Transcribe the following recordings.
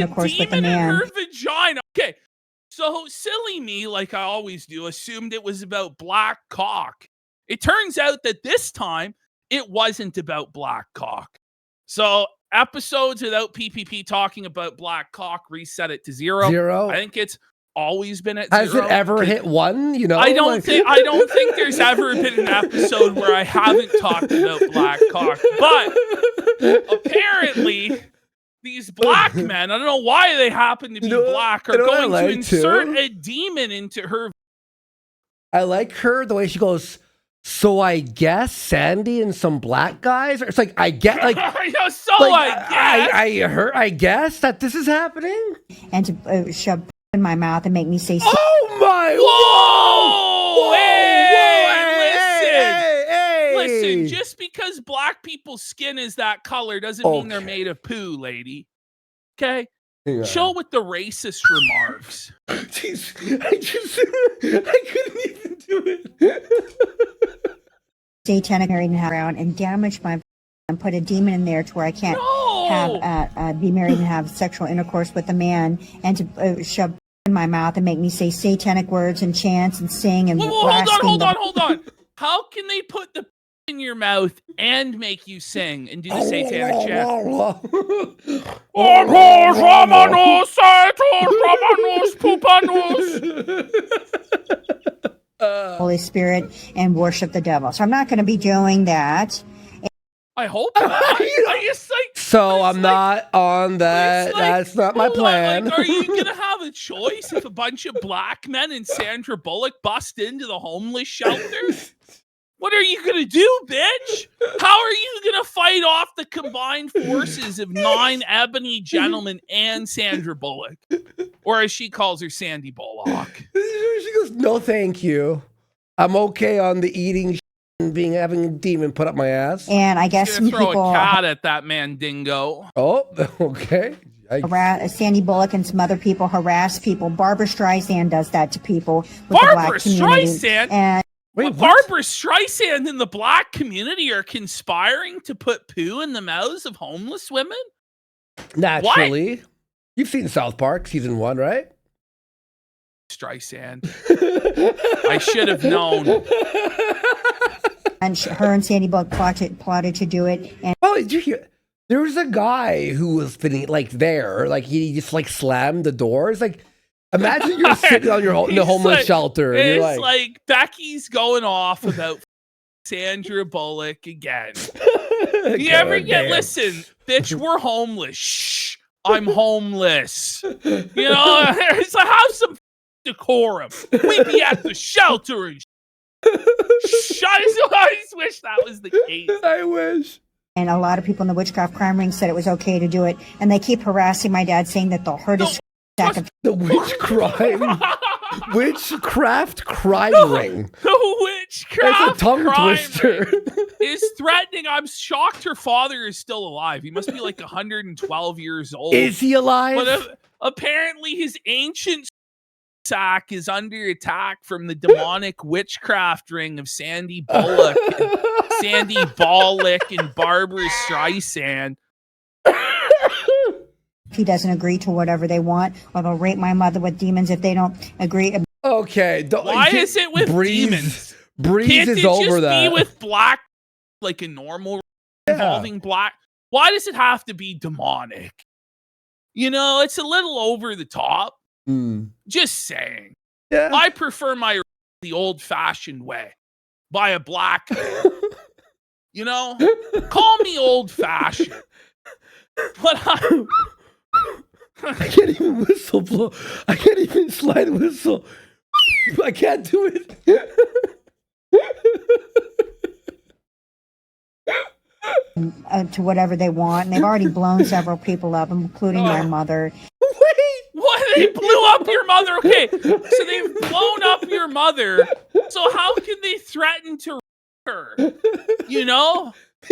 intercourse with a man. In her vagina. Okay, so silly me, like I always do, assumed it was about black cock. It turns out that this time it wasn't about black cock. So episodes without PPP talking about black cock, reset it to 0. I think it's always been at 0. Has it ever hit 1? You know, I don't think there's ever been an episode where I haven't talked about black cock. But apparently, these black men, I don't know why they happen to be black, are going to insert a demon into her. I like her the way she goes. So I guess Sandy and some black guys. It's like I get like. I guess that this is happening. And to shove in my mouth and make me say, "Oh my! Whoa! Listen! Just because black people's skin is that color doesn't mean they're made of poo, lady. Okay." Yeah. Chill with the racist remarks. Jeez, I couldn't even do it. Satanic married and have around and damage my and put a demon in there to where I can't have be married and have sexual intercourse with a man, and to shove in my mouth and make me say satanic words and chants and sing and hold on. How can they put the in your mouth and make you sing and do the satanic chant? Holy Spirit and worship the devil. So I'm not going to be doing that. I hope not. I'm not on that. That's not my plan. Are you going to have a choice if a bunch of black men and Sandra Bullock bust into the homeless shelter? What are you going to do, bitch? How are you going to fight off the combined forces of 9 ebony gentlemen and Sandra Bullock? Or as she calls her, Sandy Bullock. She goes, no, thank you. I'm okay on the eating and having a demon put up my ass. And I guess some throw people a cat at that man, dingo. Oh, okay. Sandy Bullock and some other people harass people. Barbara Streisand does that to people. Barbara Streisand? And Barbara Streisand and the black community are conspiring to put poo in the mouths of homeless women? Naturally. What? You've seen South Park season 1, right? Streisand. I should have known. And her and Sandy Bullock plotted to do it. And did you hear? There was a guy who was fitting he just slammed the doors. Imagine you're sitting on in the homeless shelter. And it's like Becky's going off about Sandra Bullock again. You ever listen, bitch, we're homeless. Shh, I'm homeless. It's like, have some decorum. We be at the shelter and I just wish that was the case. I wish. And a lot of people in the witchcraft crime ring said it was okay to do it. And they keep harassing my dad, saying that they'll hurt his the witchcraft crime ring. The witchcraft It's a tongue twister. Is threatening. I'm shocked her father is still alive. He must be 112 years old. Is he alive? But apparently his ancient sack is under attack from the demonic witchcraft ring of Sandy Bullock, Sandy Bullock, and Barbara Streisand. He doesn't agree to whatever they want, or they'll rape my mother with demons if they don't agree. Okay. Why is it with demons? Breeze is over that. Can't it just be with black, like a normal involving black? Why does it have to be demonic? It's a little over the top. Just saying. Yeah. I prefer the old-fashioned way. By a black man. Call me old-fashioned. But I can't even whistle blow. I can't even slide whistle. I can't do it. To whatever they want. And they've already blown several people up, including my mother. Wait, what? They blew up your mother? Okay, so they've blown up your mother. So how can they threaten to her?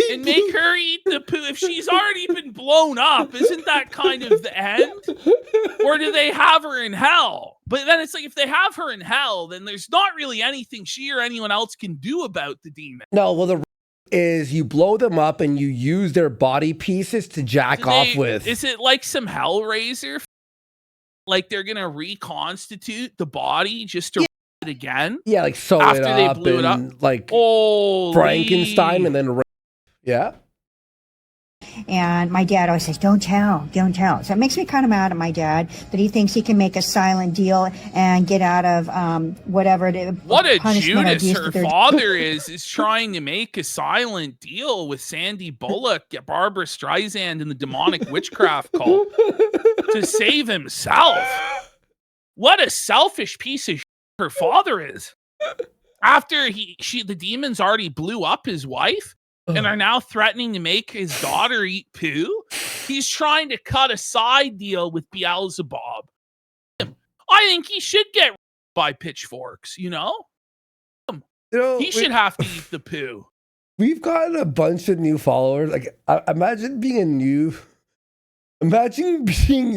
And make her eat the poo. If she's already been blown up, isn't that kind of the end? Or do they have her in hell? But then it's like, if they have her in hell, then there's not really anything she or anyone else can do about the demon. No, well, the is you blow them up and you use their body pieces to jack off with. Is it like some Hellraiser? Like they're gonna reconstitute the body just to it again? Yeah, like sew after it they up blew it up? like Holy. Frankenstein and then yeah. And my dad always says, don't tell. So it makes me kind of mad at my dad that he thinks he can make a silent deal and get out of whatever. What a Judas her father is trying to make a silent deal with Sandy Bullock, Barbara Streisand, and the demonic witchcraft cult to save himself. What a selfish piece of shit her father is. After the demons already blew up his wife, and are now threatening to make his daughter eat poo. He's trying to cut a side deal with Beelzebub. I think he should get by pitchforks, you know? He should have to eat the poo. We've gotten a bunch of new followers. Like, imagine being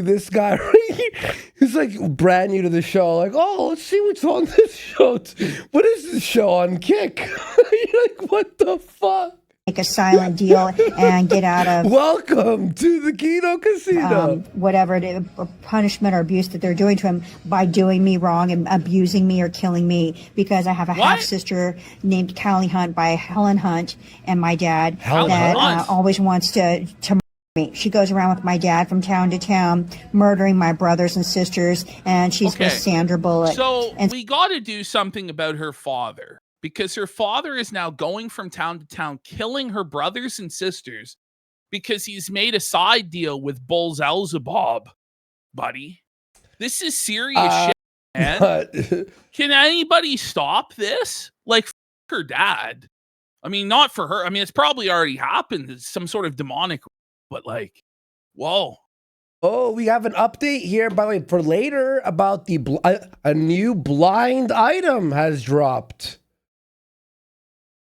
this guy right here who's like brand new to the show. Like, oh, let's see what's on this show. What is this show on Kick? You're like, what the fuck? Make a silent deal and get out of welcome to the Kino Casino. Whatever punishment or abuse that they're doing to him by doing me wrong and abusing me or killing me, because I have a half sister named Callie Hunt by Helen Hunt and my dad that always wants to me. She goes around with my dad from town to town, murdering my brothers and sisters, and she's with Sandra Bullock. So we got to do something about her father. Because her father is now going from town to town, killing her brothers and sisters because he's made a side deal with Beelzebub, buddy. This is serious shit, man. Can anybody stop this? Like, her dad. I mean, not for her. I mean, it's probably already happened. It's some sort of demonic, but like, whoa. Oh, we have an update here, by the way, for later about a new blind item has dropped.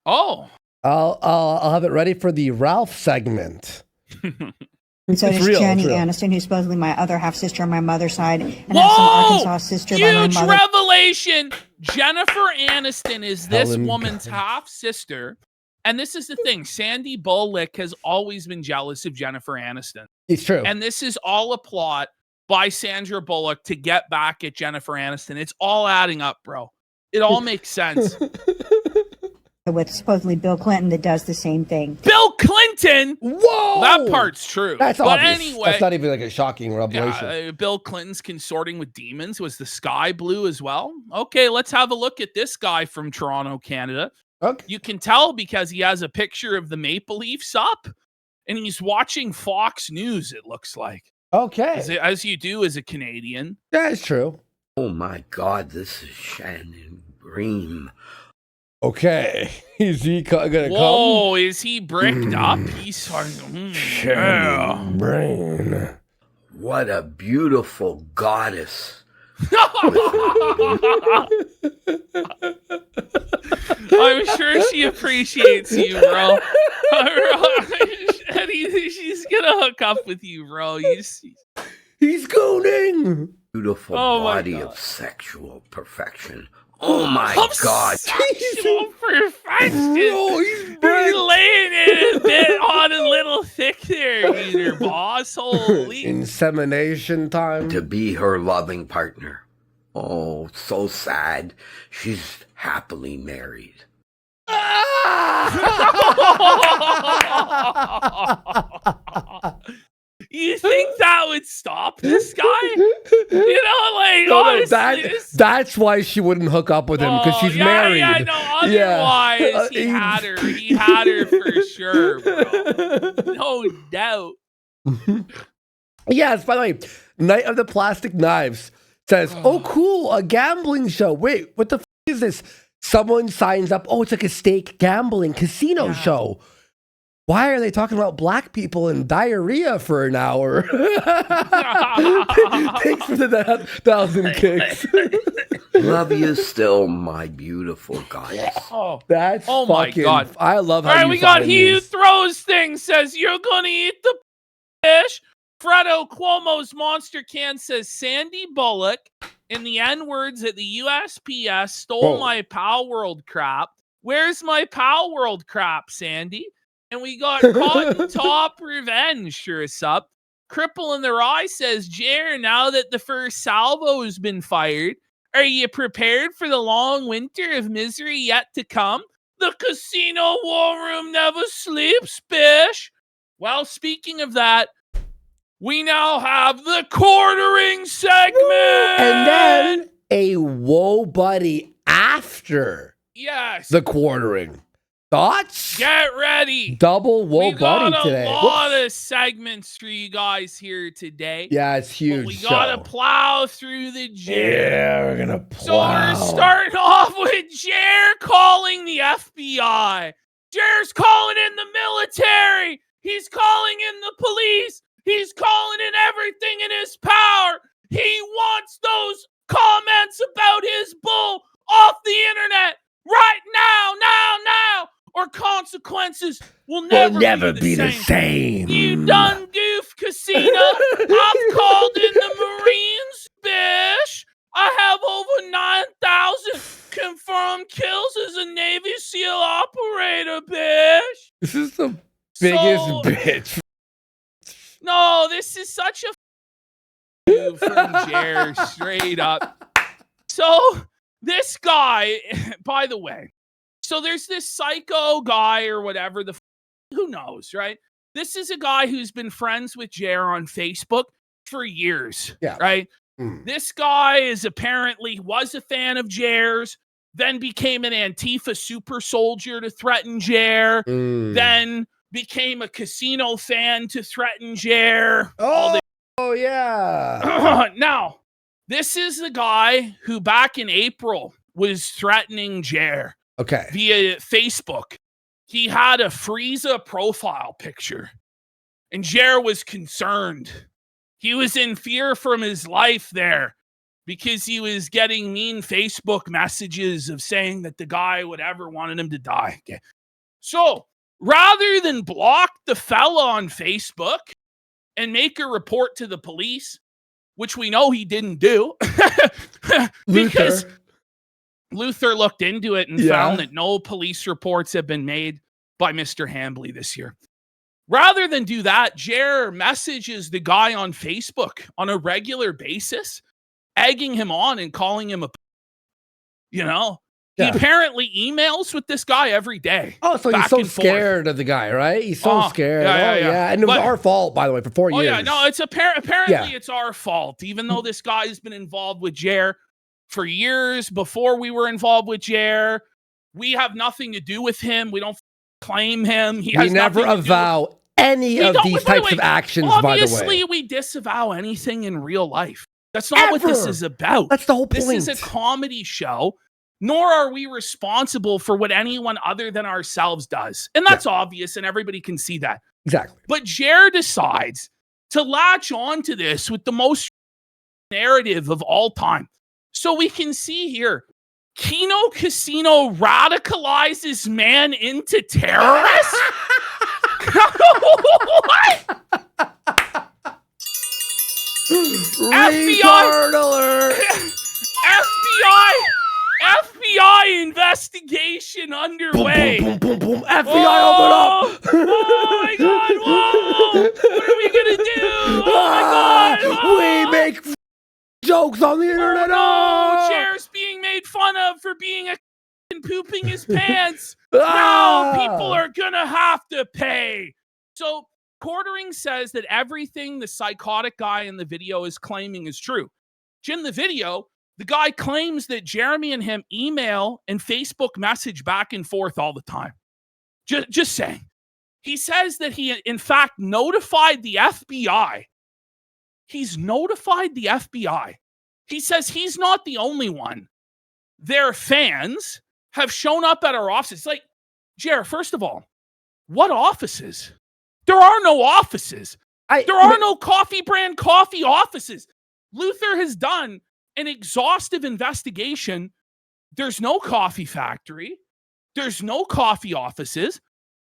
Oh, I'll have it ready for the Ralph segment. And so does Jenny Aniston, who's supposedly my other half sister on my mother's side, and I have some Arkansas sister by my mother. Huge revelation! Jennifer Aniston is this woman's half sister, and this is the thing: Sandy Bullock has always been jealous of Jennifer Aniston. It's true, and this is all a plot by Sandra Bullock to get back at Jennifer Aniston. It's all adding up, bro. It all makes sense. With supposedly Bill Clinton that does the same thing. Bill Clinton? Whoa! That part's true. That's but obvious. Anyway, that's not even like a shocking revelation. Bill Clinton's consorting with demons. Was the sky blue as well? Okay, let's have a look at this guy from Toronto, Canada. Okay. You can tell because he has a picture of the Maple Leafs up, and he's watching Fox News, it looks like. Okay. As you do as a Canadian. That's true. Oh my God, this is Shannon Bream. Okay, is he gonna come? Whoa, is he bricked up? He's brain. What a beautiful goddess. I'm sure she appreciates you, bro. She's gonna hook up with you, bro. He's gooning. Beautiful body of sexual perfection. Oh my God. Sexual perfection. Bro, he's laying it a bit on a little thick there, either, boss. Holy. Insemination time. To be her loving partner. Oh, so sad. She's happily married. You think that would stop this guy? You know, like, honestly, that's why she wouldn't hook up with him, because she's married. Yeah, no, otherwise, he had her. He had her for sure, bro. No doubt. Yes, by the way, Night of the Plastic Knives says, oh, cool, a gambling show. Wait, what the is this? Someone signs up. Oh, it's like a stake gambling casino show. Why are they talking about black people and diarrhea for an hour? Thanks for the 1,000 kicks. Love you still, my beautiful goddess. That's fucking, my God. I love how we got He Who Throws Things says, you're going to eat the fish. Fredo Cuomo's Monster Can says, Sandy Bullock in the N-words at the USPS stole my Pal World crap. Where's my Pal World crap, Sandy? And we got Cotton Top Revenge, sure sup. Cripple in their eye says, Jer, now that the first salvo has been fired, are you prepared for the long winter of misery yet to come? The casino war room never sleeps, bish. Well, speaking of that, we now have the quartering segment. And then a whoa buddy after the quartering. Thoughts? Get ready. Double whoa buddy today. We got a lot of segments for you guys here today. Yeah, it's huge. But we gotta plow through the Jer. Yeah, we're gonna plow. So we're starting off with Jer calling the FBI. Jer's calling in the military. He's calling in the police. He's calling in everything in his power. He wants those comments about his bull off the internet right now, or consequences will never be the same. You done goof, Casino. I've called in the Marines, bish. I have over 9,000 confirmed kills as a Navy SEAL operator, bish. This is the biggest bitch. No, this is such a goof from Jer, straight up. So this guy, by the way, so there's this psycho guy or whatever, who knows, right? This is a guy who's been friends with Jer on Facebook for years, right? This guy was a fan of Jer's, then became an Antifa super soldier to threaten Jer, then became a casino fan to threaten Jer. Oh, yeah. Now, this is the guy who back in April was threatening Jer. Okay. Via Facebook. He had a Frieza profile picture. And Jer was concerned. He was in fear from his life there because he was getting mean Facebook messages of saying that the guy whatever wanted him to die. Okay. So rather than block the fella on Facebook and make a report to the police, which we know he didn't do, because Luther looked into it and found that no police reports have been made by Mr. Hambly this year. Rather than do that, Jer messages the guy on Facebook on a regular basis, egging him on and calling him He apparently emails with this guy every day. Oh, so he's so scared of the guy, right? He's so scared. Yeah. And it was our fault, by the way, for 4 years. Oh, yeah. No, it's apparently it's our fault, even though this guy's been involved with Jer for years before we were involved with Jer. We have nothing to do with him. We don't claim him. We never avow any of these types of actions, by the way. Obviously, we disavow anything in real life. That's not what this is about. That's the whole point. This is a comedy show, nor are we responsible for what anyone other than ourselves does. And that's obvious, and everybody can see that. Exactly. But Jer decides to latch on to this with the most narrative of all time. So we can see here, Kino Casino radicalizes man into terrorist? What? Retard alert! FBI investigation underway. Boom, boom, boom, boom, boom. FBI, open up! Oh my God! Whoa! What are we gonna do? Oh my God! Whoa. We make jokes on the internet. Oh no! Jer's being made fun of for being a and pooping his pants. Now people are gonna have to pay. So Quartering says that everything the psychotic guy in the video is claiming is true. In the video, the guy claims that Jeremy and him email and Facebook message back and forth all the time. Just saying. He says that he, in fact, notified the FBI. He's notified the FBI. He says he's not the only one. Their fans have shown up at our offices. Like, Jer, first of all, what offices? There are no offices. There are no coffee brand coffee offices. Luther has done an exhaustive investigation. There's no coffee factory. There's no coffee offices.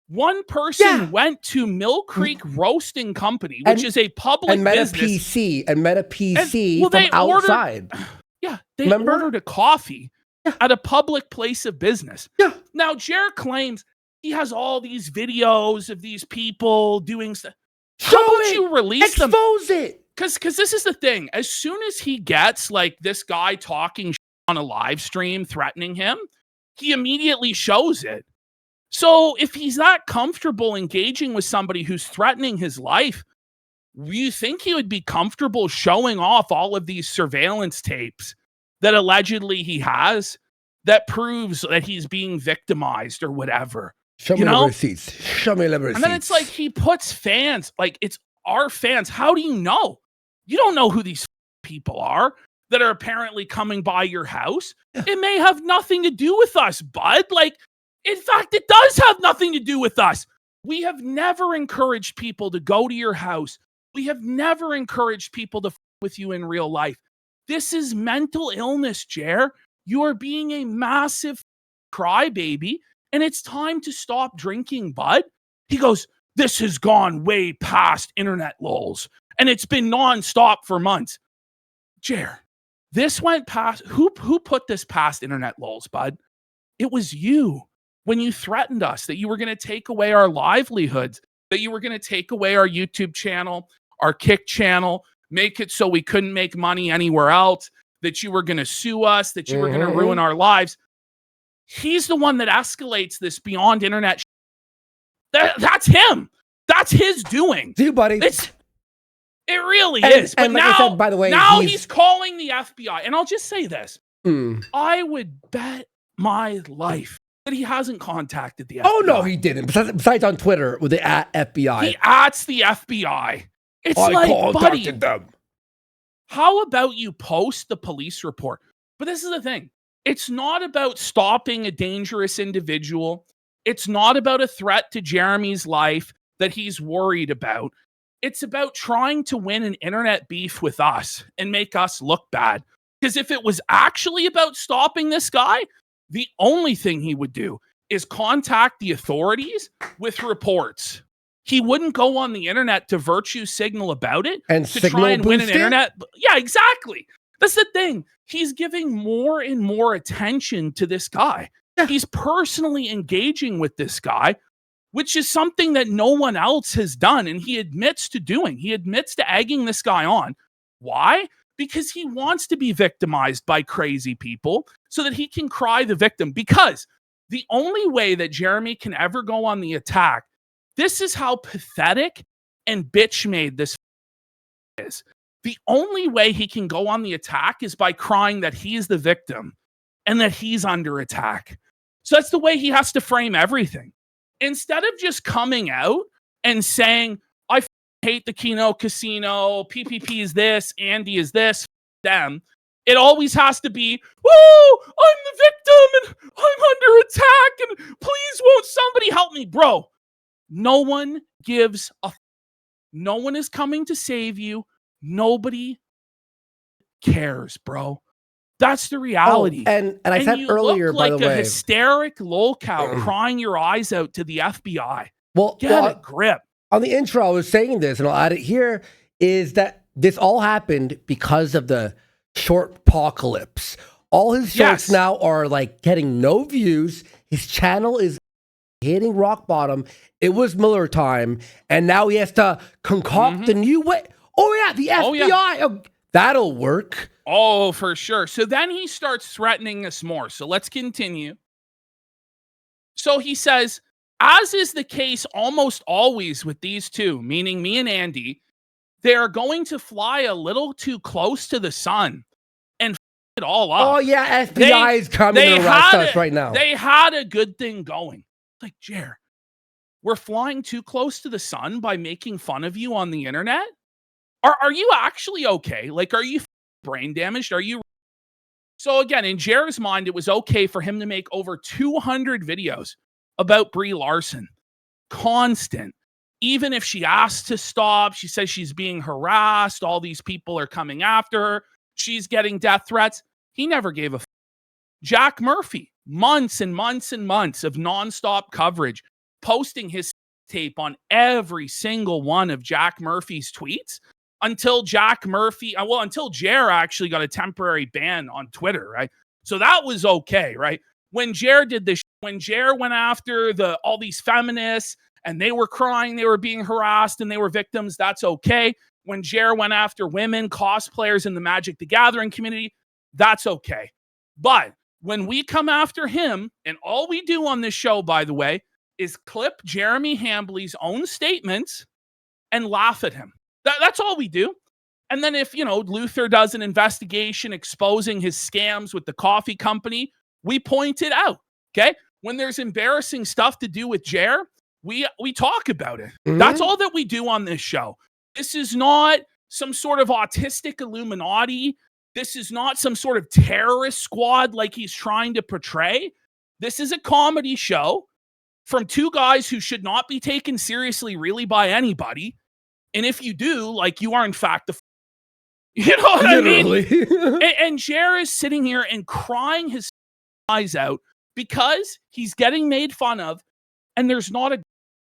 One person went to Mill Creek Roasting Company, which is a public business. And Meta PC from outside. They ordered a coffee at a public place of business. Yeah. Now, Jer claims he has all these videos of these people doing stuff. How about you release them? Expose it. Because this is the thing. As soon as he gets like this guy talking on a live stream threatening him, he immediately shows it. So if he's not comfortable engaging with somebody who's threatening his life, you think he would be comfortable showing off all of these surveillance tapes that allegedly he has that proves that he's being victimized or whatever? Show me the receipts. Show me the receipts. And then it's like he puts fans, like it's our fans. How do you know? You don't know who these people are that are apparently coming by your house. It may have nothing to do with us, bud. Like, in fact, it does have nothing to do with us. We have never encouraged people to go to your house. We have never encouraged people to with you in real life. This is mental illness, Jer. You are being a massive crybaby, and it's time to stop drinking, bud. He goes, this has gone way past internet lulls, and it's been nonstop for months. Jer, this went past. Who put this past internet lulls, bud? It was you when you threatened us that you were going to take away our livelihoods, that you were going to take away our YouTube channel, our Kick channel, make it so we couldn't make money anywhere else, that you were going to sue us, that you were going to ruin our lives. He's the one that escalates this beyond internet. That's him. That's his doing. See you, buddy. It really is. But and like now, I said, by the way, now he's calling the FBI. And I'll just say this. Mm. I would bet my life that he hasn't contacted the FBI. Oh, no, he didn't. Besides on Twitter with the @FBI. He ats the FBI. It's I like, contacted buddy, them. how about you post the police report? But this is the thing. It's not about stopping a dangerous individual. It's not about a threat to Jeremy's life that he's worried about. It's about trying to win an internet beef with us and make us look bad. Because if it was actually about stopping this guy, the only thing he would do is contact the authorities with reports. He wouldn't go on the internet to virtue signal about it and to try and win an internet. Yeah, exactly. That's the thing. He's giving more and more attention to this guy. Yeah. He's personally engaging with this guy, which is something that no one else has done. And he admits to doing. He admits to egging this guy on. Why? Because he wants to be victimized by crazy people so that he can cry the victim. Because the only way that Jeremy can ever go on the attack, this is how pathetic and bitch-made this is. The only way he can go on the attack is by crying that he's the victim and that he's under attack. So that's the way he has to frame everything. Instead of just coming out and saying, I hate the Kino Casino, PPP is this, Andy is this, them. It always has to be, whoa, I'm the victim and I'm under attack and please won't somebody help me? Bro, no one gives a no one is coming to save you. Nobody cares, bro. That's the reality. Oh, and I said earlier, by the way, like a hysteric lolcow crying your eyes out to the FBI. Well, get a grip. On the intro, I was saying this, and I'll add it here, is that this all happened because of the short apocalypse. All his shorts now are like getting no views. His channel is hitting rock bottom. It was Miller time, and now he has to concoct a new way. Oh yeah, the FBI. Oh, that'll work. Oh, for sure. So then he starts threatening us more. So let's continue. So he says, as is the case almost always with these two, meaning me and Andy, they're going to fly a little too close to the sun and it all up. Oh yeah, FBI is coming to arrest us right now. They had a good thing going. Like, Jer, we're flying too close to the sun by making fun of you on the internet? Are you actually okay? Like, are you brain damaged? Are you? So again, in Jer's mind, it was okay for him to make over 200 videos about Brie Larson. Constant. Even if she asked to stop, she says she's being harassed. All these people are coming after her. She's getting death threats. He never gave a f. Jack Murphy, months and months and months of nonstop coverage, posting his tape on every single one of Jack Murphy's tweets until until Jer actually got a temporary ban on Twitter, right? So that was okay, right? When Jer did this when Jer went after all these feminists and they were crying, they were being harassed and they were victims, that's okay. When Jer went after women, cosplayers in the Magic the Gathering community, that's okay. But when we come after him, and all we do on this show, by the way, is clip Jeremy Hambly's own statements and laugh at him. That's all we do. And then if, Luther does an investigation exposing his scams with the coffee company, we point it out, okay? When there's embarrassing stuff to do with Jer, we talk about it. Mm-hmm. That's all that we do on this show. This is not some sort of autistic Illuminati. This is not some sort of terrorist squad like he's trying to portray. This is a comedy show from two guys who should not be taken seriously really by anybody. And if you do, you are in fact the you know what Literally. I mean? And Jer is sitting here and crying his eyes out because he's getting made fun of and there's not a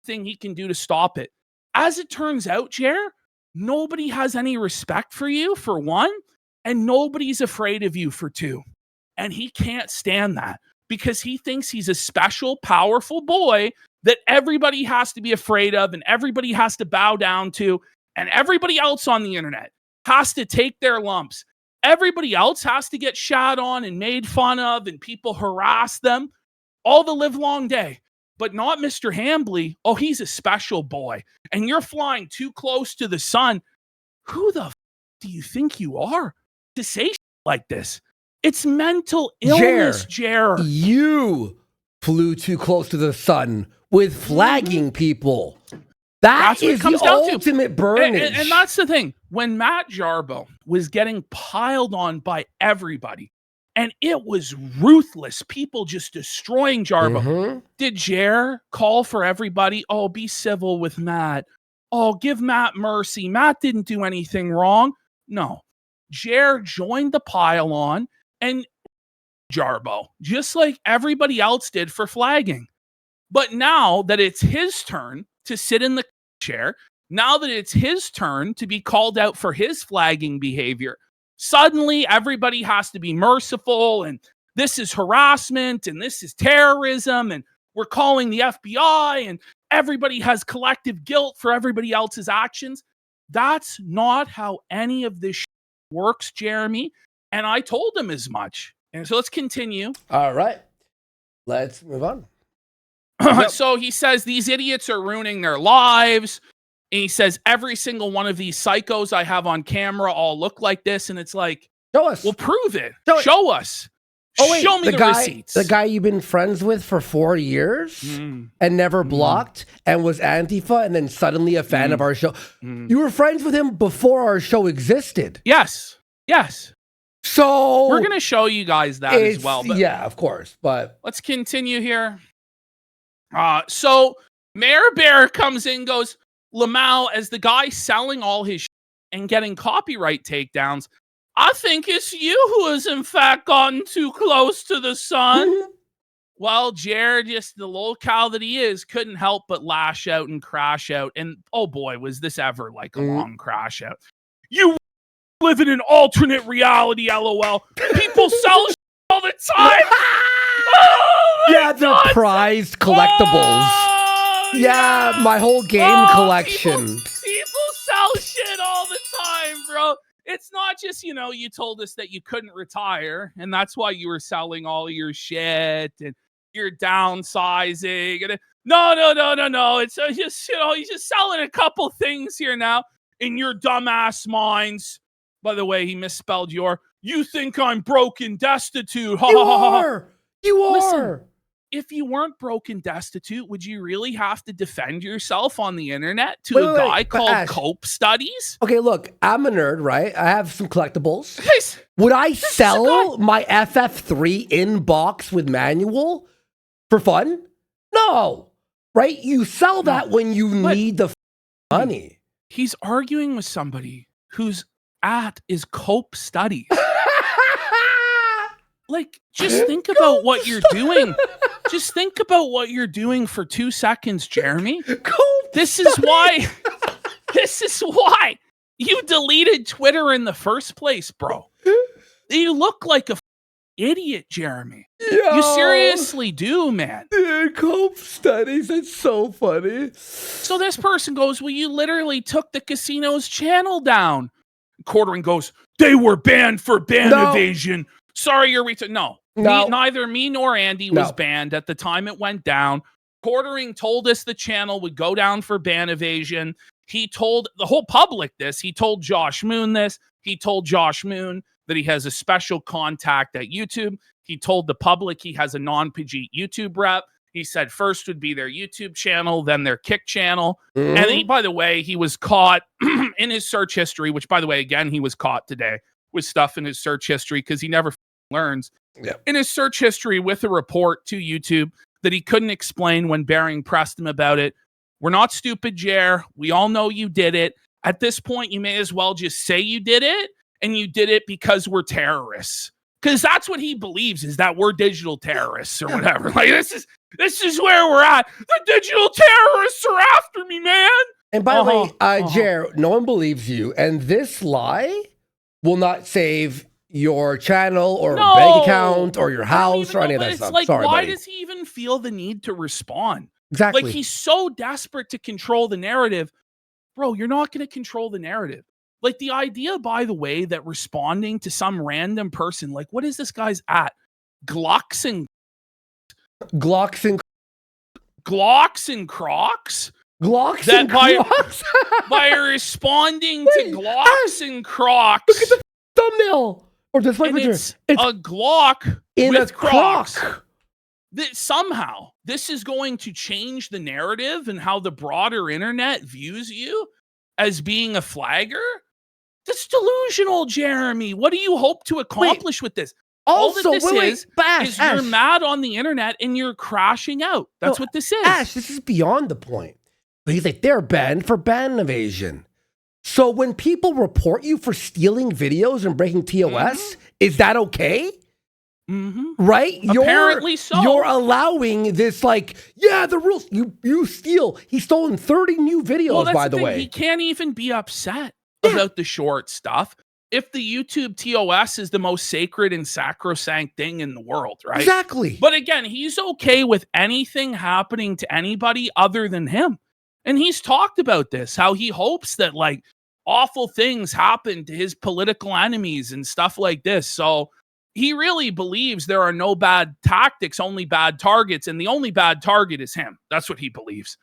thing he can do to stop it. As it turns out, Jer, nobody has any respect for you, for one, and nobody's afraid of you, for two. And he can't stand that because he thinks he's a special, powerful boy that everybody has to be afraid of and everybody has to bow down to, and everybody else on the internet has to take their lumps. Everybody else has to get shat on and made fun of and people harass them all the live long day. But not Mr. Hambly. Oh, he's a special boy. And you're flying too close to the sun. Who the do you think you are to say shit like this? It's mental illness, Jer. You flew too close to the sun with flagging people. That's is the ultimate burnage. And that's the thing. When Matt Jarbo was getting piled on by everybody, and it was ruthless, people just destroying Jarbo, did Jer call for everybody? Oh, be civil with Matt. Oh, give Matt mercy. Matt didn't do anything wrong. No. Jer joined the pile on and Jarbo, just like everybody else did for flagging. But now that it's his turn to sit in the chair, now that it's his turn to be called out for his flagging behavior, suddenly everybody has to be merciful and this is harassment and this is terrorism and we're calling the FBI and everybody has collective guilt for everybody else's actions. That's not how any of this works, Jeremy. And I told him as much. And so let's continue. All right. Let's move on. So he says these idiots are ruining their lives. And he says every single one of these psychos I have on camera all look like this. And it's like, show us. Well, prove it. Show us. Oh, wait, show me the receipts. The guy you've been friends with for 4 years and never blocked and was Antifa and then suddenly a fan of our show. You were friends with him before our show existed. Yes. So we're going to show you guys that as well. But yeah, of course. But let's continue here. So Mayor Bear comes in, goes, Lamau, as the guy selling all his and getting copyright takedowns, I think it's you who has in fact gotten too close to the sun. Well, Jared, just the little cow that he is, couldn't help but lash out and crash out. And oh boy, was this ever like a long crash out. You live in an alternate reality, LOL. People sell all the time. The prized collectibles. Oh, my whole game collection. People sell shit all the time, bro. It's not just, you told us that you couldn't retire, and that's why you were selling all of your shit, and you're downsizing. And no. It's just, you're just selling a couple things here now in your dumbass minds. By the way, he misspelled your. You think I'm broken, destitute. You are. Listen, if you weren't broken, destitute, would you really have to defend yourself on the internet to a guy called Ash, Cope Studies? Okay, look, I'm a nerd, right? I have some collectibles. Would I sell my FF3 in box with manual for fun? No, right? You sell that when you need the money. He's arguing with somebody whose at is Cope Studies. Like, just think about what you're doing. Just think about what you're doing for 2 seconds, Jeremy. This is why you deleted Twitter in the first place, bro. You look like a idiot, Jeremy. Yo. You seriously do, man. Dude, Cope studies. It's so funny. So this person goes, well, you literally took the casino's channel down. Quartering goes, they were banned for ban evasion. Sorry, you're No. Neither me nor Andy was banned at the time it went down. Quartering told us the channel would go down for ban evasion. He told the whole public this. He told Josh Moon this. He told Josh Moon that he has a special contact at YouTube. He told the public he has a non-Pajit YouTube rep. He said first would be their YouTube channel, then their Kick channel. Mm-hmm. And he, by the way, he was caught in his search history, which, by the way, again, he was caught today with stuff in his search history because he never learns. Yep. In his search history with a report to YouTube that he couldn't explain when Bering pressed him about it. We're not stupid, Jer. We all know you did it. At this point, you may as well just say you did it, and you did it because we're terrorists. Because that's what he believes, is that we're digital terrorists or whatever. Like, this is where we're at. The digital terrorists are after me, man. And by the way, Jer, no one believes you. And this lie will not save your channel or bank account or your house or any of that stuff. Like, sorry, why buddy. does he even feel the need to respond? Exactly. Like, he's so desperate to control the narrative. Bro, you're not going to control the narrative. Like, the idea, by the way, that responding to some random person, like, what is this guy's at? Glocks and Crocs? Glocks that and Crocs? by responding to Glocks and Crocs. Look at the thumbnail. Or this picture. It's a Glock in with a Crocs. Croc. That somehow this is going to change the narrative and how the broader internet views you as being a flagger. That's delusional, Jeremy. What do you hope to accomplish with this? Also, all that this is you're mad on the internet and you're crashing out. That's what this is. Ash, this is beyond the point. But he's like, they're banned for ban evasion. So when people report you for stealing videos and breaking TOS, is that okay? Mm-hmm. Right? Apparently so. You're allowing this, like, the rules. You steal. He's stolen 30 new videos, by the way. He can't even be upset about the short stuff if the YouTube TOS is the most sacred and sacrosanct thing in the world, right? Exactly. But again, he's okay with anything happening to anybody other than him. And he's talked about this, how he hopes that, like, awful things happen to his political enemies and stuff like this. So he really believes there are no bad tactics, only bad targets, and the only bad target is him. That's what he believes.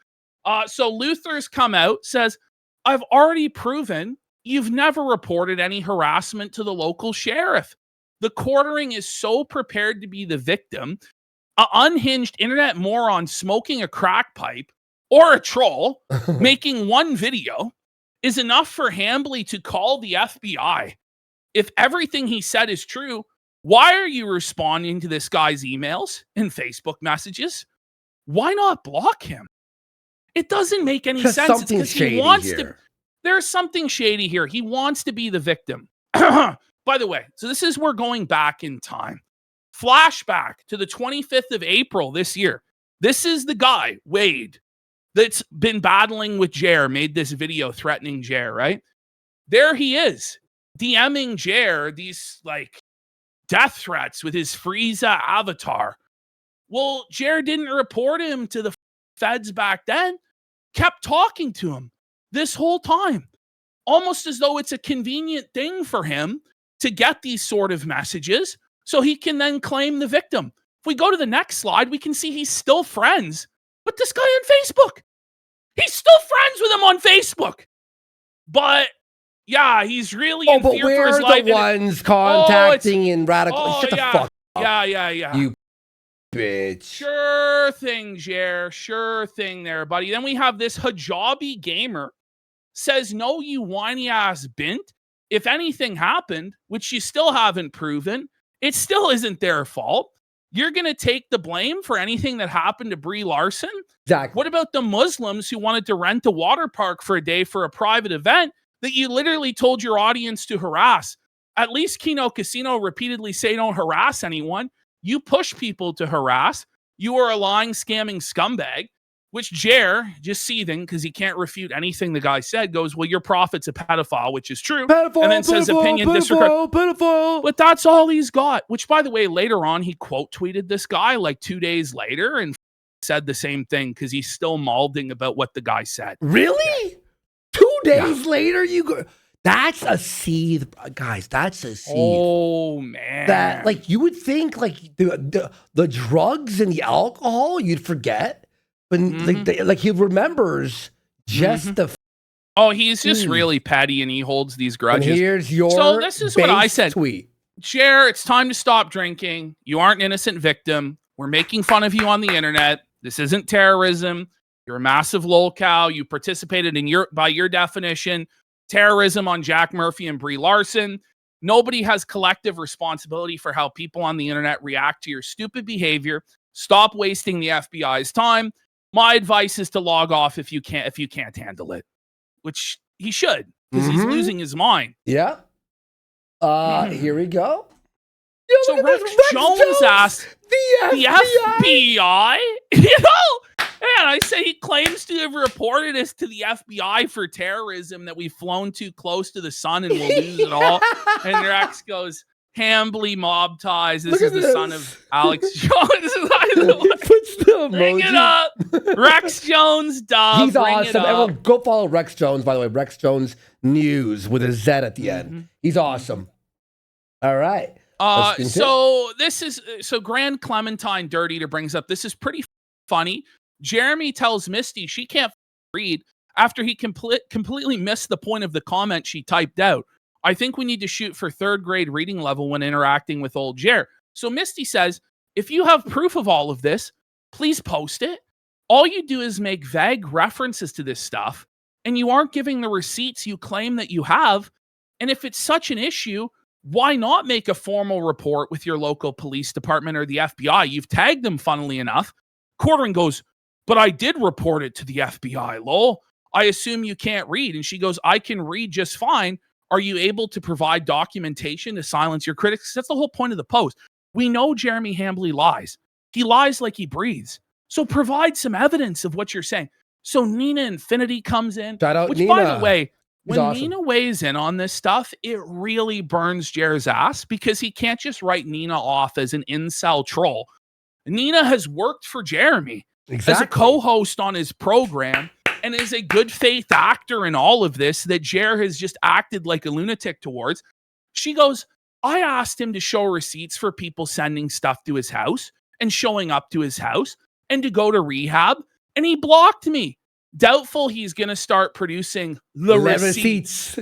So Luther's come out, says, I've already proven you've never reported any harassment to the local sheriff. The quartering is so prepared to be the victim. An unhinged internet moron smoking a crack pipe or a troll making one video is enough for Hambly to call the FBI. If everything he said is true, why are you responding to this guy's emails and Facebook messages? Why not block him? It doesn't make any sense. Something's shady here. There's something shady here. He wants to be the victim. By the way, so we're going back in time. Flashback to the 25th of April this year. This is the guy, Wade, that's been battling with Jer, made this video threatening Jer, right? There he is, DMing Jer these, like, death threats with his Frieza avatar. Well, Jer didn't report him to the feds back then, kept talking to him this whole time, almost as though it's a convenient thing for him to get these sort of messages so he can then claim the victim. If we go to the next slide, we can see he's still friends with this guy on Facebook. He's still friends with him on Facebook. But yeah, he's really in fear for his life. We're the ones contacting and radical. Shut the fuck up. Yeah. You bitch. Sure thing, Jer. Sure thing there, buddy. Then we have this hijabi gamer says, no, you whiny ass bint. If anything happened, which you still haven't proven, it still isn't their fault. You're going to take the blame for anything that happened to Brie Larson? Exactly. What about the Muslims who wanted to rent a water park for a day for a private event that you literally told your audience to harass? At least Kino Casino repeatedly say don't harass anyone. You push people to harass. You are a lying, scamming scumbag, which Jer, just seething because he can't refute anything the guy said, goes, well, your prophet's a pedophile, which is true. Pedophile, and then says opinion disregard. Pedophile. But that's all he's got, which, by the way, later on, he quote tweeted this guy like 2 days later and said the same thing because he's still malding about what the guy said. Really? Yeah. 2 days later, you go. That's a seethe, guys. That's a seethe. Oh man, that like you would think like the drugs and the alcohol you'd forget, but like he remembers just the. Oh, he's just really petty and he holds these grudges. And here's your so this is what I said. Tweet. Jer, it's time to stop drinking. You aren't an innocent victim. We're making fun of you on the internet. This isn't terrorism. You're a massive lolcow. You participated in by your definition, terrorism on Jack Murphy and Brie Larson. Nobody has collective responsibility for how people on the internet react to your stupid behavior. Stop wasting the FBI's time. My advice is to log off if you can't handle it, which he should because he's losing his mind. Yeah. Here we go. So Rex Jones asked the FBI. You know, man, I say he claims to have reported us to the FBI for terrorism, that we've flown too close to the sun and we'll lose it all. And Rex goes, Hambly mob ties. This is the son of Alex Jones. Bring it up. Rex Jones, dub. He's awesome. Everyone go follow Rex Jones, by the way. Rex Jones News with a Z at the end. He's awesome. All right. So Grand Clementine Dirt Eater brings up, this is pretty funny. Jeremy tells Misty she can't read after he completely missed the point of the comment she typed out. I think we need to shoot for 3rd grade reading level when interacting with old Jer. So Misty says, if you have proof of all of this, please post it. All you do is make vague references to this stuff, and you aren't giving the receipts you claim that you have. And if it's such an issue, why not make a formal report with your local police department or the FBI? You've tagged them, funnily enough. Corcoran goes, but I did report it to the FBI, lol. I assume you can't read. And she goes, I can read just fine. Are you able to provide documentation to silence your critics? That's the whole point of the post. We know Jeremy Hambly lies. He lies like he breathes. So provide some evidence of what you're saying. So Nina Infinity comes in. Shout out which, Nina. by the way, when awesome. Nina weighs in on this stuff, it really burns Jer's ass because he can't just write Nina off as an incel troll. Nina has worked for Jeremy as a co-host on his program and is a good faith actor in all of this that Jer has just acted like a lunatic towards. She goes, I asked him to show receipts for people sending stuff to his house and showing up to his house and to go to rehab, and he blocked me. Doubtful he's going to start producing the receipts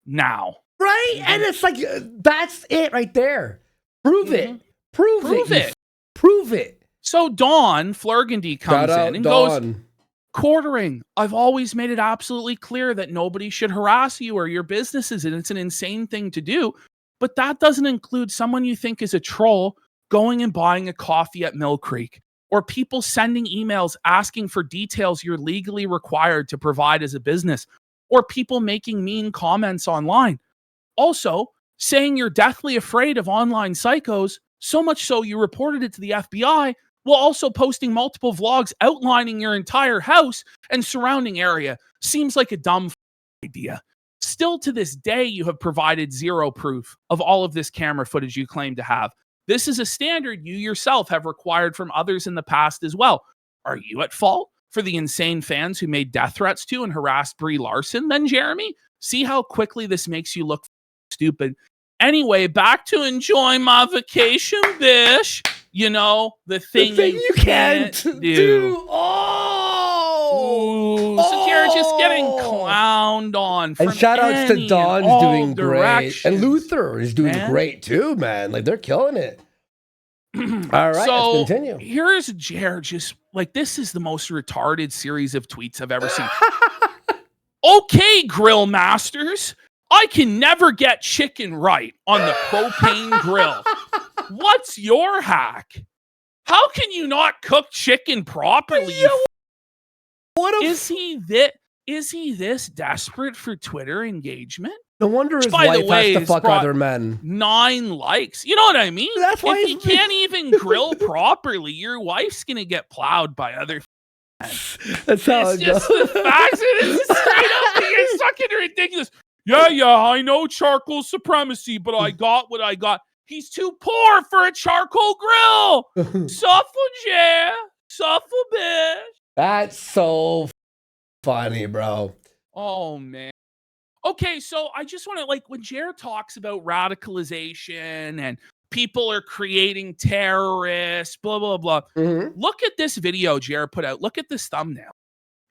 now. Right? And it's like, that's it right there. Prove it. Prove it. Prove it. So Dawn Flergundy comes in and goes, Quartering, I've always made it absolutely clear that nobody should harass you or your businesses, and it's an insane thing to do. But that doesn't include someone you think is a troll going and buying a coffee at Mill Creek, or people sending emails asking for details you're legally required to provide as a business, or people making mean comments online. Also, saying you're deathly afraid of online psychos, so much so you reported it to the FBI, while also posting multiple vlogs outlining your entire house and surrounding area. Seems like a dumb idea. Still to this day, you have provided zero proof of all of this camera footage you claim to have. This is a standard you yourself have required from others in the past as well. Are you at fault for the insane fans who made death threats to and harassed Brie Larson then, Jeremy? See how quickly this makes you look stupid. Anyway, back to enjoying my vacation, bish. You know, the thing you can't do. Oh! So Jared's just getting clowned on. And shout outs to Dawn's doing great. And Luther is doing great too, man. Like, they're killing it. All right, so let's continue. Here's Jared just, like, this is the most retarded series of tweets I've ever seen. Okay, grill masters. I can never get chicken right on the propane grill. What's your hack? How can you not cook chicken properly? Is he this desperate for Twitter engagement? No wonder his wife has to fuck other men. 9 likes. You know what I mean? That's why if he can't even grill properly, your wife's gonna get plowed by other That's how It's it just goes. the facts, and it's straight up. It's fucking ridiculous. Yeah, I know charcoal supremacy, but I got what I got. He's too poor for a charcoal grill. Suffer, Jer. Suffer, bitch. That's so funny, bro. Oh, man. Okay, so I just want to, like, when Jer talks about radicalization and people are creating terrorists, blah, blah, blah. Mm-hmm. Look at this video Jer put out. Look at this thumbnail.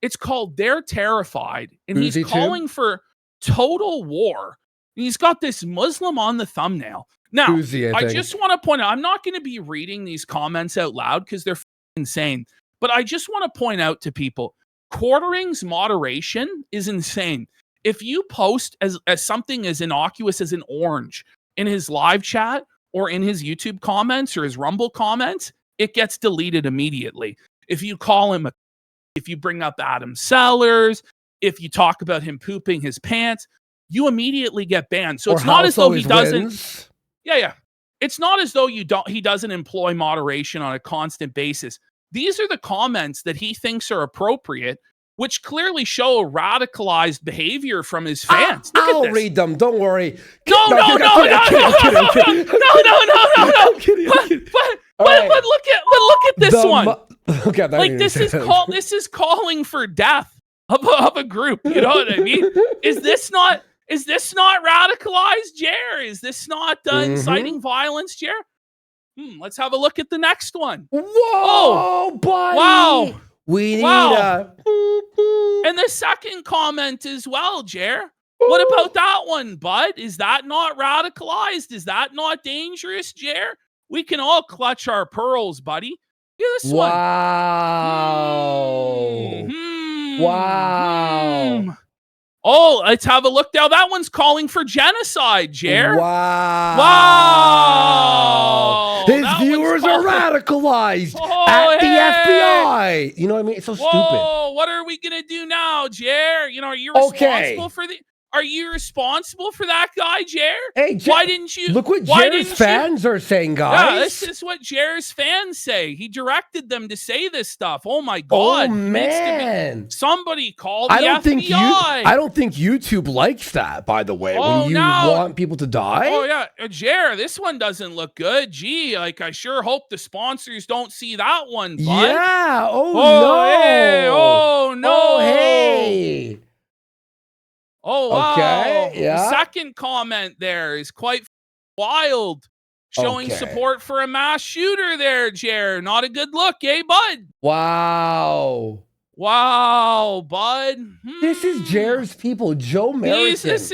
It's called They're Terrified, and Who's he he's to? calling for total war. And he's got this Muslim on the thumbnail. Now, Who's he, I I think? just want to point out, I'm not going to be reading these comments out loud because they're insane, but I just want to point out to people, Quartering's moderation is insane. If you post as something as innocuous as an orange in his live chat or in his YouTube comments or his Rumble comments, it gets deleted immediately. If you call him if you bring up Adam Sellers, if you talk about him pooping his pants, you immediately get banned. So it's not as though he doesn't. Wins. Yeah. It's not as though he doesn't employ moderation on a constant basis. These are the comments that he thinks are appropriate, which clearly show radicalized behavior from his fans. Look at I'll this. read them. Don't worry. No. I'm kidding. But look at this one. Okay, Like this is calling for death of a group. You know what I mean? Is this not radicalized, Jer? Is this not inciting violence, Jer? Let's have a look at the next one. Whoa, buddy. Wow. We need Wow. And the second comment as well, Jer. What about that one, bud? Is that not radicalized? Is that not dangerous, Jer? We can all clutch our pearls, buddy. Look at this one. Wow. Oh, let's have a look now. That one's calling for genocide, Jer. Wow. His That viewers are radicalized at the FBI. You know what I mean? It's so stupid. What are we gonna do now, Jer? Are you responsible for Are you responsible for that guy, Jer? Hey, Jer, why didn't you? Look what Jer's fans are saying, guys. Yeah, this is what Jer's fans say. He directed them to say this stuff. Oh my God! Oh man! Somebody call the FBI. I don't think YouTube likes that. By the way, when you want people to die. Oh yeah, Jer, this one doesn't look good. Gee, like I sure hope the sponsors don't see that one. Bud. Yeah. Oh no. Hey. Oh no. Oh hey. Oh, wow. Okay, yeah. The second comment there is quite wild. Showing support for a mass shooter there, Jer. Not a good look, eh, bud? Wow. Wow, bud. This is Jer's people, Joe American. This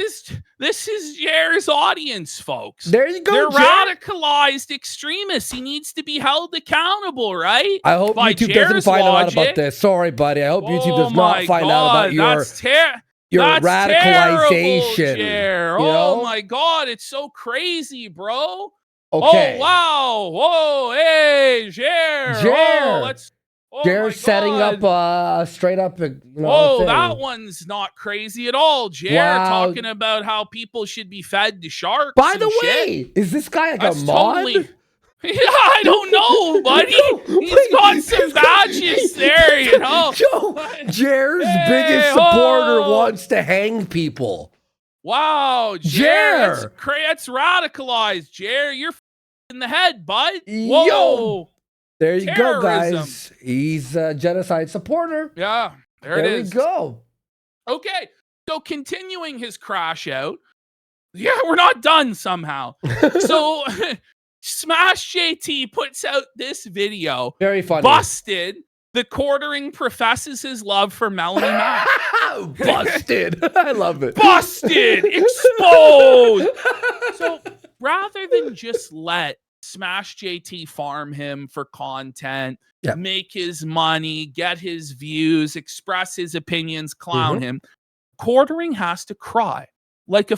is Jer's audience, folks. There you go, They're Jer. radicalized extremists. He needs to be held accountable, right? I hope YouTube doesn't find out about this. Sorry, buddy. I hope YouTube does not find out about your radicalization. Terrible, oh my God, it's so crazy, bro. Okay. Oh wow. Whoa, hey, Jer. Jer's setting up straight up. That one's not crazy at all. Jer talking about how people should be fed to sharks. By the way, is this guy like a mod? Yeah, I don't know, buddy. He's got some badges there, you know. Jer's biggest supporter wants to hang people. Wow, Jer. That's radicalized, Jer. You're in the head, bud. Whoa. Yo. There you go, guys. He's a genocide supporter. Yeah, there it is. There we go. Okay, so continuing his crash out. Yeah, we're not done somehow. So... Smash JT puts out this video. Very funny. Busted. The Quartering professes his love for Melanie Mack. Busted. I love it. Busted. Exposed. So rather than just let Smash JT farm him for content, make his money, get his views, express his opinions, clown him, Quartering has to cry like a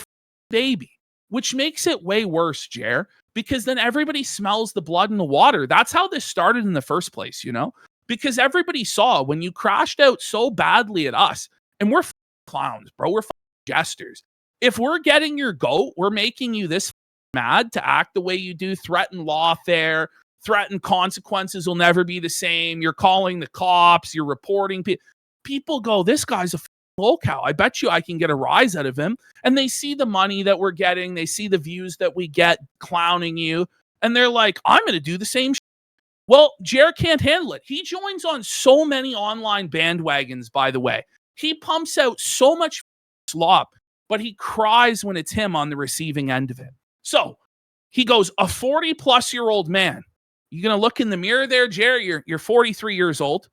baby, which makes it way worse, Jer. Because then everybody smells the blood in the water. That's how this started in the first place, you know? Because everybody saw when you crashed out so badly at us, and we're clowns, bro. We're jesters. If we're getting your goat, we're making you this mad to act the way you do, threaten lawfare, threatened consequences will never be the same. You're calling the cops. You're reporting people. People go, this guy's a lolcow. I bet you I can get a rise out of him. And they see the money that we're getting. They see the views that we get clowning you. And they're like, I'm going to do the same shit. Well, Jer can't handle it. He joins on so many online bandwagons, by the way. He pumps out so much slop, but he cries when it's him on the receiving end of it. So he goes, a 40-plus-year-old man. You going to look in the mirror there, Jer? You're 43 years old,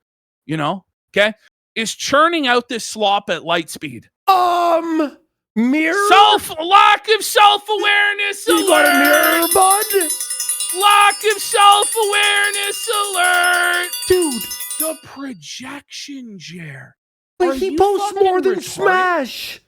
okay? Is churning out this slop at light speed. Mirror? Lack of self-awareness alert! You got a mirror, bud? Lack of self-awareness alert! Dude, the projection, Jer. But he posts more than Smash.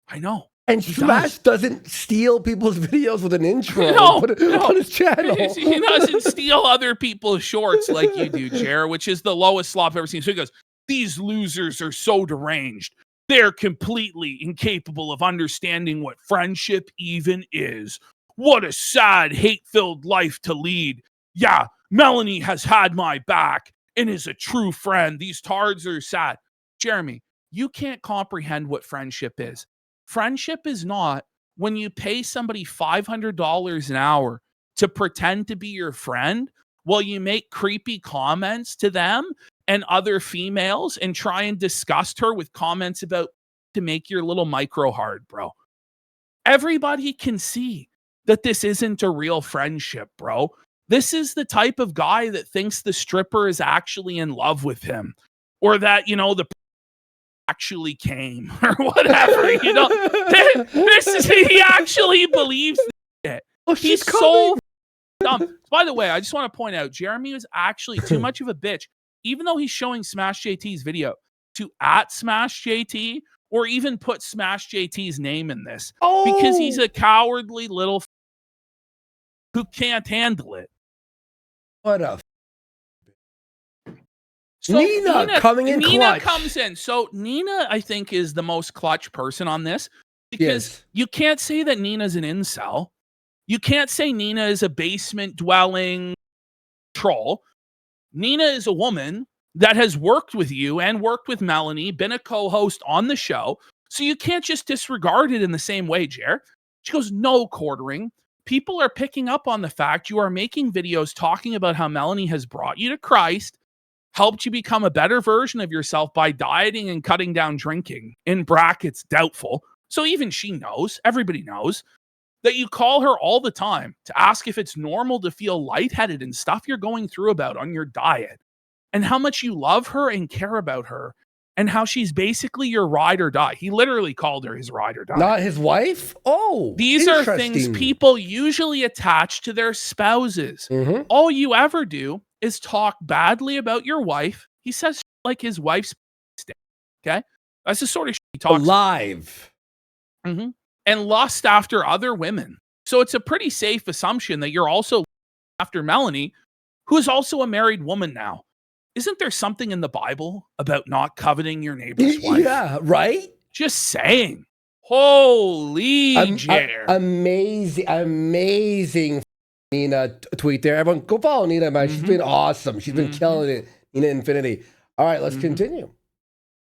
I know. And Smash doesn't steal people's videos with an intro. No, put it on his channel. He doesn't steal other people's shorts like you do, Jer, which is the lowest slop I've ever seen. So he goes, these losers are so deranged. They're completely incapable of understanding what friendship even is. What a sad, hate-filled life to lead. Yeah, Melanie has had my back and is a true friend. These tards are sad. Jeremy, you can't comprehend what friendship is. Friendship is not when you pay somebody $500 an hour to pretend to be your friend while you make creepy comments to them and other females and try and disgust her with comments about to make your little micro hard, bro. Everybody can see that this isn't a real friendship, bro. This is the type of guy that thinks the stripper is actually in love with him, or that, the actually came or whatever, this is, he actually believes it. Oh, he's so dumb. By the way, I just want to point out, Jeremy is actually too much of a bitch, even though he's showing Smash JT's video, to @ Smash JT or even put Smash JT's name in this, because he's a cowardly little who can't handle it. What a So Nina coming in Nina clutch. comes in. So Nina, I think, is the most clutch person on this, because you can't say that Nina's an incel. You can't say Nina is a basement dwelling troll. Nina is a woman that has worked with you and worked with Melanie, been a co-host on the show. So you can't just disregard it in the same way, Jer. She goes, no quartering. People are picking up on the fact you are making videos talking about how Melanie has brought you to Christ, helped you become a better version of yourself by dieting and cutting down drinking, in brackets, doubtful. So even she knows, everybody knows, that you call her all the time to ask if it's normal to feel lightheaded and stuff you're going through about on your diet, and how much you love her and care about her, and how she's basically your ride or die. He literally called her his ride or die. Not his wife? Oh, these are things people usually attach to their spouses. Mm-hmm. All you ever do is talk badly about your wife. He says like his wife's okay? That's the sort of shit he talks alive. Mm-hmm. And lust after other women. So it's a pretty safe assumption that you're also after Melanie, who is also a married woman now. Isn't there something in the Bible about not coveting your neighbor's wife? Yeah, right? Just saying. Holy Jer. Amazing Nina tweet there. Everyone go follow Nina, man. She's been awesome. She's been killing it. Nina Infinity. All right, let's continue.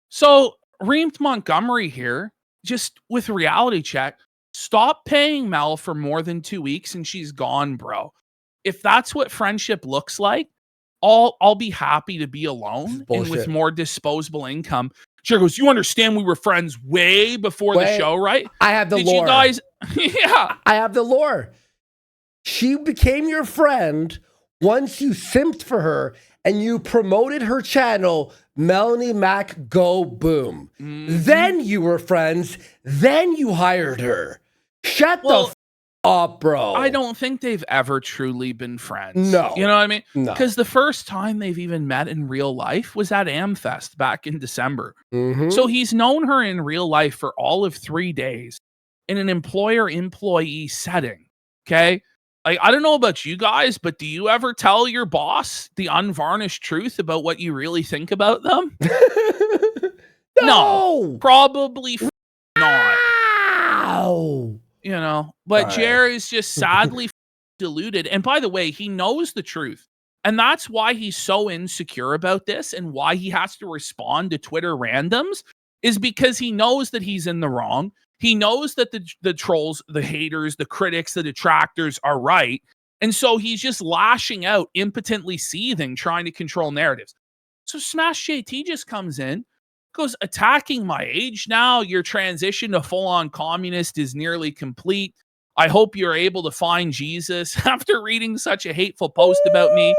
So Reamed Montgomery here, just with reality check, stop paying Mel for more than 2 weeks and she's gone, bro. If that's what friendship looks like, I'll be happy to be alone and with more disposable income. She goes, you understand we were friends way before the show, right? I have the lore. You guys, yeah. I have the lore. She became your friend once you simped for her and you promoted her channel, Melanie Mack Go Boom. Then you were friends. Then you hired her. Shut the up, bro. I don't think they've ever truly been friends. No. You know what I mean? No. Because the first time they've even met in real life was at AmFest back in December. So he's known her in real life for all of 3 days in an employer-employee setting. Okay? Like, I don't know about you guys, but do you ever tell your boss the unvarnished truth about what you really think about them? No. Probably not. Ow. You know, but Jerry's just sadly deluded. And by the way, he knows the truth. And that's why he's so insecure about this and why he has to respond to Twitter randoms is because he knows that he's in the wrong. He knows that the trolls, the haters, the critics, the detractors are right. And so he's just lashing out, impotently seething, trying to control narratives. So Smash JT just comes in, goes, attacking my age now. Your transition to full-on communist is nearly complete. I hope you're able to find Jesus. After reading such a hateful post about me,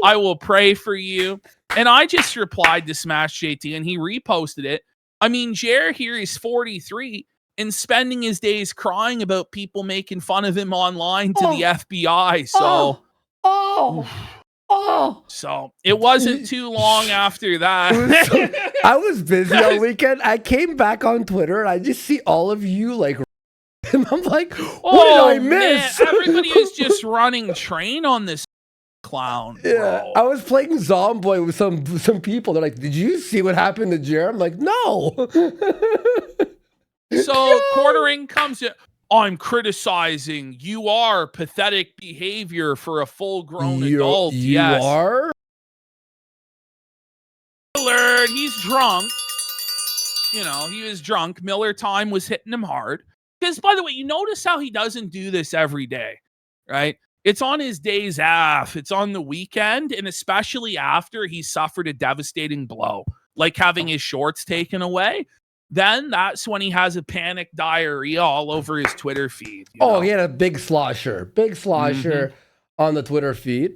I will pray for you. And I just replied to Smash JT and he reposted it. I mean, Jer here is 43 and spending his days crying about people making fun of him online to the FBI. So, so it wasn't too long after that. I was busy all weekend. I came back on Twitter and I just see all of you like, and I'm like, what did I miss? Man, everybody is just running train on this clown. Bro. Yeah, I was playing Zomboy with some people. They're like, did you see what happened to Jer? I'm like, no. So Quartering comes in. I'm criticizing. You are pathetic behavior for a full-grown adult. You are? Miller, he's drunk. You know, he was drunk. Miller time was hitting him hard. Because, by the way, you notice how he doesn't do this every day, right? It's on his days off. It's on the weekend, and especially after he suffered a devastating blow, like having his shorts taken away. Then that's when he has a panic diarrhea all over his Twitter feed. Oh, he had a big slosher on the Twitter feed.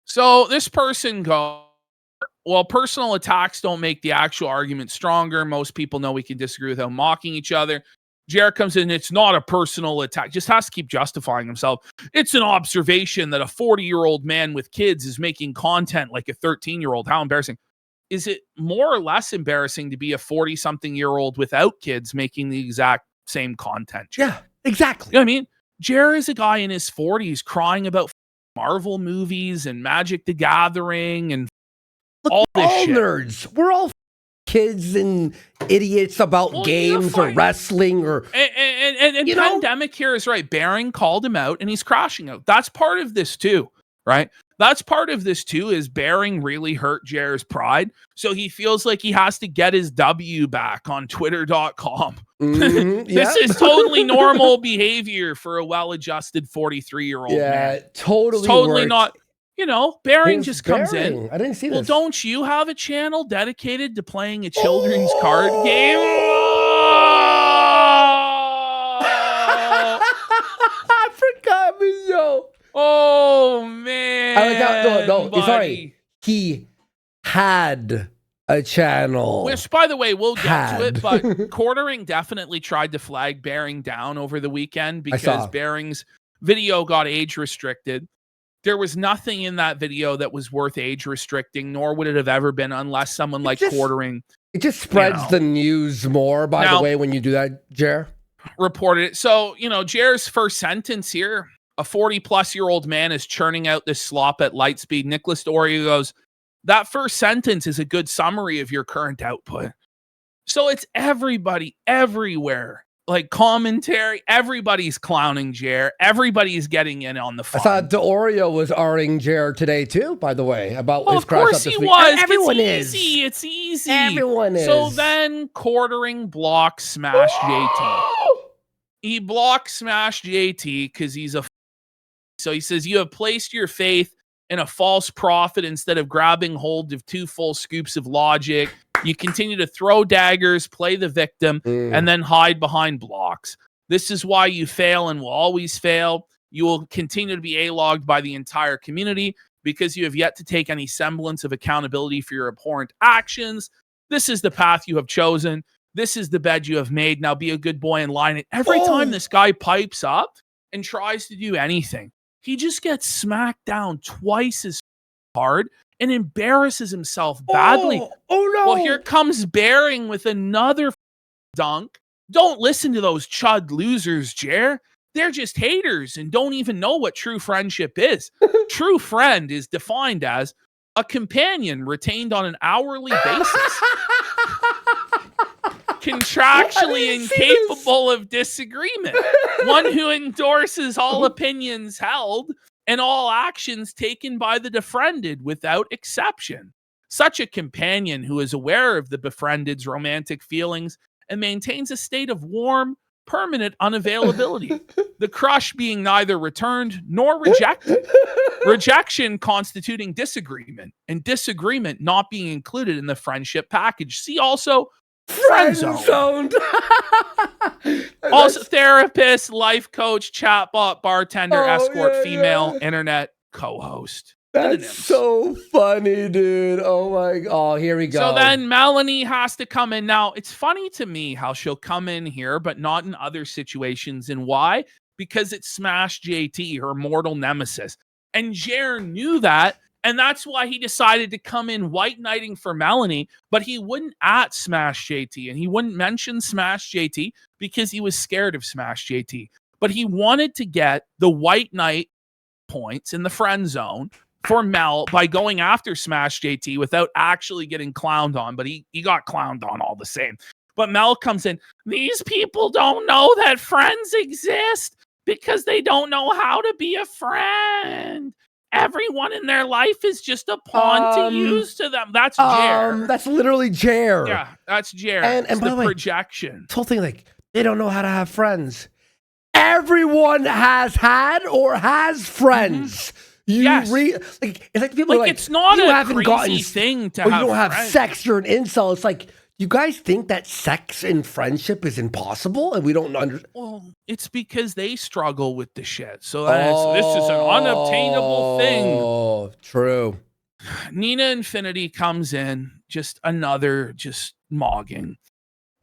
So this person goes, well, personal attacks don't make the actual argument stronger. Most people know we can disagree without mocking each other. Jared comes in, it's not a personal attack. Just has to keep justifying himself. It's an observation that a 40-year-old man with kids is making content like a 13-year-old. How embarrassing. Is it more or less embarrassing to be a 40-something-year-old without kids making the exact same content? Jared? Yeah, exactly. You know what I mean? Jared is a guy in his 40s crying about Marvel movies and Magic the Gathering and Look, all this all shit. nerds. We're all kids and idiots about games or wrestling or and Pandemic here is right. Baring called him out and he's crashing out. That's part of this too, right? That's part of this too is Baring really hurt Jared's pride. So he feels like he has to get his W back on twitter.com. Mm-hmm, This is totally normal behavior for a well-adjusted 43-year-old man. Totally not. You know, Baring just comes in. I didn't see this. Well, don't you have a channel dedicated to playing a children's card game? I forgot, Mizo. Oh, man. Sorry. He had a channel. Which, by the way, we'll get to it, but Quartering definitely tried to flag Baring down over the weekend because Baring's video got age restricted. There was nothing in that video that was worth age restricting, nor would it have ever been unless someone like Quartering. It just spreads the news more, by the way, when you do that, Jer. Reported it. So, Jer's first sentence here, a 40-plus-year-old man is churning out this slop at light speed. Nicholas Doria goes, that first sentence is a good summary of your current output. So it's everybody, everywhere. Like commentary, everybody's clowning Jer. Everybody's getting in on the fun. I thought D'Oreo was R-ing Jer today too, by the way, about his crash up this week. Of course he was. Everyone is. It's easy. Everyone is. So then Quartering blocks Smash JT. He blocks Smash JT because he's a. So he says, you have placed your faith in a false prophet instead of grabbing hold of 2 full scoops of logic. You continue to throw daggers, play the victim, and then hide behind blocks. This is why you fail and will always fail. You will continue to be A-logged by the entire community because you have yet to take any semblance of accountability for your abhorrent actions. This is the path you have chosen. This is the bed you have made. Now be a good boy and line it. Every time this guy pipes up and tries to do anything, he just gets smacked down twice as hard and embarrasses himself badly. Oh no. Well, here comes Baring with another dunk. Don't listen to those chud losers, Jer. They're just haters and don't even know what true friendship is. True friend is defined as a companion retained on an hourly basis. contractually incapable of disagreement, one who endorses all opinions held and all actions taken by the befriended without exception. Such a companion who is aware of the befriended's romantic feelings and maintains a state of warm, permanent unavailability, the crush being neither returned nor rejected, rejection constituting disagreement, and disagreement not being included in the friendship package. See also friend zoned. Also therapist, life coach, chatbot, bartender, escort, female, internet co-host. That's so funny, dude. Oh my god. Oh, here we go. So then Melanie has to come in. Now, it's funny to me how she'll come in here, but not in other situations. And why? Because it's Smash JT, her mortal nemesis. And Jer knew that. And that's why he decided to come in white knighting for Melanie, but he wouldn't at Smash JT. And he wouldn't mention Smash JT because he was scared of Smash JT. But he wanted to get the white knight points in the friend zone for Mel by going after Smash JT without actually getting clowned on, but he got clowned on all the same. But Mel comes in, these people don't know that friends exist because they don't know how to be a friend. Everyone in their life is just a pawn to use to them. That's Jer. That's literally Jer. Yeah, that's Jer. And it's by the the way, projection. this whole thing, like, they don't know how to have friends. Everyone has had or has friends. Yes. Like, it's like people are like, it's not you a haven't crazy thing to or have you don't have friends. sex, you're an incel. It's like, you guys think that sex and friendship is impossible and we don't understand? Well, it's because they struggle with the shit. So this is an unobtainable thing. Oh, true. Nina Infinity comes in, just another mogging.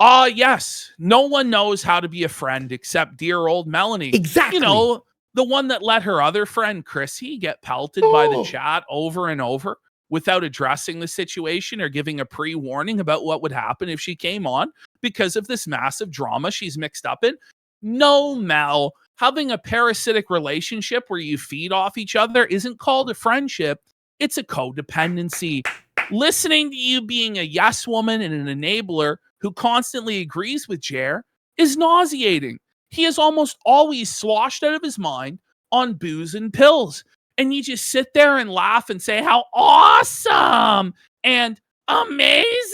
Yes, no one knows how to be a friend except dear old Melanie. Exactly. You know, the one that let her other friend Chrissy get pelted by the chat over and over without addressing the situation or giving a pre-warning about what would happen if she came on because of this massive drama she's mixed up in. No, Mel, having a parasitic relationship where you feed off each other isn't called a friendship. It's a codependency. Listening to you being a yes woman and an enabler who constantly agrees with Jer is nauseating. He is almost always sloshed out of his mind on booze and pills. And you just sit there and laugh and say how awesome and amazing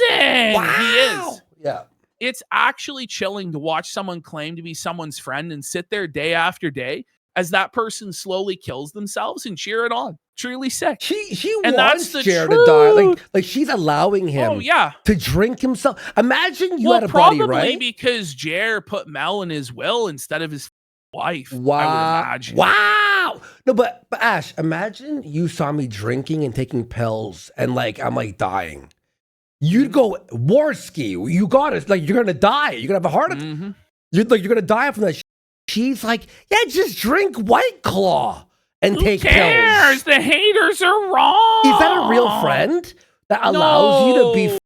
he is. Yeah. It's actually chilling to watch someone claim to be someone's friend and sit there day after day as that person slowly kills themselves and cheer it on. Truly sick. She And wants that's the Jer to die. truth. Like she's allowing him to drink himself. Imagine you had a buddy, probably right? because Jer put Mel in his will instead of his wife. Wow. I would imagine. Wow. No, but Ash, imagine you saw me drinking and taking pills and like I'm like dying. You'd go Warski. You got it. Like you're gonna die. You're gonna have a heart attack. You're gonna die from that. She's like, yeah, just drink White Claw and take pills. The haters are wrong. Is that a real friend that allows you to be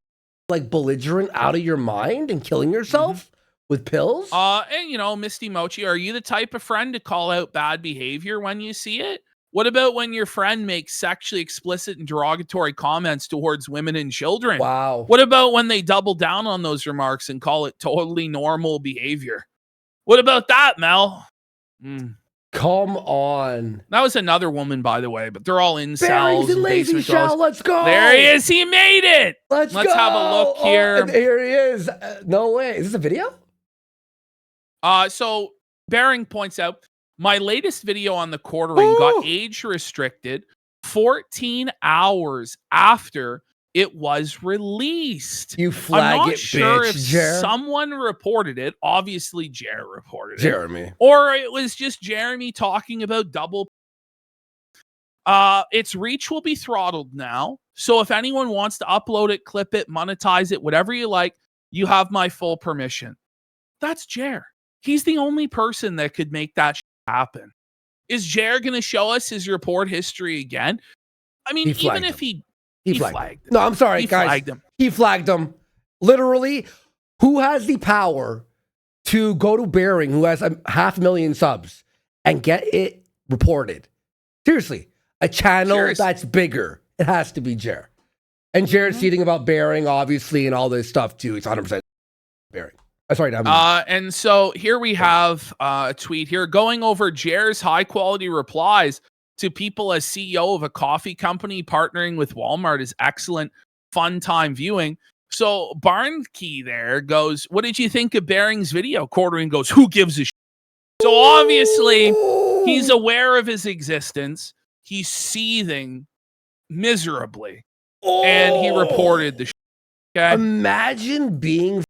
like belligerent out of your mind and killing yourself with pills? And you know, Misty Mochi, are you the type of friend to call out bad behavior when you see it? What about when your friend makes sexually explicit and derogatory comments towards women and children? Wow. What about when they double down on those remarks and call it totally normal behavior? What about that, Mel? Come on. That was another woman, by the way, but they're all incels. Barry's in Lazy Shell. Let's go. There he is. He made it. Let's go. have a look here. And here he is. No way. Is this a video? So Baring points out, my latest video on the quartering got age restricted 14 hours after it was released. You flag I'm not it, sure bitch, if Jer. someone reported it. Obviously, Jer reported it. Jeremy. Or it was just Jeremy talking about double. Its reach will be throttled now. So if anyone wants to upload it, clip it, monetize it, whatever you like, you have my full permission. That's Jer. He's the only person that could make that happen. Is Jer going to show us his report history again? I mean, even if he flagged him. No, I'm sorry, guys. Flagged him. He flagged him. Literally, who has the power to go to Baring, who has 500,000 subs, and get it reported? Seriously, a channel that's bigger. It has to be Jer. And Jared's tweeting about Baring, obviously, and all this stuff, too. It's 100%. Bearing. Sorry, and so here we have a tweet here going over Jer's high quality replies to people as CEO of a coffee company partnering with Walmart is excellent, fun time viewing. So Barnkey there goes, what did you think of Bearing's video? Quartering goes, who gives a shit? So obviously he's aware of his existence. He's seething miserably. And he reported the shit. Okay? Imagine being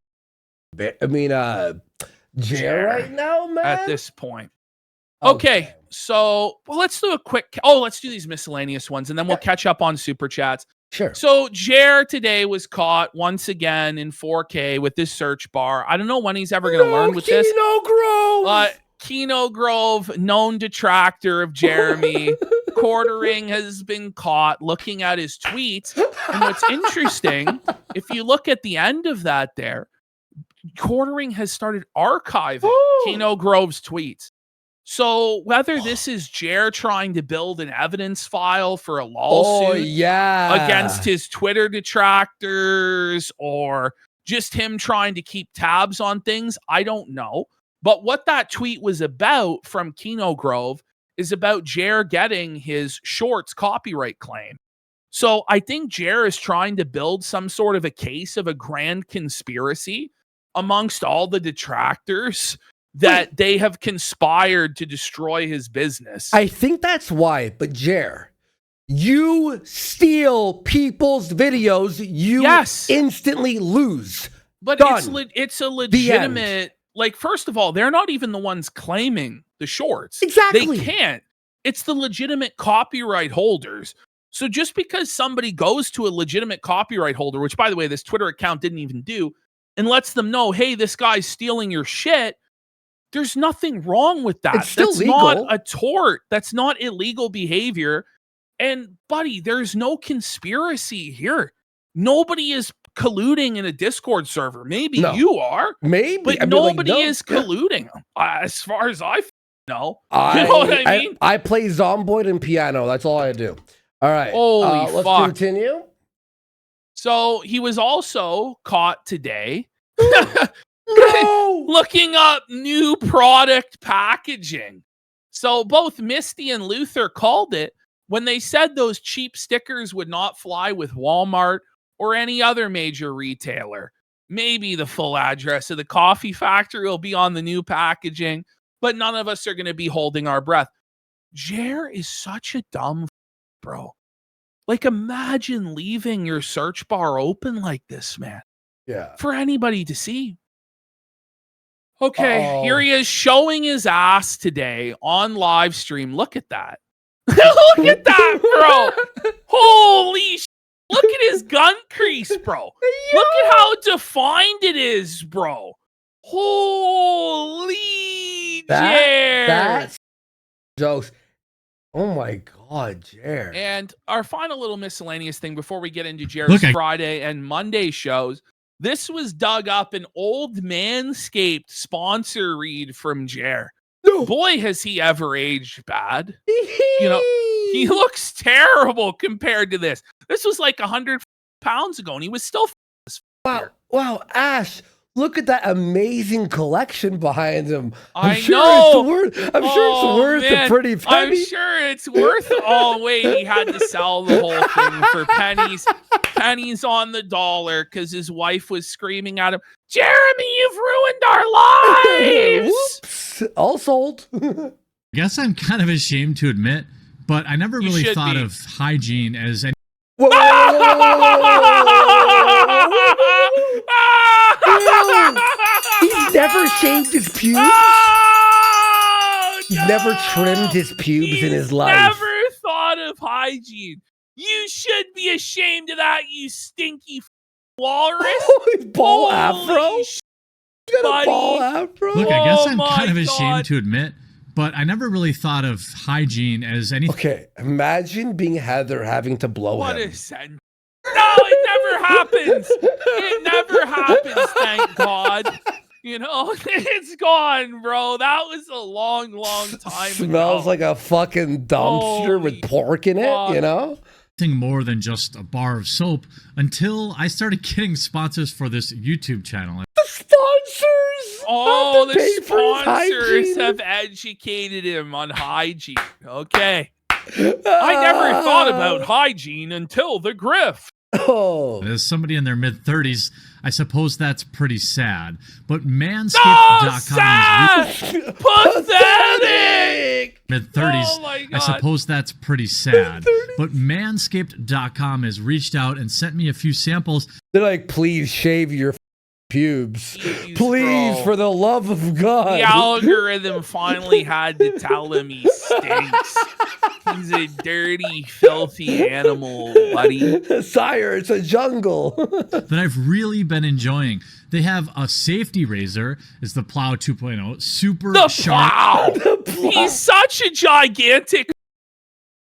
Jer right now, man. At this point. Okay. So let's do a quick let's do these miscellaneous ones and then we'll catch up on super chats. Sure. So Jer today was caught once again in 4K with this search bar. I don't know when he's ever going to learn with this. Kino Grove. Kino Grove, known detractor of Jeremy. Quartering has been caught looking at his tweets. And what's interesting, if you look at the end of that there, Quartering has started archiving Kino Grove's tweets. So whether this is Jer trying to build an evidence file for a lawsuit against his Twitter detractors or just him trying to keep tabs on things, I don't know. But what that tweet was about from Kino Grove is about Jer getting his shorts copyright claim. So I think Jer is trying to build some sort of a case of a grand conspiracy amongst all the detractors that they have conspired to destroy his business. I think that's why, but Jer, you steal people's videos, you instantly lose. But it's a legitimate, like, first of all, they're not even the ones claiming the shorts. Exactly. They can't. It's the legitimate copyright holders. So just because somebody goes to a legitimate copyright holder, which by the way, this Twitter account didn't even do, and lets them know, hey, this guy's stealing your shit, there's nothing wrong with that. It's still That's legal. not a tort. That's not illegal behavior. And buddy, there's no conspiracy here. Nobody is colluding in a Discord server. Maybe you are. Maybe. But nobody is colluding. As far as I know. You know what I mean? I play Zomboid and piano. That's all I do. All right. Holy let's fuck. continue. So he was also caught today No! looking up new product packaging. So both Misty and Luther called it when they said those cheap stickers would not fly with Walmart or any other major retailer. Maybe the full address of the coffee factory will be on the new packaging, but none of us are going to be holding our breath. Jer is such a dumb bro. Like, imagine leaving your search bar open like this, man. Yeah. For anybody to see. Okay, here he is showing his ass today on live stream. Look at that. Look at that, bro. Holy shit. Look at his gun crease, bro. Look at how defined it is, bro. Holy Jer. That's jokes. Oh my God, Jer. And our final little miscellaneous thing before we get into Jer's Friday and Monday shows. This was dug up an old Manscaped sponsor read from Jer. No. Boy, has he ever aged bad. You know, he looks terrible compared to this. This was like 100 pounds ago, and he was still Wow, Ash, look at that amazing collection behind him. I'm sure know. It's worth a pretty penny. I'm sure it's worth it. Oh, wait, he had to sell the whole thing for pennies on the dollar because his wife was screaming at him, Jeremy, you've ruined our lives. Whoops, all sold. I guess I'm kind of ashamed to admit, but I never really thought of hygiene as any. Whoa. He's never shaved his pubes. Oh, He's never trimmed his pubes in his life. Never thought of hygiene. You should be ashamed of that, you stinky walrus. His ball afro. He's got a ball afro. Look, I guess I'm kind of ashamed to admit, but I never really thought of hygiene as anything. Okay, imagine being Heather having to blow him. What a sentence. No, it never happens. It never happens, thank God. You know, it's gone, bro. That was a long, long time ago. Smells like a fucking dumpster with pork in it, you know? More than just a bar of soap until I started getting sponsors for this YouTube channel. The sponsors. Oh, have to the pay for his sponsors hygiene. have educated him on hygiene. Okay. I never thought about hygiene until the grift. Oh. As somebody in their mid-30s, I suppose that's pretty sad. But No, Manscaped.com sad! Pathetic! mid-30s, Oh my God. I suppose that's pretty sad. But Manscaped.com has reached out and sent me a few samples. They're like, please shave your pubes. Jeez, Please, bro. for the love of God. The algorithm finally had to tell him he stinks. He's a dirty, filthy animal, buddy. Sire, it's a jungle. That I've really been enjoying. They have a safety razor, is the Plow 2.0, super The sharp. plow! He's such a gigantic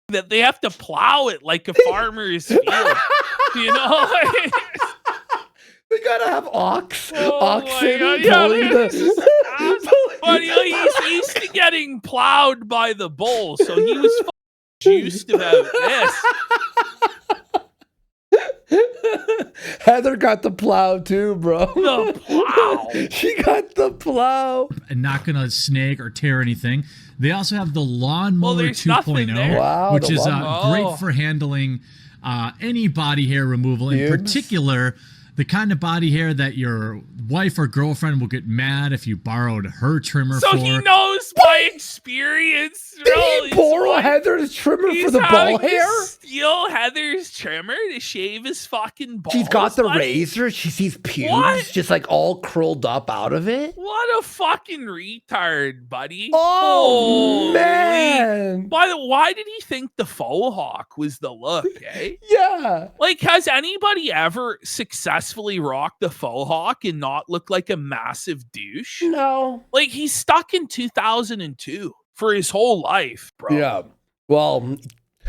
that they have to plow it like a farmer's field. You know? We gotta have oxen God, pulling yeah, the. but he's used to getting plowed by the bull, so he was juiced about this. Heather got the plow too, bro. The plow. She got the plow. And not gonna snag or tear anything. They also have the Lawnmower there's nothing 2.0, there. Wow, which the is lawnmower. great for handling any body hair removal, in Pubes? particular the kind of body hair that your wife or girlfriend will get mad if you borrowed her trimmer So for. he knows by experience. Did bro, he borrow he's Heather's trimmer he's for the having ball hair? to steal Heather's trimmer to shave his fucking balls. She's got the buddy? razor. She sees pubes What? just like all curled up out of it. What a fucking retard, buddy. Oh, Holy- man. Why did he think the faux hawk was the look, eh? Yeah. Like, has anybody ever successfully rocked the faux hawk and not look like a massive douche? No. Like, he's stuck in 2002 for his whole life, bro. Yeah. Well,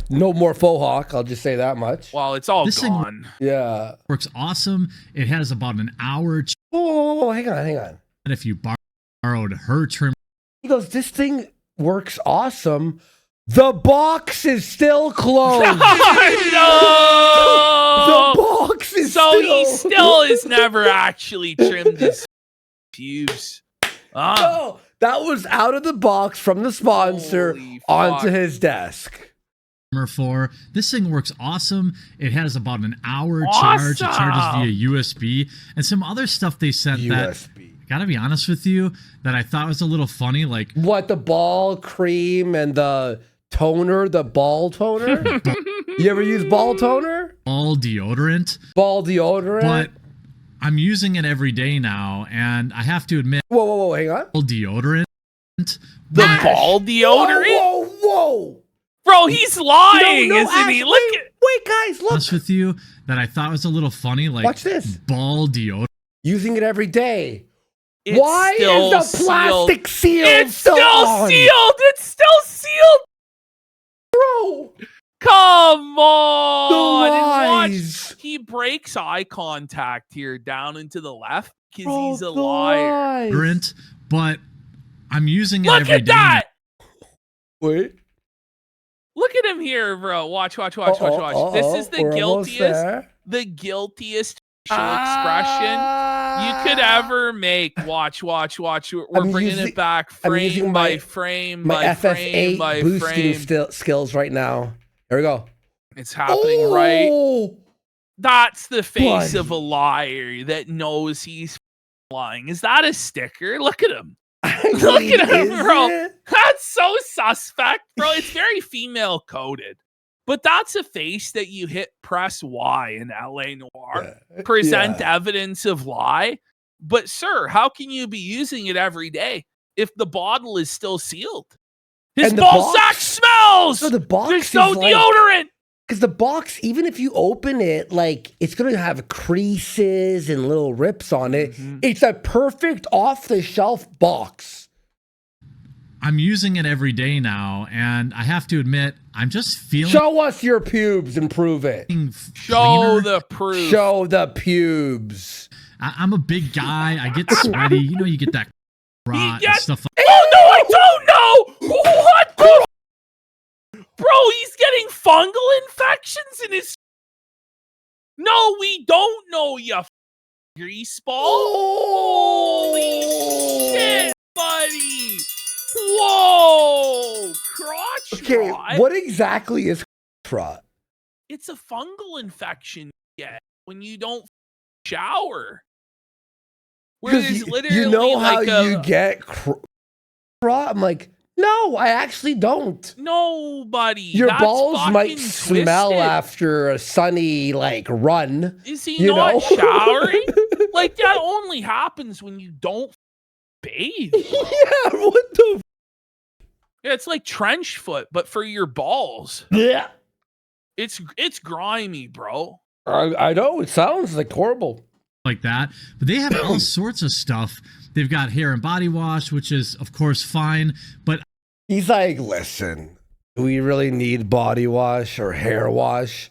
no more faux hawk. I'll just say that much. Well, it's all This thing- gone. Yeah. Works awesome. It has about an hour Oh, hang on. if you borrowed her trimmer. He goes, this thing works awesome. The box is still closed. No! The box is So still. he still has never actually trimmed his pubes. Ah, No, that was out of the box from the sponsor Holy onto fuck. his desk. For this thing works awesome. It has about an hour charge. It charges Awesome. via USB and some other stuff they sent that, USB. gotta be honest with you, that I thought was a little funny. Like, What, the ball cream and the toner, the ball toner? You ever use ball toner? all deodorant, Ball deodorant? but I'm using it every day now, and I have to admit, Whoa, hang on. all deodorant. the but ball deodorant? Whoa. Bro, he's lying, No, isn't he? Ash, Look wait, at wait, guys, look. honest with you, that I thought was a little funny. Like, Watch this. ball deodorant. Using it every day. it's Why still is the plastic seal It's still still on? sealed. It's still sealed. Bro, Come on. the And watch, lies. he breaks eye contact here down into the left because Bro, he's a the liar. lies. But I'm using it Look every at day that. Wait. Look at him here, bro. Watch. This is the We're almost guiltiest there. facial expression you could ever make. Watch. We're I'm bringing using- it back I'm frame using by my- frame My by frame FF8 by boosting frame. skills right now. Here we go. It's happening right. Oh, That's the face Buddy. of a liar that knows he's lying. Is that a sticker? Look at him. I Look mean, at him, is bro. it? That's so suspect, bro. It's very female coded. But that's a face that you hit press Y in LA Noir. Present Yeah. evidence of lie. But sir, how can you be using it every day if the bottle is still sealed? His And the ball box- sack smells. So the box There's is no like, deodorant. because the box, even if you open it, like it's gonna have creases and little rips on it. Mhm. It's a perfect off-the-shelf box. I'm using it every day now, and I have to admit, I'm just feeling Show us your pubes and prove it. Show cleaner. the proof. Show the pubes. I'm a big guy. I get sweaty. You know, you get that rot and gets- stuff like Oh no, I don't know. What the bro? He's getting fungal infections in his. No, we don't know, you grease ball. shit, buddy. Whoa, crotch Okay, rot. what exactly is rot? It's a fungal infection you get when you don't shower. Where Because there's literally you know how like you get rot? I'm like, no, I actually don't. No, buddy. Your that's balls might fucking smell twisted. after a sunny like run. Is he you not know? showering? Like that only happens when you don't bathe. Yeah, what the? Yeah, it's like trench foot, but for your balls. Yeah, It's grimy, bro. I know it sounds like horrible. Like that, but they have all sorts of stuff. They've got hair and body wash, which is of course fine, but He's like, listen, do we really need body wash or hair wash?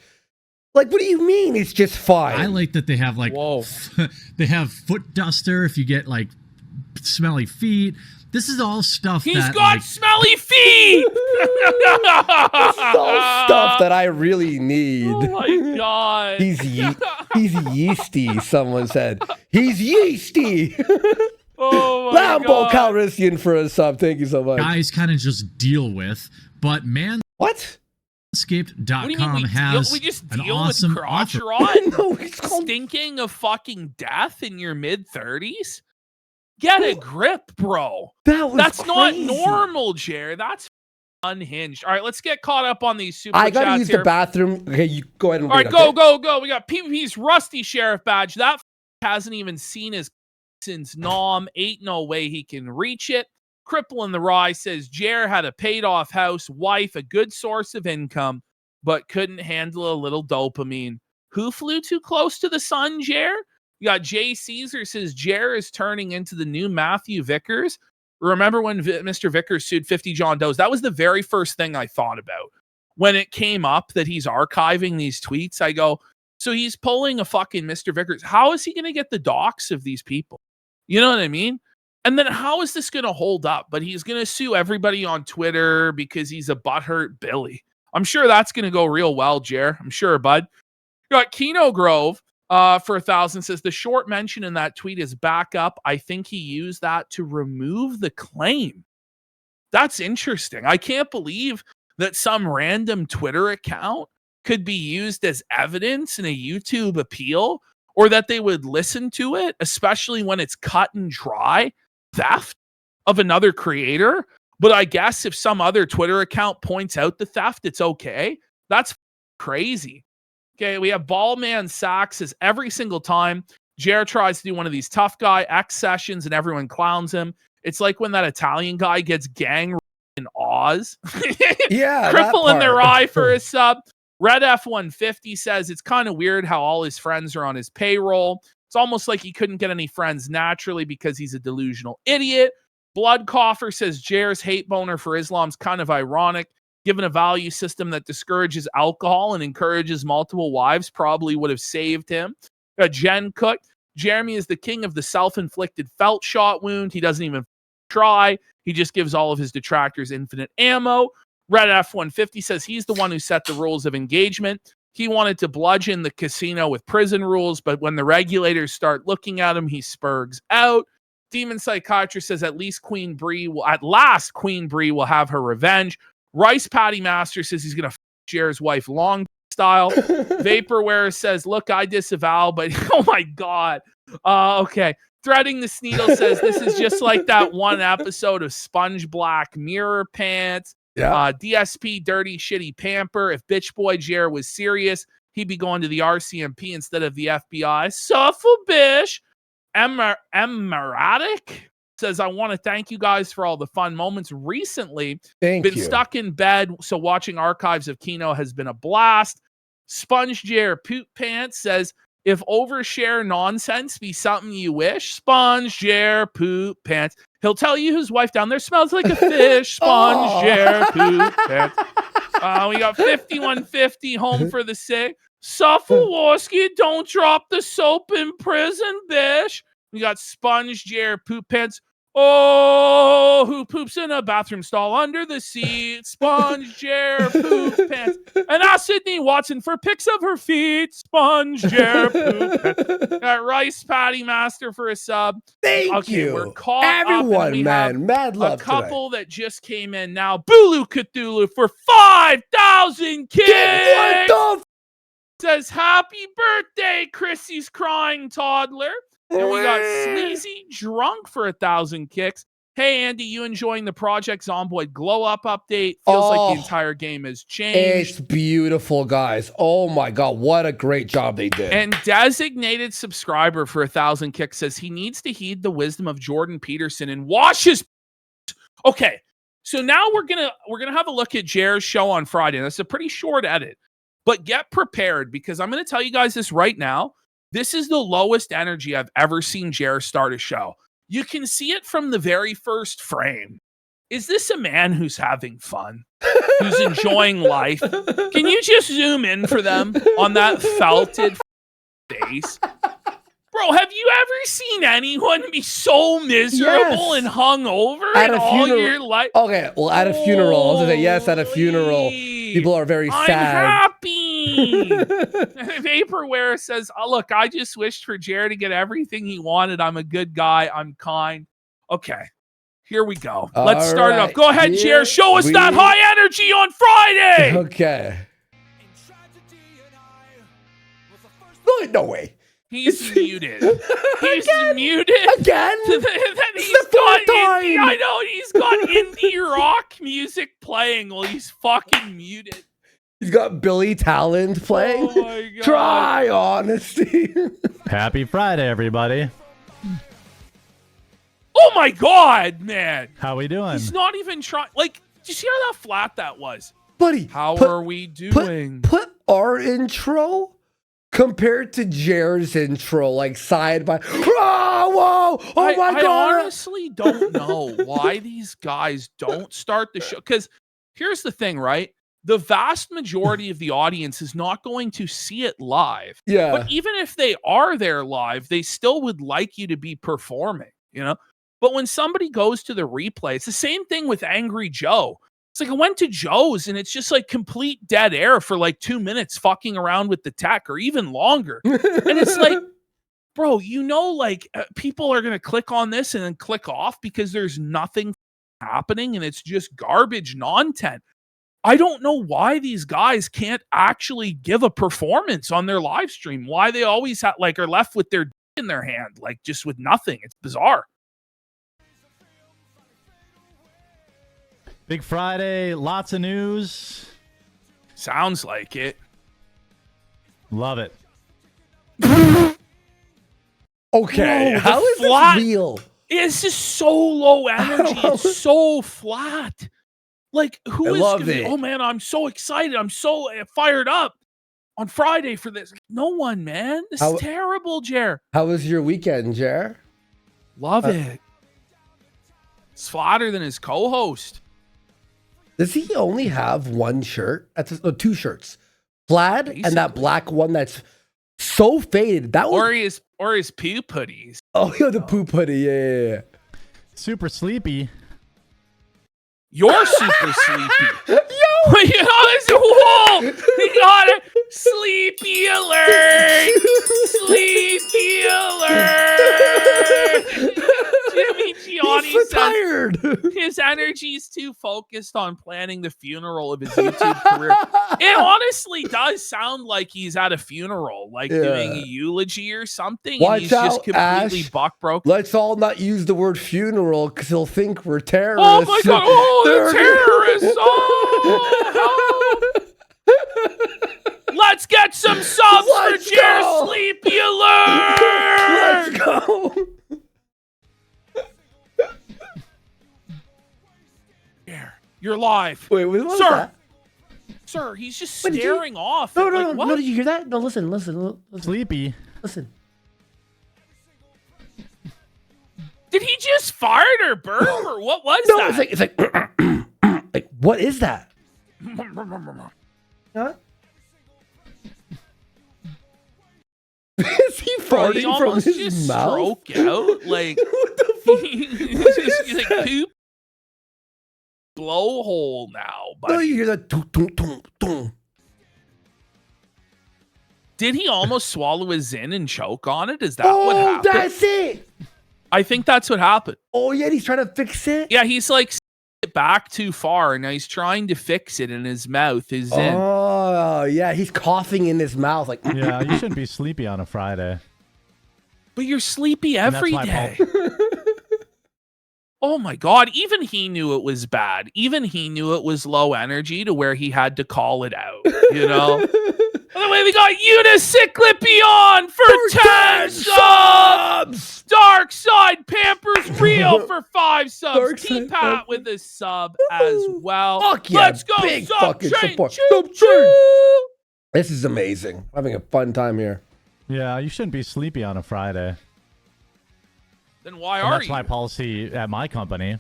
Like, what do you mean? It's just fine. I like that they have like Whoa. they have foot duster if you get like smelly feet. This is all stuff He's that got like, smelly feet. This is all stuff that I really need. Oh my god. He's yeasty, someone said. He's yeasty. Oh my Lambo god. Calrissian for a sub. Thank you so much. guys kind of just deal with, but What? What do you mean Manscaped.com we has we just an deal awesome with crotch offer. rot? No, it's called. Stinking of fucking death in your mid-30s? Get a grip, bro. That's not crazy. normal, Jer. That's unhinged. All right, let's get caught up on these super I gotta chats use here. the bathroom. Okay, you go ahead and All read, right, go, okay? go, go. We got PvP's Rusty Sheriff badge. That hasn't even seen his since Nom. Ain't no way he can reach it. Cripple in the Rye says Jer had a paid-off house, wife, a good source of income, but couldn't handle a little dopamine. Who flew too close to the sun, Jer? You got Jay Caesar says Jer is turning into the new Matthew Vickers. Remember when Mr. Vickers sued 50 John Does? That was the very first thing I thought about. When it came up that he's archiving these tweets, I go, so he's pulling a fucking Mr. Vickers. How is he going to get the docs of these people? You know what I mean? And then how is this going to hold up? But he's going to sue everybody on Twitter because he's a butthurt Billy. I'm sure that's going to go real well, Jer. I'm sure, bud. You got Kino Grove for 1,000 says the short mention in that tweet is back up. I think he used that to remove the claim. That's interesting. I can't believe that some random Twitter account could be used as evidence in a YouTube appeal, or that they would listen to it, especially when it's cut and dry theft of another creator. But I guess if some other Twitter account points out the theft, it's okay. That's crazy. Okay, we have Ballman Sachs says every single time Jer tries to do one of these tough guy X sessions and everyone clowns him. It's like when that Italian guy gets gang in Oz. Yeah. Cripple in that their part. eye for a sub. Red F150 says it's kind of weird how all his friends are on his payroll. It's almost like he couldn't get any friends naturally because he's a delusional idiot. Blood Coffer says Jer's hate boner for Islam's kind of ironic. Given a value system that discourages alcohol and encourages multiple wives, probably would have saved him. Jen Cook, Jeremy is the king of the self-inflicted felt shot wound. He doesn't even try. He just gives all of his detractors infinite ammo. Red F-150 says he's the one who set the rules of engagement. He wanted to bludgeon the casino with prison rules, but when the regulators start looking at him, he spurgs out. Demon Psychiatrist says at last Queen Bree will have her revenge. Rice Patty Master says he's going to Jer's wife long style. Vaporware says, look, I disavow, but oh my God. Okay. Threading the Sneedle says this is just like that one episode of Sponge Black Mirror Pants. Yeah. DSP Dirty Shitty Pamper. If Bitch Boy Jer was serious, he'd be going to the RCMP instead of the FBI. Suffer bish. Emeratic says, I want to thank you guys for all the fun moments recently. Thank Been you. stuck in bed, so watching archives of Kino has been a blast. Sponge Jer Poop Pants says, if overshare nonsense be something you wish, Sponge Jer Poop Pants. He'll tell you his wife down there smells like a fish. Sponge Jer Poop Pants. We got 5150 home for the sick. Suffolwoski, don't drop the soap in prison, bish. We got Sponge Jer Poop Pants. Oh, who poops in a bathroom stall under the seat? Sponge, Jer, poop pants. And ask Sydney Watson for pics of her feet. Sponge, Jer, poop pants. Got Rice Patty Master for a sub. Thank you. We're caught Everyone, up. We man. have Mad love a couple that just came in now. Bulu Cthulhu for 5,000 kids. What the Says, happy birthday, Chrissy's crying toddler. And we got Sleazy Drunk for 1,000 kicks. Hey, Andy, you enjoying the Project Zomboid glow up update? Feels like the entire game has changed. It's beautiful, guys. Oh my God, what a great job they did. And designated subscriber for 1,000 kicks says he needs to heed the wisdom of Jordan Peterson and wash his. Okay, so now we're gonna have a look at Jer's show on Friday. That's a pretty short edit, but get prepared because I'm gonna tell you guys this right now. This is the lowest energy I've ever seen Jer start a show. You can see it from the very first frame. Is this a man who's having fun? Who's enjoying life? Can you just zoom in for them on that felted face? Bro, have you ever seen anyone be so miserable and hungover in all your life? Okay, well, at a funeral. I was going to say, yes, at a funeral. People are very sad. I'm happy. Vaporware says, oh, look, I just wished for Jared to get everything he wanted. I'm a good guy. I'm kind. Okay, here we go. Let's start it up. Go ahead, Jared. Show us that high energy on Friday. Okay. No way. He's muted. He's muted again. Then he's got indie. I know he's got indie rock music playing while he's fucking muted. He's got Billy Talent playing. Oh my God. Try honesty. Happy Friday, everybody. Oh my God, man. How we doing? He's not even trying. Like, did you see how that flat that was? Buddy, how are we doing? Put our intro compared to Jer's intro, like side by. Whoa! Oh my God! I honestly don't know why these guys don't start the show. Because here's the thing, right? The vast majority of the audience is not going to see it live. Yeah. But even if they are there live, they still would like you to be performing, you know? But when somebody goes to the replay, it's the same thing with Angry Joe. It's like I went to Joe's and it's just like complete dead air for like 2 minutes fucking around with the tech or even longer. And it's like, bro, you know, like people are going to click on this and then click off because there's nothing happening and it's just garbage content. I don't know why these guys can't actually give a performance on their live stream. Why they always are left with their in their hand, like just with nothing. It's bizarre. Big Friday, lots of news. Sounds like it. Love it. Okay, Whoa, how is flat, this real? It's just so low energy. It's so flat. Like, who is gonna be, oh man, I'm so excited. I'm so fired up on Friday for this. No one, man. This is terrible, Jer. How was your weekend, Jer? Love it. It's flatter than his co-host. Does he only have one shirt? Two shirts. Plaid basically. And that black one that's so faded. That or his poop hoodies. Oh, yeah, the poop hoodie. Yeah. Super sleepy. You're super sleepy. Yo! Whoa! We got it. Sleepy alert! Sleepy alert! Jimmy Gianni says his energy is too focused on planning the funeral of his YouTube career. It honestly does sound like he's at a funeral, like doing a eulogy or something. Watch and he's out, just completely Ash. buck broke. Let's all not use the word funeral because he'll think we're terrorists. Oh my God! Oh, the terrorists! Oh, let's get some subs for Jer Sleepy Alert! Let's go! You're live. Wait, what was sir, that? Sir, he's just staring off. No, did you hear that? No, listen. Sleepy. Listen. Did he just fart or burp or what was that? It's like like what is that? Huh? Is he farting from his mouth? Stroke out? Like what the fuck? he just You like poop blowhole now, Oh, buddy. you hear that? Tung, tung, tung, tung. Did he almost swallow his Zin and choke on it? Is that what Oh, happened? that's it. I think that's what happened. Oh, yeah, he's trying to fix it. Yeah, he's like it back too far, and now he's trying to fix it in his mouth. His Zin. Oh, yeah, he's coughing in his mouth like. Yeah, you shouldn't be sleepy on a Friday. But you're sleepy And that's every my day. Oh my God. Even he knew it was bad. Even he knew it was low energy to where he had to call it out, you know? By the way, we got Unicyclipion for 10 subs. Dark Side Pampers Real for 5 subs. Dark Side T-Pat Pampers. with a sub as well. Fuck yeah, Let's go. big Sub fucking train. support. Choo, Sub train. choo. This is amazing. I'm having a fun time here. Yeah, you shouldn't be sleepy on a Friday. Then why And are that's you? my policy at my company.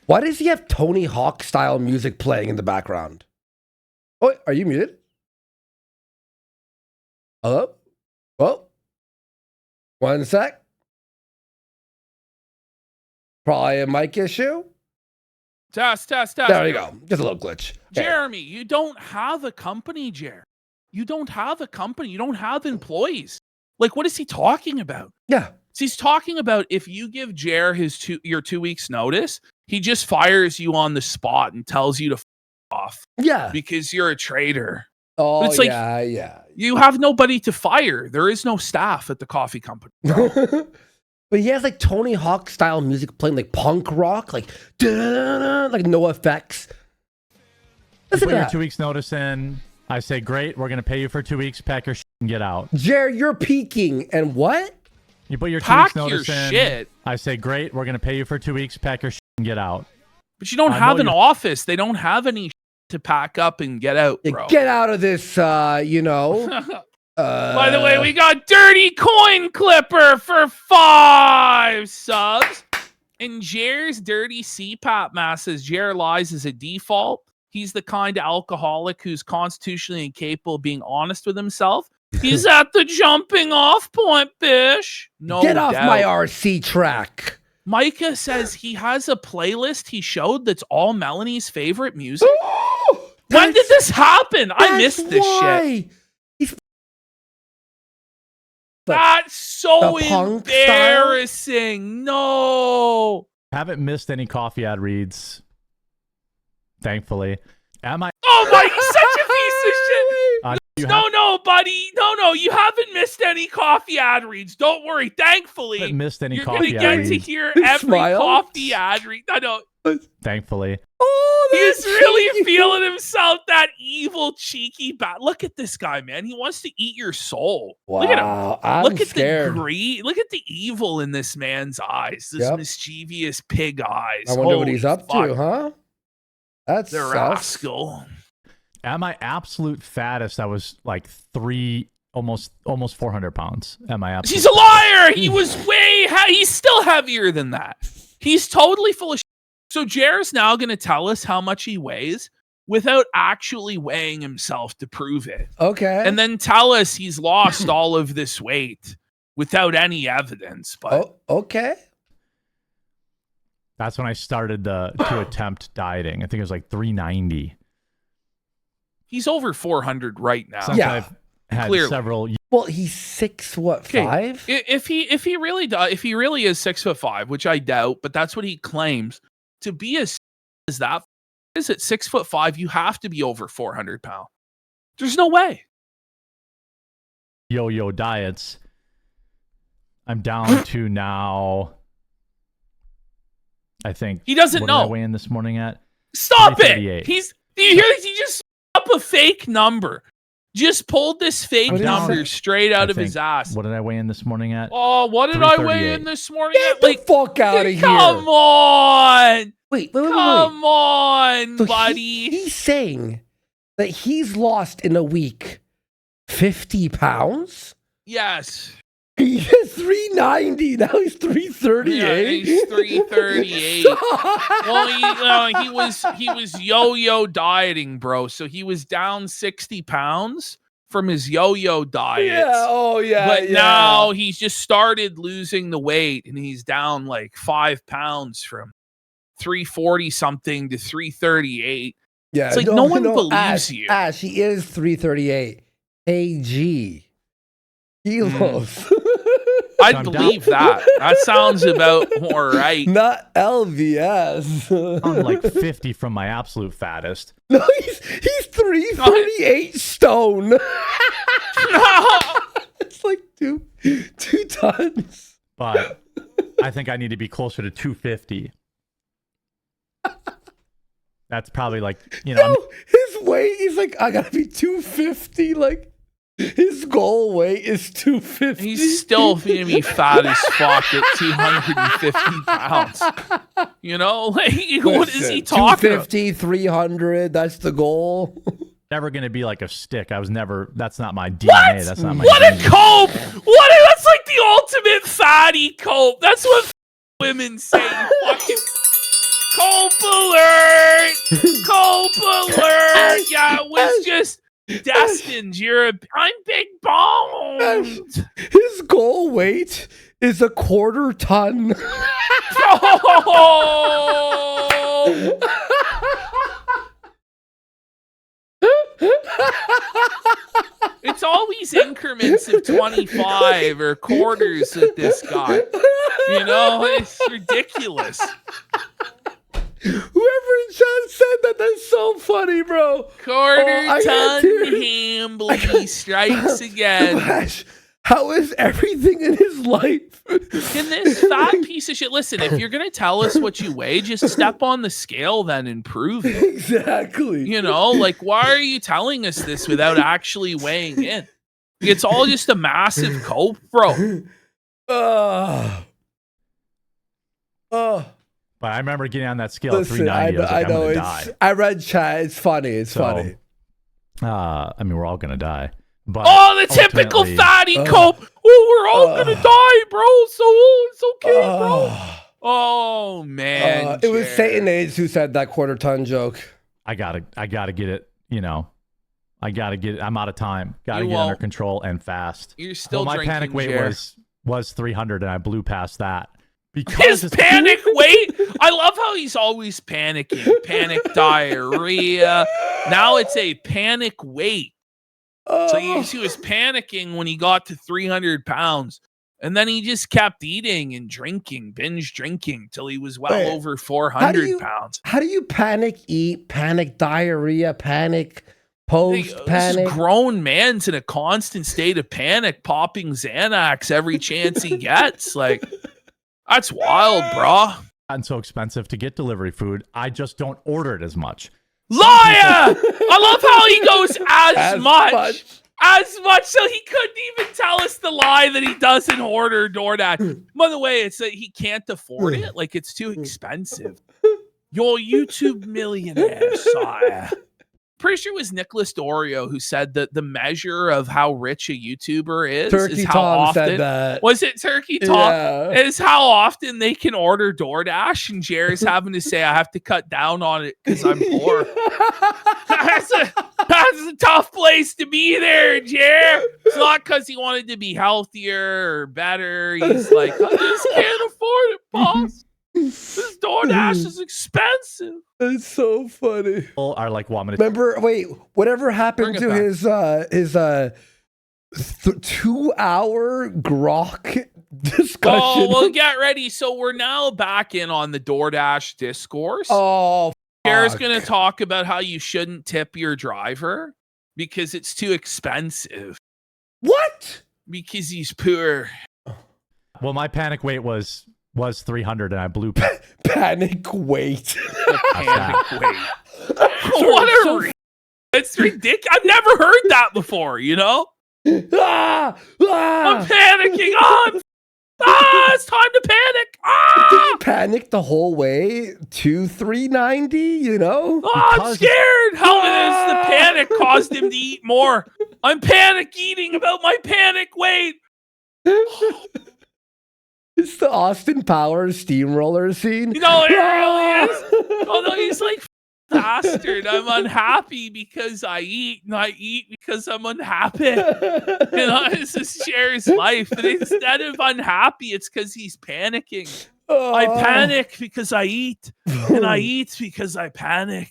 Why does he have Tony Hawk style music playing in the background? Oh, are you muted? Hello? Oh, 1 sec. Probably a mic issue. Test. There we go. Just a little glitch. Hey. Jeremy, you don't have a company, Jer. You don't have a company. You don't have employees. Like, what is he talking about? Yeah. So he's talking about if you give Jer your 2 weeks notice, he just fires you on the spot and tells you to f off Yeah. because you're a traitor. Oh, it's like- yeah. You have nobody to fire. There is no staff at the coffee company. But he has like Tony Hawk style music playing like punk rock, like like no effects. You Listen put to your that. 2 weeks notice in. I say, great, we're going to pay you for 2 weeks. Pack your shit and get out. Jer, you're peaking. And what? You put your 2 Pack weeks notice your in. shit. I say, great, we're going to pay you for 2 weeks. Pack your shit and get out. But you don't I know have an you're- office. They don't have any to pack up and get out, You bro. get out of this, you know. By the way, we got Dirty Coin Clipper for 5 subs. And Jer's Dirty CPAP mask says Jer lies as a default. He's the kind of alcoholic who's constitutionally incapable of being honest with himself. He's at the jumping off point, bish. No get off doubt. my RC track. Micah says he has a playlist he showed that's all Melanie's favorite music. When did this happen? I missed this shit. He's That's so the punk embarrassing. No. Haven't missed any coffee ad reads. Thankfully. Am I? Oh my, he's such a piece of shit. You No, buddy. No, you haven't missed any coffee ad reads. Don't worry. Thankfully, haven't missed any you're going to coffee ad get to reads. hear He every smiled. coffee ad read. I know. Thankfully. Oh, He's that's really cheeky. feeling himself that evil, cheeky bat. Look at this guy, man. He wants to eat your soul. Wow, Look at him. I'm Look at scared. the greed. Look at the evil in this man's eyes. This Yep. mischievous pig eyes. I wonder what Holy he's up fuck. to, huh? That's The sus. rascal. At my absolute fattest, I was like almost 400 pounds. At my absolute He's a liar. He was he's still heavier than that. He's totally full of shit. So Jer's now going to tell us how much he weighs without actually weighing himself to prove it. Okay. And then tell us he's lost all of this weight without any evidence. But oh, okay. That's when I started to attempt dieting. I think it was like 390. he's over 400 right now. Since Yeah. I've had Clearly. several. Well, he's 6'5"? If he really is 6'5", which I doubt, but that's what he claims to be as that is at 6'5", you have to be over 400 pounds. There's no way. Yo-yo diets. I'm down to now. I think He doesn't what did I know. weigh in this morning at? Stop it. 338. Do you hear this? He just up a fake number. Just pulled this fake What did he number say? straight out I of his think- ass. What did I weigh in this morning at? Oh, what did I weigh 338. in this morning? Get the fuck out of here. Come on. Wait. Come on, So buddy. he's saying that he's lost in a week 50 pounds? Yes. He's 390. Now he's 338. Yeah, he's 338. Well, he was yo-yo dieting, bro. So he was down 60 pounds from his yo-yo diet. Yeah. Oh yeah. But yeah. now he's just started losing the weight, and he's down like 5 pounds from 340 something to 338. Yeah. It's like no one believes Ash, you. Ash, he is 338 kg. Kilos. I'd I'm believe that. That sounds about more right. Not LVS. I'm like 50 from my absolute fattest. No, he's 338 stone. It's like two tons. But I think I need to be closer to 250. That's probably like, you know, No, his weight, he's like, I gotta be 250. Like, his goal weight is 250. He's still gonna be fat as fuck at 250 pounds. You know, like what is he talking about? 250, 300, that's the goal. never going to be like a stick. That's not my DNA. What? That's not my What a DNA. cope! That's like the ultimate fatty cope. That's what women say. You fucking cope alert! Cope alert! Yeah, it was just destined. I'm big boned. His goal weight is 1/4 ton. Oh! It's always increments of 25 or quarters with this guy. You know, it's ridiculous. Whoever in chat said that, that's so funny, bro. Quarter ton tears. Hambly strikes again. Gosh, how is everything in his life? Can this fat piece of shit listen? If you're gonna tell us what you weigh, just step on the scale then and prove it. Exactly. You know, like why are you telling us this without actually weighing in? It's all just a massive cope, bro. But I remember getting on that scale Listen, at 390. I know I'm it's. gonna die. I read chat. It's funny. It's So, funny. I mean, we're all gonna die. But Oh, the typical ultimately- fatty cope. Oh, we're all gonna die, bro. So it's okay, bro. Oh man, It was Jared. Satan Age who said that 1/4 ton joke. I gotta get it. You know, I gotta get it. I'm out of time. Gotta You get under won't. control and fast. You're still my drinking, panic weight Jared. was 300, and I blew past that because His it's- panic weight. I love how he's always panicking. Panic diarrhea. Now it's a panic weight. So he was panicking when he got to 300 pounds. And then he just kept eating and drinking, binge drinking, till he was well Wait, over 400 pounds. How do you panic eat, panic diarrhea, panic post, This panic? grown man's in a constant state of panic, popping Xanax every chance he gets. Like, that's wild, bro. gotten so expensive to get delivery food. I just don't order it as much. Liar! I love how he goes as much. As much, so he couldn't even tell us the lie that he doesn't order DoorDash. By the way, it's that he can't afford it. Like, it's too expensive. You're YouTube millionaire, sire. Pretty sure it was Nicholas Dorio who said that the measure of how rich a YouTuber is Turkey how Tom often. said that. Was it Turkey Tom? Yeah. Is how often they can order DoorDash, and Jerry's having to say, I have to cut down on it because I'm poor. That's a tough place to be there, Jer. It's not because he wanted to be healthier or better. He's like, I just can't afford it, boss. This DoorDash is expensive. It's so funny. People are like, well, I'm gonna Remember, wait, whatever happened Bring it to his 2-hour grok discussion? Oh, well, get ready. So we're now back in on the DoorDash discourse. Oh, Jer's fuck. going to talk about how you shouldn't tip your driver because it's too expensive. What? Because he's poor. Well, my panic weight was 300, and I blew past. Panic weight. Panic weight. What a it's ridiculous. I've never heard that before, you know? Ah! I'm Ah! panicking. It's time to panic. Did he panic the whole way to 390, you know? I'm Because- scared. How is the panic caused him to eat more? I'm panic eating about my panic weight. It's the Austin Powers steamroller scene. You know, it really is. Although he's like bastard. I'm unhappy because I eat, and I eat because I'm unhappy. This is Cher's life. And instead of unhappy, it's because he's panicking. I panic because I eat, and I eat because I panic.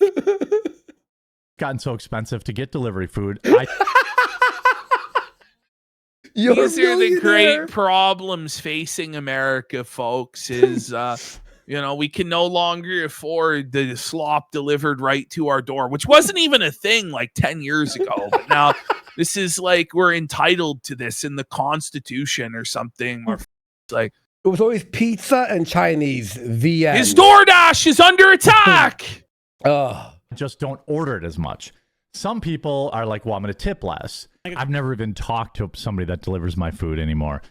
Gotten so expensive to get delivery food. These are the great problems facing America, folks, is, we can no longer afford the slop delivered right to our door, which wasn't even a thing like 10 years ago. But now this is like we're entitled to this in the Constitution or something. Or like it was always pizza and Chinese. The end. His DoorDash is under attack. Just don't order it as much. Some people are like, well, I'm going to tip less. I've never even talked to somebody that delivers my food anymore.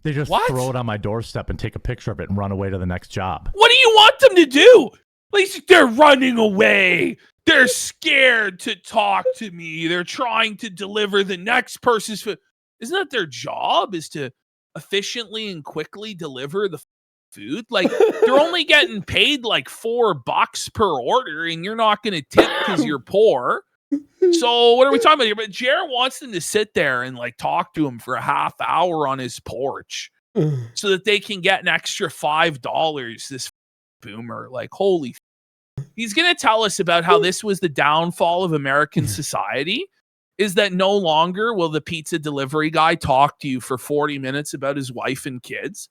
They just throw it on my doorstep and take a picture of it and run away to the next job. What do you want them to do? Like, they're running away. They're scared to talk to me. They're trying to deliver the next person's food. Isn't that their job, is to efficiently and quickly deliver the food? Like, they're only getting paid like $4 per order, and you're not going to tip because you're poor. So what are we talking about here? But Jared wants them to sit there and like talk to him for a half hour on his porch so that they can get an extra $5. This boomer, like, holy. He's going to tell us about how this was the downfall of American society, is that no longer will the pizza delivery guy talk to you for 40 minutes about his wife and kids.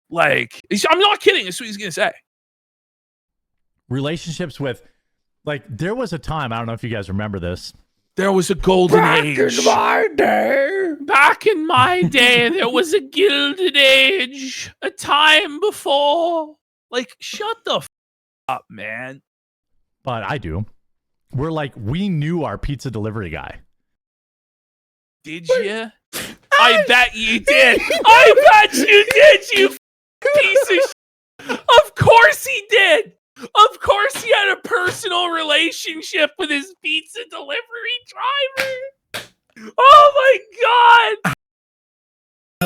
Like, I'm not kidding. That's what he's going to say. Relationships with, like, there was a time, I don't know if you guys remember this. There was a golden age. Back in my day, there was a gilded age. A time before. Like, shut the up, man. But I do. We knew our pizza delivery guy. Did you? I bet you did. I bet you did, you piece of shit. Of course he did. Of course he had a personal relationship with his pizza delivery driver. Oh my God.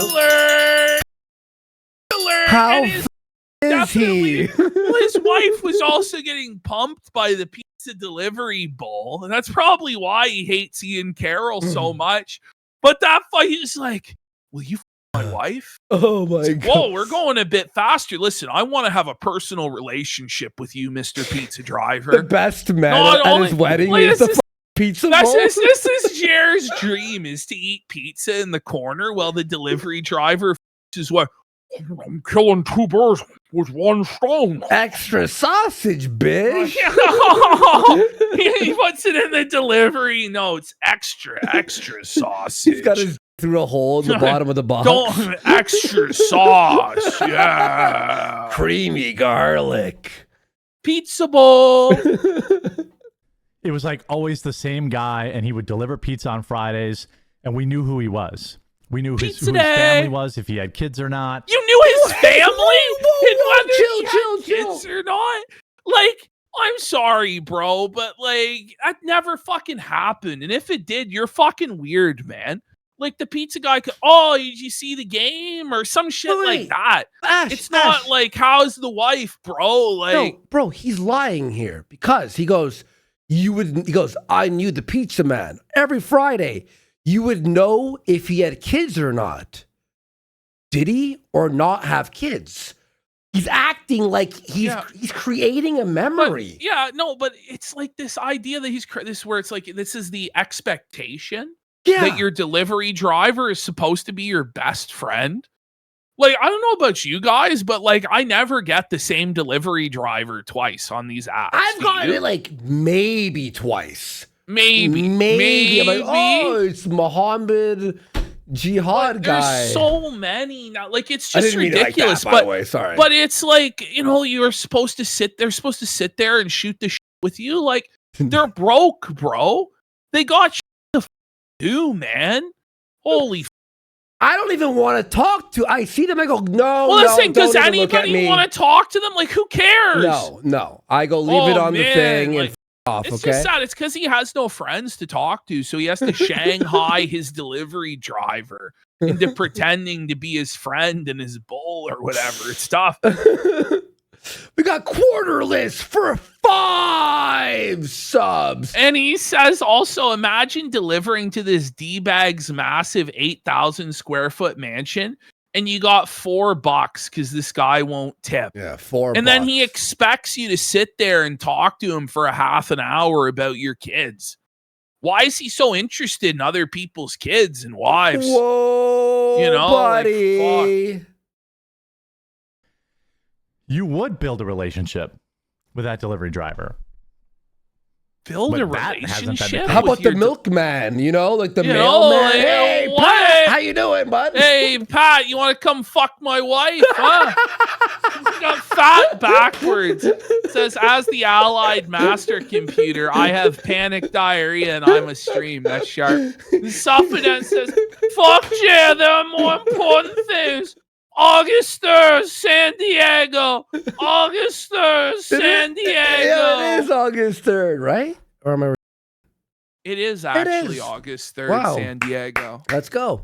Alert. How is he? Well, his wife was also getting pumped by the pizza delivery bowl. And that's probably why he hates Ian Carroll so much. But that fight is like, will you my wife? Oh my God. Whoa, we're going a bit faster. Listen, I want to have a personal relationship with you, Mr. Pizza Driver. The best man at his wedding is the pizza bowl. This is Jer's dream, is to eat pizza in the corner while the delivery driver is what, I'm killing 2 birds with 1 stone. Extra sausage, bitch. He puts it in the delivery notes. Extra sausage. He's got his through a hole in the bottom of the box. Extra sauce. Yeah. Creamy garlic. Pizza bowl. It was like always the same guy, and he would deliver pizza on Fridays, and we knew who he was. We knew who his family was, if he had kids or not. You knew his family? Chill. Kids or not? Like, I'm sorry, bro, but like, that never fucking happened. And if it did, you're fucking weird, man. Like, the pizza guy could, did you see the game? Or some shit like that. It's not like, how's the wife, bro? Like, no, bro, he's lying here because he goes, I knew the pizza man. Every Friday, you would know if he had kids or not. Did he or not have kids? He's acting like he's creating a memory. But it's like this idea that where it's like, this is the expectation. Yeah. That your delivery driver is supposed to be your best friend. Like, I don't know about you guys, but like, I never get the same delivery driver twice on these apps. I've gotten it like maybe twice. Maybe. I'm like, it's Muhammad Jihad guy. There's so many now. Like, it's just Like ridiculous. that, by the way. Sorry. But it's like, they're supposed to sit there and shoot the shit with you. Like, they're broke, bro. They got shit to do, man. Holy I don't even want to talk to. I see them. I go, no. Well, listen, does anybody want to talk to them? Like, who cares? No. I go leave it on the thing and off. It's okay? just sad. It's because he has no friends to talk to, so he has to Shanghai his delivery driver into pretending to be his friend and his bull or whatever. It's tough. We got Quarterless for 5 subs. And he says also, imagine delivering to this D-bag's massive 8,000 square foot mansion and you got $4 because this guy won't tip. Yeah, $4. And then he expects you to sit there and talk to him for a half an hour about your kids. Why is he so interested in other people's kids and wives? Whoa, you know, buddy. Like, You would build a relationship with that delivery driver. Build But a that hasn't been the relationship. case. How about with the your milkman? You know, like the You know, mailman. like, Hey, what? Pat, how you doing, bud? Hey, Pat, you want to come fuck my wife, huh? He got fat backwards. It says, as the Allied master computer, I have panic diarrhea and I'm a stream. That's sharp. The Suffident says, fuck yeah, there are more important things. August 3rd, San Diego. August 3rd, San Diego. Yeah, it is August 3rd, right? Or am I? It is actually is. August 3rd, Wow. San Diego. Let's go.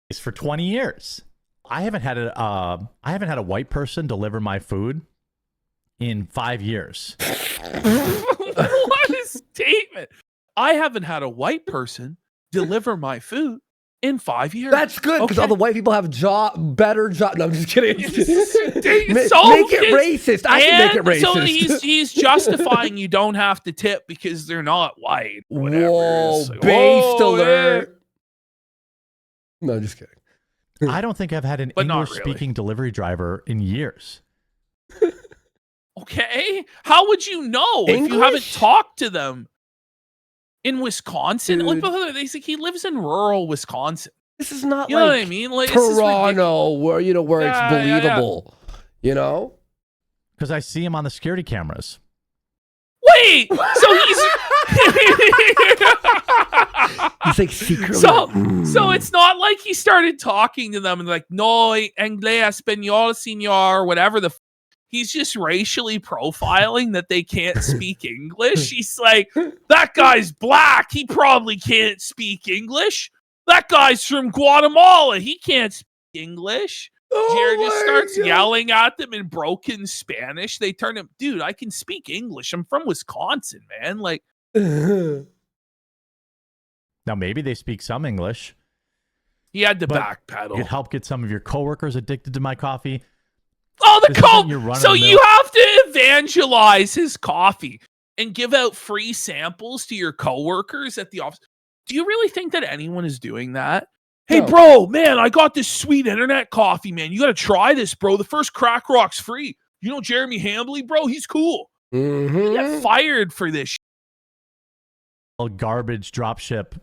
It's for 20 years. I haven't had a white person deliver my food in 5 years. What a statement. I haven't had a white person deliver my food in 5 years. That's good because all the white people have better job. No, I'm just kidding. Make Make it racist. I can make it racist. So he's justifying you don't have to tip because they're not white. Whatever. Whoa, It's like, based whoa, alert. No, just kidding. I don't think I've had an But not English-speaking delivery driver in years. Okay. How would you know if you haven't English? talked to them? In Wisconsin? Dude. Like, they say he lives in rural Wisconsin. This is not You know like what I mean? Like, this is Toronto, where where Yeah, it's yeah, yeah. believable. You know. Because I see him on the security cameras. Wait, so he's He's like secretly. so it's not like he started talking to them and like, no, inglés, español, señor, whatever the. He's just racially profiling that they can't speak English. He's like, that guy's black. He probably can't speak English. That guy's from Guatemala. He can't speak English. Jared just starts yelling at them in broken Spanish. They turn him, dude, I can speak English. I'm from Wisconsin, man. Like, Now, maybe they speak some English. he had to But backpedal. You could help get some of your coworkers addicted to my coffee. Oh, the This isn't your coffee. run-of-the-mill- So you have to evangelize his coffee and give out free samples to your coworkers at the office. Do you really think that anyone is doing that? Hey, No. bro, man, I got this sweet internet coffee, man. You got to try this, bro. The first crack rock's free. You know Jeremy Hambly, bro? He's cool. You get Mhm. fired for this shit. Garbage dropship,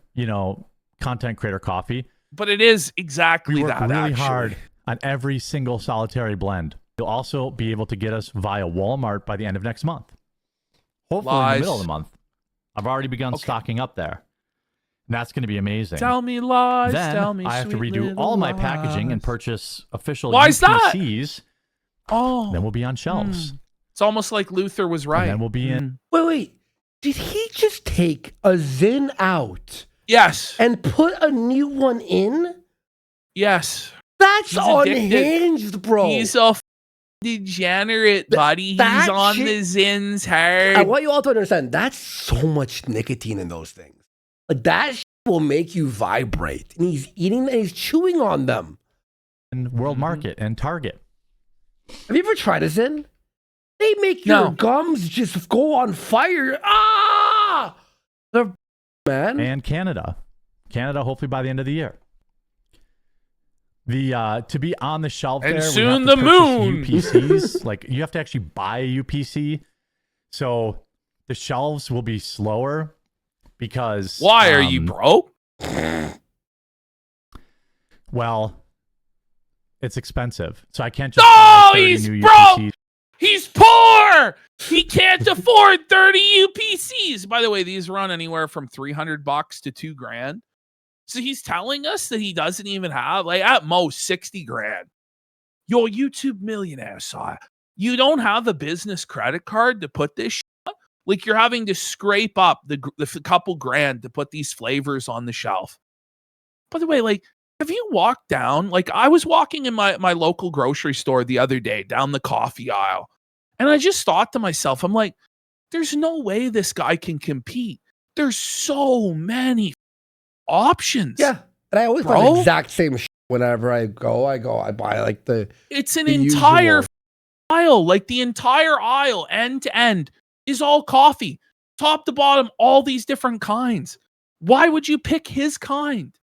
content creator coffee. But it is exactly We work that, really actually. hard on every single solitary blend. You'll also be able to get us via Walmart by the end of next month. Hopefully in Lies. the middle of the month. I've already begun stocking up there. And that's going to be amazing. Tell me lies, then tell me I have to sweet redo little all my lies. packaging and purchase official Why is that? UPCs. Oh, Then we'll be on shelves. it's almost like Luther was right. And then we'll be in. Wait. Did he just take a Zin out Yes, and put a new one in? yes. That's He's addicted. unhinged, bro. He's a degenerate, buddy. He's that on shit- the Zins I hard. want you all to understand that's so much nicotine in those things. Like that shit will make you vibrate. And he's eating and he's chewing on them. World Market and Target. Have you ever tried a Zin? They make your No. gums just go on fire. Ah! They're man. And Canada. Canada, hopefully by the end of the year. The to be on the shelf And there, we soon have to the purchase moon. UPCs. Like you have to actually buy a UPC, so the shelves will be slower because. Why are you broke? Well, it's expensive, so I can't just. No, buy 30 he's new broke! UPCs. He's poor. He can't afford 30 UPCs. By the way, these run anywhere from $300 to $2,000. So he's telling us that he doesn't even have, like, at most 60 grand. You're a YouTube millionaire, sire. You don't have a business credit card to put this shit on? Like, you're having to scrape up the couple grand to put these flavors on the shelf. By the way, like, have you walked down? Like, I was walking in my local grocery store the other day down the coffee aisle. And I just thought to myself, I'm like, there's no way this guy can compete. There's so many options. Yeah. And I always buy the exact same shit whenever I go. I buy like the. It's an entire aisle. Like the entire aisle, end to end, is all coffee. Top to bottom, all these different kinds. Why would you pick his kind?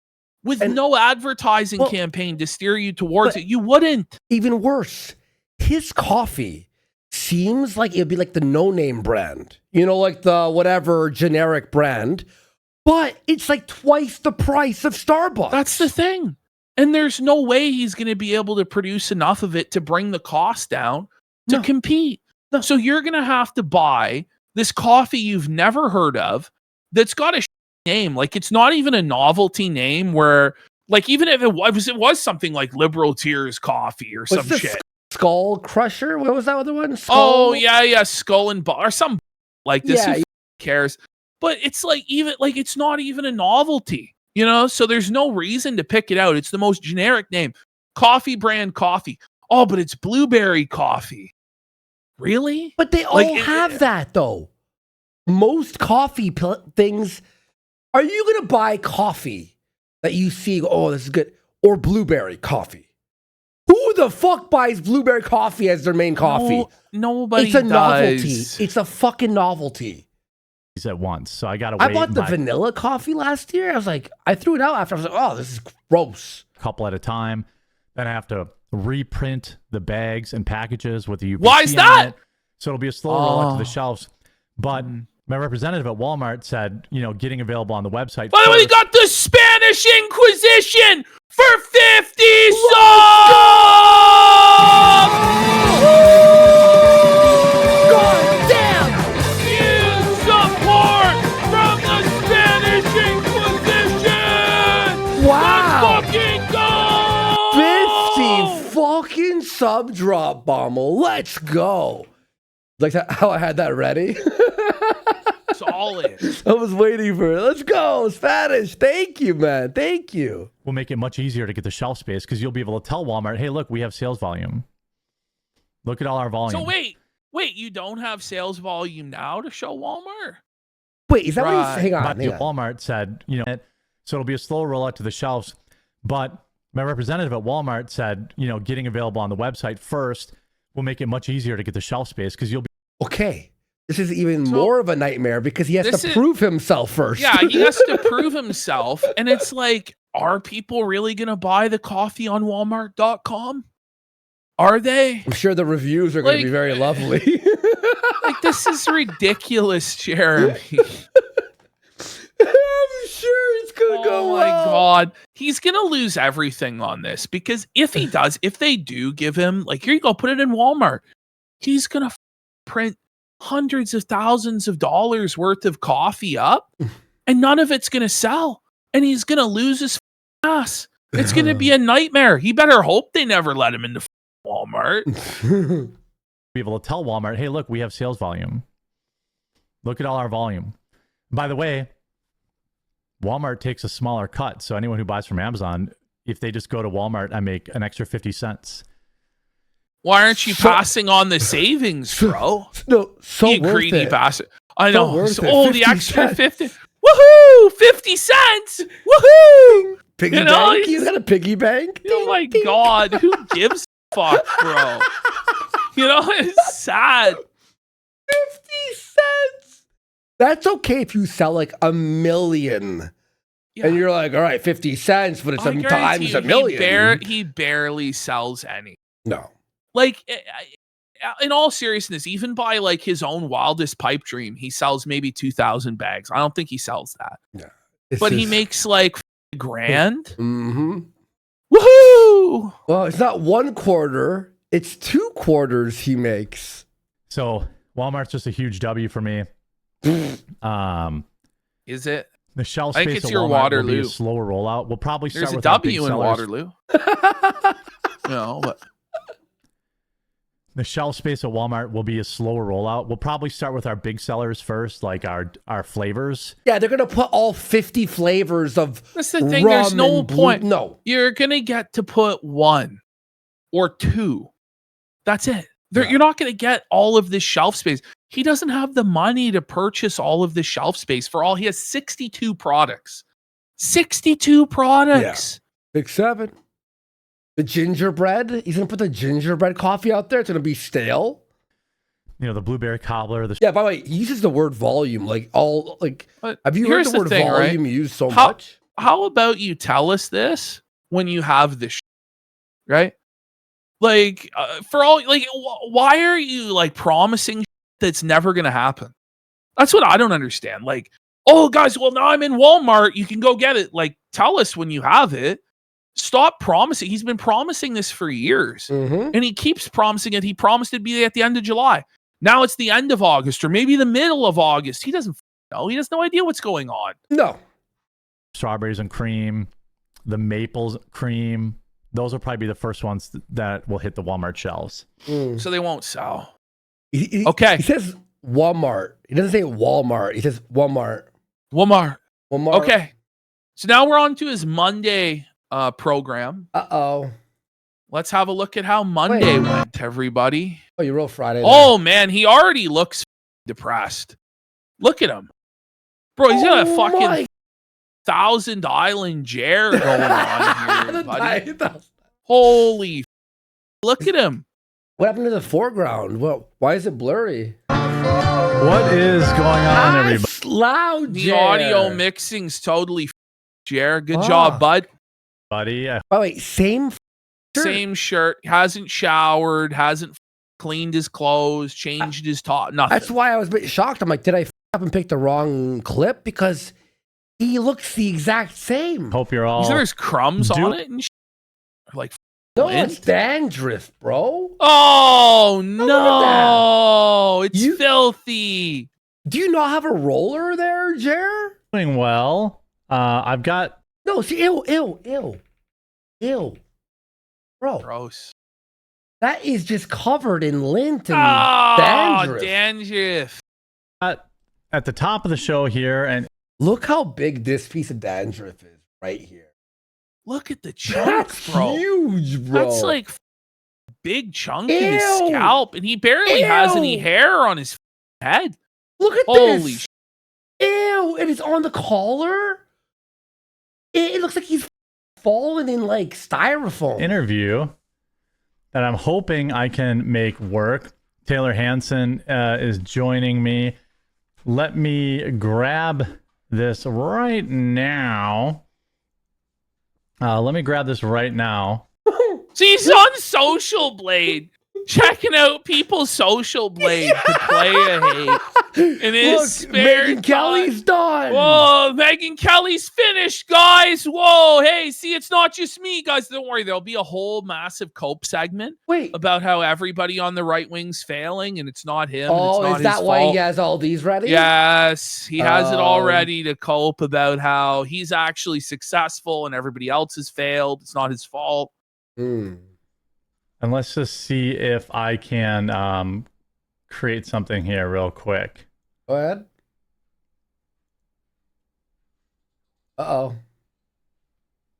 With no advertising campaign to steer you towards it, you wouldn't. Even worse, his coffee seems like it'd be like the no-name brand. You know, like the whatever generic brand. But it's like twice the price of Starbucks. That's the thing. And there's no way he's going to be able to produce enough of it to bring the cost down to compete. No. So you're going to have to buy this coffee you've never heard of that's got a name. Like, it's not even a novelty name where, like, even if it was something like Liberal Tears Coffee or some shit. Skull Crusher? What was that other one? Oh, yeah. Skull and Bar or some like this. Who cares? But it's like, even like, it's not even a novelty, you know? So there's no reason to pick it out. It's the most generic name. Coffee brand coffee. Oh, but it's blueberry coffee. Really? But they all have that, though. Most coffee things. Are you going to buy coffee that you see, oh, this is good, or blueberry coffee? Who the fuck buys blueberry coffee as their main coffee? Nobody It's a does. novelty. It's a fucking novelty. At once, so I gotta wait. I bought the vanilla coffee last year. I was like, I threw it out after. I was like, oh, this is gross. A couple at a time. Then I have to reprint the bags and packages with the UPC. Why is that? On it. So it'll be a slow roll out to the shelves. But my representative at Walmart said, getting available on the website. By the way, we got the Spanish Inquisition for 50 subs! Fucking sub drop, Bommel. Let's go. Like how I had that ready. Solid. I was waiting for it. Let's go. Spanish. Thank you, man. Thank you. We'll make it much easier to get the shelf space because you'll be able to tell Walmart, hey, look, we have sales volume. Look at all our volume. So wait, you don't have sales volume now to show Walmart? Wait, is that what he's saying? Hang on. Walmart said, so it'll be a slow rollout to the shelves. But my representative at Walmart said, getting available on the website first will make it much easier to get the shelf space because you'll be okay. This is even more of a nightmare because he has to prove himself first. Yeah, he has to prove himself, and it's like, are people really gonna buy the coffee on Walmart.com? Are they? I'm sure the reviews are going to be very lovely. Like, this is ridiculous, Jeremy. I'm sure it's going to go well. Oh my God. He's going to lose everything on this because if they do give him, like, here you go, put it in Walmart, he's going to print hundreds of thousands of dollars worth of coffee up and none of it's going to sell. And he's going to lose his ass. It's going to be a nightmare. He better hope they never let him into Walmart. Be able to tell Walmart, hey, look, we have sales volume. Look at all our volume. By the way, Walmart takes a smaller cut. So anyone who buys from Amazon, if they just go to Walmart, I make an extra 50 cents. Why aren't you passing on the savings, bro? No, so you worth greedy it. bastard. I know. So the extra 50. Woohoo! 50 cents! Woohoo! Piggy bank? You got a piggy bank? Oh my God. Who gives a fuck, bro? It's sad. 50 cents. That's okay if you sell like 1 million. Yeah. And you're like, all right, 50 cents, but it's sometimes 1 million. He barely sells any. No. Like, in all seriousness, even by like his own wildest pipe dream, he sells maybe 2,000 bags. I don't think he sells that. Yeah. But he makes like $1,000. Mm-hmm. Woohoo! Well, it's not 1 quarter. It's 2 quarters he makes. So Walmart's just a huge W for me. Is it? The shelf I space think it's at your Walmart Waterloo. will be a slower rollout. We'll probably start There's with a our big W in sellers. Waterloo. But the shelf space at Walmart will be a slower rollout. We'll probably start with our big sellers first, like our flavors. Yeah, they're going to put all 50 flavors of that's the thing. There's no point. No. You're going to get to put 1 or 2. That's it. You're not going to get all of this shelf space. He doesn't have the money to purchase all of this shelf space for all. He has 62 products. 62 products. Yeah. 6-7. The gingerbread. He's going to put the gingerbread coffee out there. It's going to be stale. You know, the blueberry cobbler. Yeah, by the way, he uses the word volume. Like, have you heard the word volume used so much? How about you tell us this when you have this, right? Like, for all, like, why are you, like, promising that's never going to happen? That's what I don't understand. Like, oh, guys, well, now I'm in Walmart. You can go get it. Like, tell us when you have it. Stop promising. He's been promising this for years. And he keeps promising it. He promised it'd be at the end of July. Now it's the end of August or maybe the middle of August. He doesn't know. He has no idea what's going on. No. Strawberries and cream, the maple cream. Those will probably be the first ones that will hit the Walmart shelves. So they won't sell. Okay. He says Walmart. He doesn't say Walmart. He says Walmart. Walmart. Okay. So now we're on to his Monday program. Uh-oh. Let's have a look at how Monday went, everybody. Oh, you wrote Friday. Oh, man. He already looks depressed. Look at him. Bro, he's got a fucking Thousand Island Jer going on here, buddy. Holy. Look at him. What happened to the foreground? Well, why is it blurry? What is going on, everybody? Loud, the audio mixing's totally Jer. Good job, bud. Buddy. Oh, wait, same shirt. Hasn't showered. Hasn't cleaned his clothes. Changed his top. Nothing. That's why I was a bit shocked. I'm like, did I up and pick the wrong clip? Because he looks the exact same. Hope you're all. There's crumbs on it and like. No, it's dandruff, bro. Oh no! It's filthy. Do you not have a roller there, Jer? Doing well. I've got. No, see, ew. Bro. Gross. That is just covered in lint and dandruff. Dandruff. At the top of the show here, and look how big this piece of dandruff is right here. Look at the chunks, bro. Huge, bro. That's like big chunk in his scalp, and he barely has any hair on his head. Look at this. Ew, and it's on the collar. It looks like he's fallen in like styrofoam. Interview that I'm hoping I can make work. Taylor Hansen is joining me. Let me grab this right now. Let me grab this right now. So he's on Social Blade, checking out people's Social Blade to play a hate. And his spare Megyn Kelly's done. Whoa, Megyn Kelly's finished, guys. Whoa, hey, see, it's not just me, guys. Don't worry, there'll be a whole massive cope segment about how everybody on the right wing's failing, and it's not him. Oh, and it's not is that his why fault. he has all these ready? Yes, he has it all ready to cope about how he's actually successful and everybody else has failed. It's not his fault. And let's just see if I can create something here real quick. Go ahead. Uh-oh.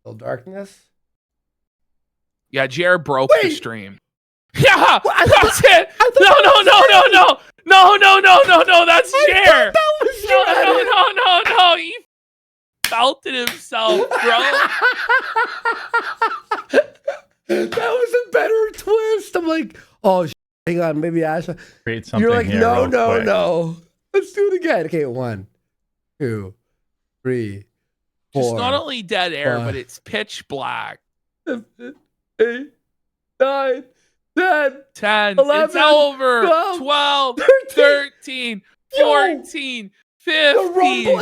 Still darkness? Yeah, Jared broke the stream. Yeah, that's it. No, that's Jared. No. He belted himself, bro. That was a better twist. I'm like, oh, hang on, maybe Ash. Create something. You're like, here no. Let's do it again. Okay, 1, 2, 3, 4. Just not only dead air, but it's pitch black. 8, 9, 10, 10. 11, It's over. 12, 13, 14, 15.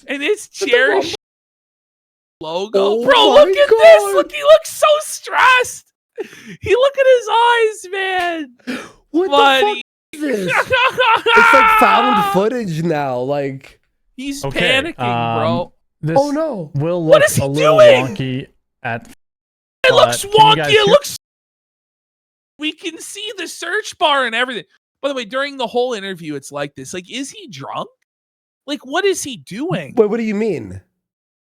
And it's Jared's logo. Oh, bro, look at this. Look, he looks so stressed. Look at his eyes, man. What the fuck is this? It's like found footage now. Like he's panicking, bro. This oh no. Will what look is he a little doing? wonky at it looks wonky. It looks we can see the search bar and everything. By the way, during the whole interview, it's like this. Like, is he drunk? Like, what is he doing? Wait, what do you mean?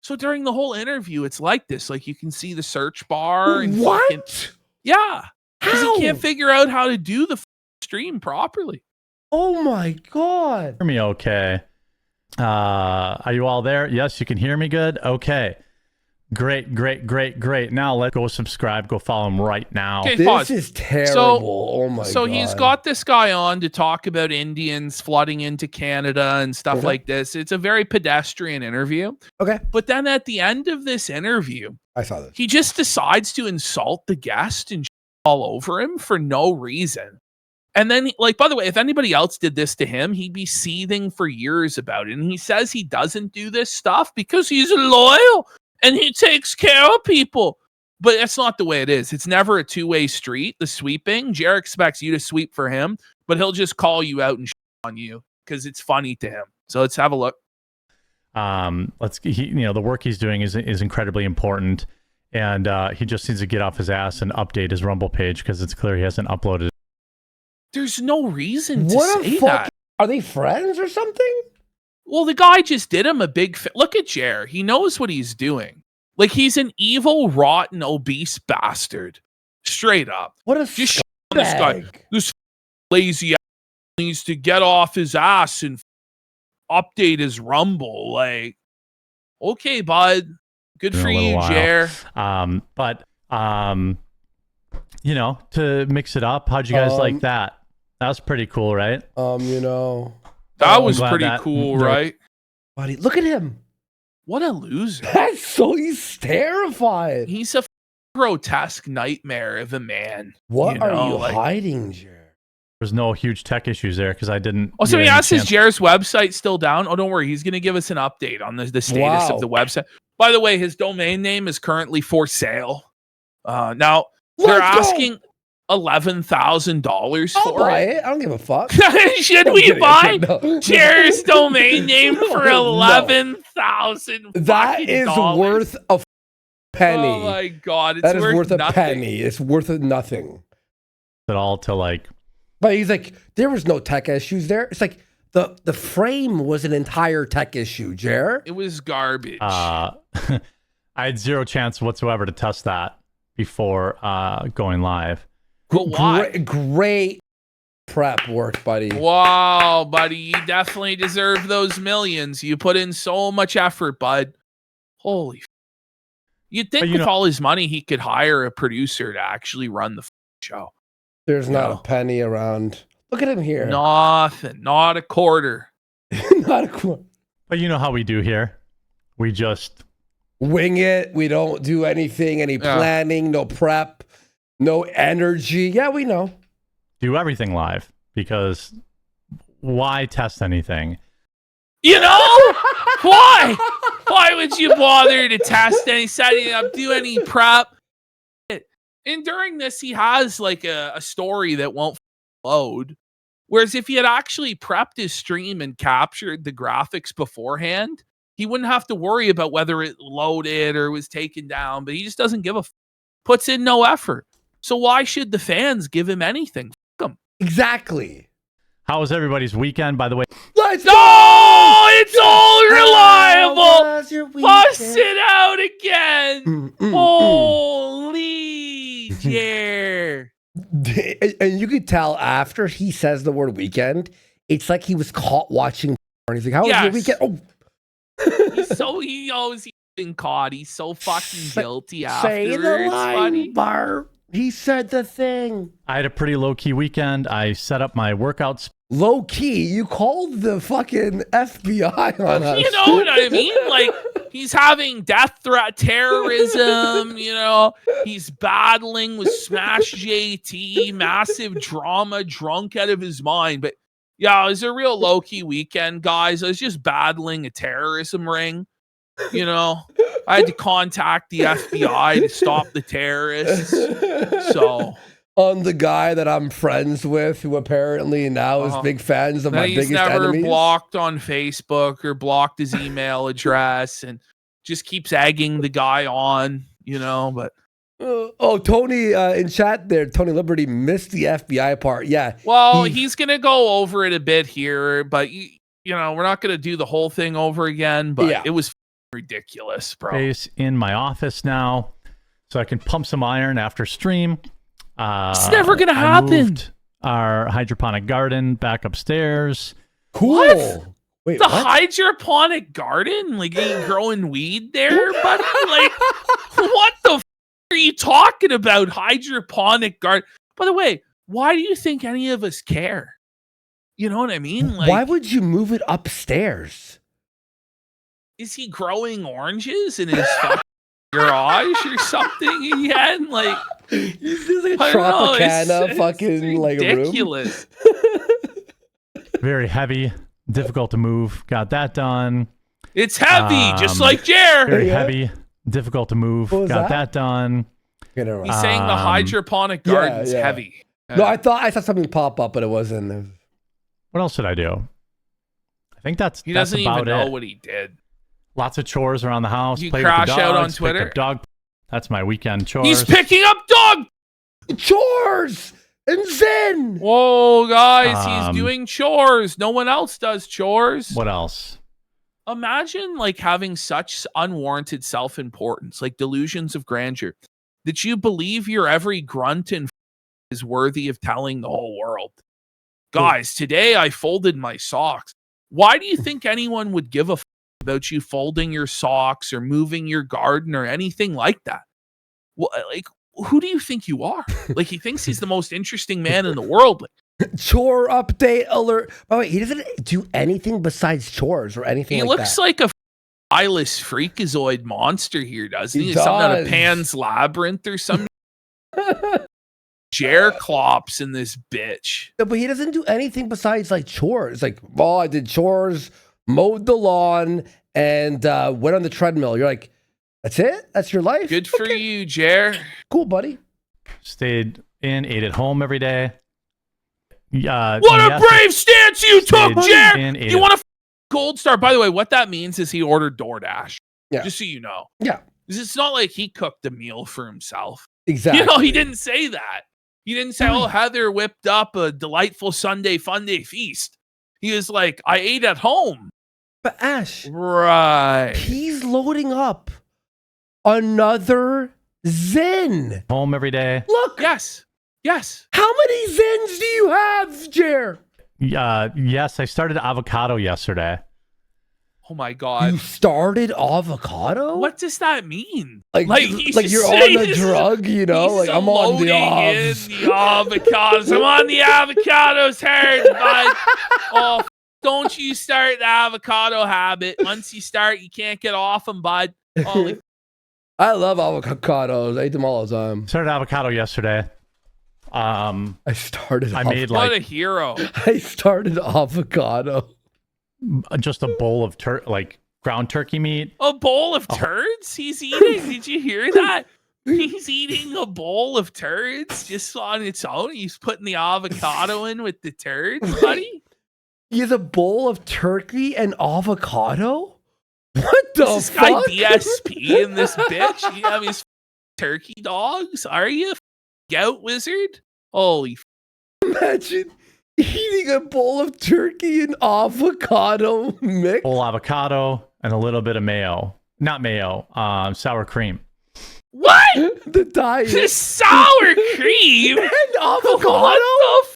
So during the whole interview, it's like this. Like, you can see the search bar. And what? yeah. Because he can't figure out how to do the stream properly. Oh my God. Hear me okay? Are you all there? Yes, you can hear me good? Okay. Great. Now let's go subscribe. Go follow him right now. Okay, This pause. is terrible. Oh my God. So he's got this guy on to talk about Indians flooding into Canada and stuff like this. It's a very pedestrian interview. Okay. But then at the end of this interview, I saw this. he just decides to insult the guest and all over him for no reason. And then, like, by the way, if anybody else did this to him, he'd be seething for years about it. And he says he doesn't do this stuff because he's loyal and he takes care of people. But that's not the way it is. It's never a two-way street, the sweeping. Jer expects you to sweep for him, but he'll just call you out and on you because it's funny to him. So let's have a look. The work he's doing is incredibly important. And he just needs to get off his ass and update his Rumble page because it's clear he hasn't uploaded. There's no reason to What say a fuck. that. Are they friends or something? Well, the guy just did him a big look at Jer. He knows what he's doing. Like, he's an evil, rotten, obese bastard. Straight up. What a just on this guy. This lazy ass needs to get off his ass and update his Rumble. Like, okay, bud. Good for you, Jer. To mix it up, how'd you guys like that? That was pretty cool, right? That was pretty cool, right? Buddy, look at him. What a loser. He's terrified. He's a grotesque nightmare of a man. What are you hiding, Jer? There's no huge tech issues there because I didn't. Oh, so he asked, is Jer's website still down? Oh, don't worry. He's going to give us an update on the status of the website. By the way, his domain name is currently for sale. Now, they're asking $11,000 for buy it. I don't give a fuck. Should we buy Jer's domain name for $11,000? That is worth a penny. Oh my God, that is worth nothing. A penny. It's worth nothing at all to like. But he's like, there was no tech issues there. It's like the frame was an entire tech issue, Jer. It was garbage. I had zero chance whatsoever to test that before going live. But why? Great prep work, buddy. Wow, buddy. You definitely deserve those millions. You put in so much effort, bud. Holy f***. You'd think with all his money, he could hire a producer to actually run the show. There's not a penny around. Look at him here. Nothing. Not a quarter. Not a quarter. But you know how we do here. We just wing it. We don't do anything, any planning, no prep, no energy. Yeah, we know. Do everything live because why test anything? You know? Why? Why would you bother to test any setting up, do any prep? And during this, he has like a story that won't load. Whereas if he had actually prepped his stream and captured the graphics beforehand, he wouldn't have to worry about whether it loaded or was taken down. But he just doesn't give a puts in no effort. So why should the fans give him anything? F him. Exactly. How was everybody's weekend, by the way? Let's go! It's all reliable! Bust it out again! Holy Jer! And you could tell after he says the word weekend, it's like he was caught watching porn. He's like, how was your weekend? Oh. He knows he's been caught. He's so fucking guilty Say afterwards, the line, buddy. Barb. He said the thing. I had a pretty low-key weekend. I set up my workouts. Low-key? You called the fucking FBI on us. You know what I mean? Like, he's having death threat terrorism, you know. He's battling with Smash JT, massive drama, drunk out of his mind. But, yeah, it was a real low-key weekend, guys. I was just battling a terrorism ring. You know, I had to contact the FBI to stop the terrorists. So on the guy that I'm friends with, who apparently now is big fans of my biggest enemies. He's never blocked on Facebook or blocked his email address, and just keeps egging the guy on. You know, but Tony in chat there, Tony Liberty missed the FBI part. Yeah. Well, he's gonna go over it a bit here, but you know, we're not gonna do the whole thing over again. But it was ridiculous, bro. Space in my office now, so I can pump some iron after stream. It's never gonna I happen. moved our hydroponic garden back upstairs. Cool. What? Wait, The what? hydroponic garden? Like, are you growing weed there, buddy? Like, what the are you talking about? Hydroponic garden? By the way, why do you think any of us care? You know what I mean? Like, Why would you move it upstairs? is he growing oranges in his fucking garage or something again? Like, He's just like a I don't know, Tropicana fucking like room. ridiculous. Very heavy, difficult to move. Got that done. It's heavy, just like Jer. Very Yeah. heavy, difficult to move. What was Got that? that done. He's saying the hydroponic yeah, garden's yeah. heavy. No, I thought I saw something pop up, but it wasn't. What else did I do? I think that's He doesn't about even know it. what he did. Lots of chores around the house. You Play crash with the out on dogs, pick Twitter? up dog. That's my weekend chores. He's picking up dog. Chores and Zen. Whoa, guys, he's Um, doing chores. No one else does chores. What else? Imagine like having such unwarranted self-importance, like delusions of grandeur, that you believe your every grunt and is worthy of telling the whole world. Guys, today I folded my socks. Why do you think anyone would give a about you folding your socks or moving your garden or anything like that? Well, like, who do you think you are? Like, he thinks he's the most interesting man in the world. Chore update alert. By the way, he doesn't do anything besides chores or anything He like looks that. like a eyeless freakazoid monster here, doesn't he? He Something out of does. Pan's Labyrinth or some Jer clops in this bitch. No, but he doesn't do anything besides like chores. Like, oh, I did chores, mowed the lawn, and went on the treadmill. You're like, that's it? That's your life? Good for you, Jer. Cool, buddy. Stayed in, ate at home every day. What a brave stance you took, Jer! in, ate You at- want a gold star? By the way, what that means is he ordered DoorDash. Yeah. Just so you know. Yeah, 'Cause it's not like he cooked a meal for himself. exactly. You know, he didn't say that. He didn't say, oh, Heather whipped up a delightful Sunday fun day feast. He was like, I ate at home. But Ash, Right. he's loading up another Zen. home every day. Look, Yes. Yes. how many Zens do you have, Jer? Yes, I started avocado yesterday. Oh my God. You started avocado? What does that mean? Like he's you're just on saying a this- drug, you know? he's Like, I'm on the loading in avs. the avocados. I'm on the avocados herd, bud. Oh, don't you start the avocado habit. Once you start, you can't get off them, bud. Holy I love avocados. I eat them all the time. Started avocado yesterday. I started. I made what a like hero. I started avocado. just a bowl of ground turkey meat. A bowl of turds he's eating. Did you hear that? He's eating a bowl of turds just on its own. He's putting the avocado in with the turds, buddy. He has a bowl of turkey and avocado. What the Is this guy fuck? DSP in this bitch? You have his turkey dogs? Are you gout wizard? Holy Imagine eating a bowl of turkey and avocado mix. Whole avocado and a little bit of mayo. Not mayo, sour cream. what? The diet This sour cream? and avocado. What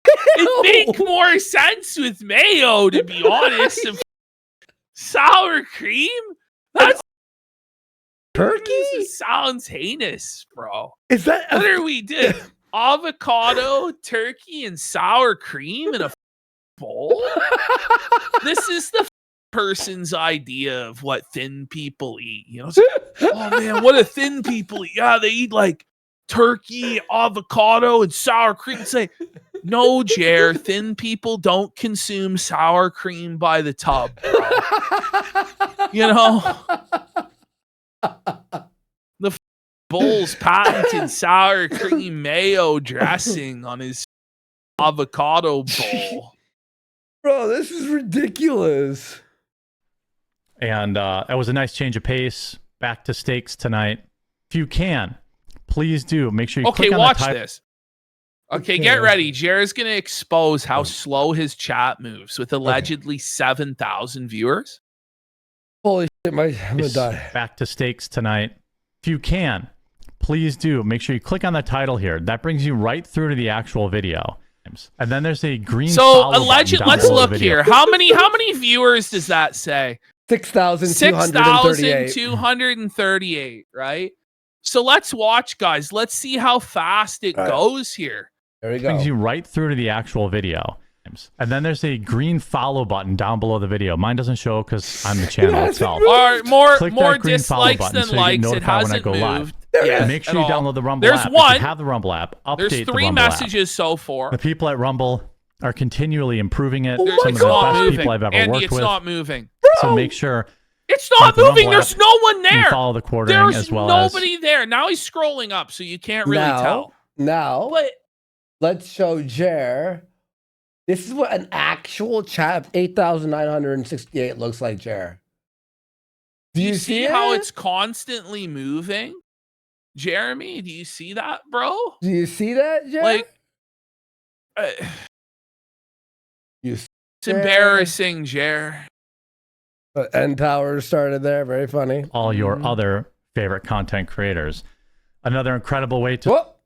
the It'd make more sense with mayo, to be honest. Sour cream? That's Turkey? This sounds heinous, bro. Is that What are we doing? Avocado, turkey, and sour cream in a bowl? This is the person's idea of what thin people eat. You know, it's like, oh man, what do thin people eat? Yeah, they eat like turkey, avocado, and sour cream. It's like, no, Jer, thin people don't consume sour cream by the tub, bro. You know? The Bull's patented sour cream mayo dressing on his avocado bowl. Bro, this is ridiculous. And it was a nice change of pace. Back to steaks tonight. If you can, please do. Make sure you Okay, click on watch the this. Okay, get ready. Jared's going to expose how slow his chat moves with allegedly 7,000 viewers. Holy shit, I'm gonna Yes, die. Back to steaks tonight. If you can, please do make sure you click on the title here. That brings you right through to the actual video. And then there's a green. So alleged. Let's look here. How many viewers does that say? 6,238. 6,238. Right. So let's watch, guys. Let's see how fast it goes here. There we go. Brings you right through to the actual video. And then there's a green follow button down below the video. Mine doesn't show because I'm the channel itself. More green follow dislikes button than so you get likes. It notified when I hasn't go live. moved. Yes, Make sure you download the Rumble There's app. one. If you have the Rumble app, update There's the 3 Rumble app. messages so far. The people at Rumble are continually improving it. Oh Some my of the God. best moving. people I've ever Andy, worked it's with. not moving. So make sure It's not the moving. Rumble There's app no one you there. follow the quartering There's as well nobody there. Now he's scrolling up, so you can't really tell. Now, But let's show Jer. This is what an actual chat of 8,968 looks like, Jer. do you see how it? it's constantly moving? Jeremy, do you see that, bro? Do you see that, Jer? Like, you it's embarrassing, Jer. End Tower started there. Very funny. all your other favorite content creators. Another incredible way to Whoop.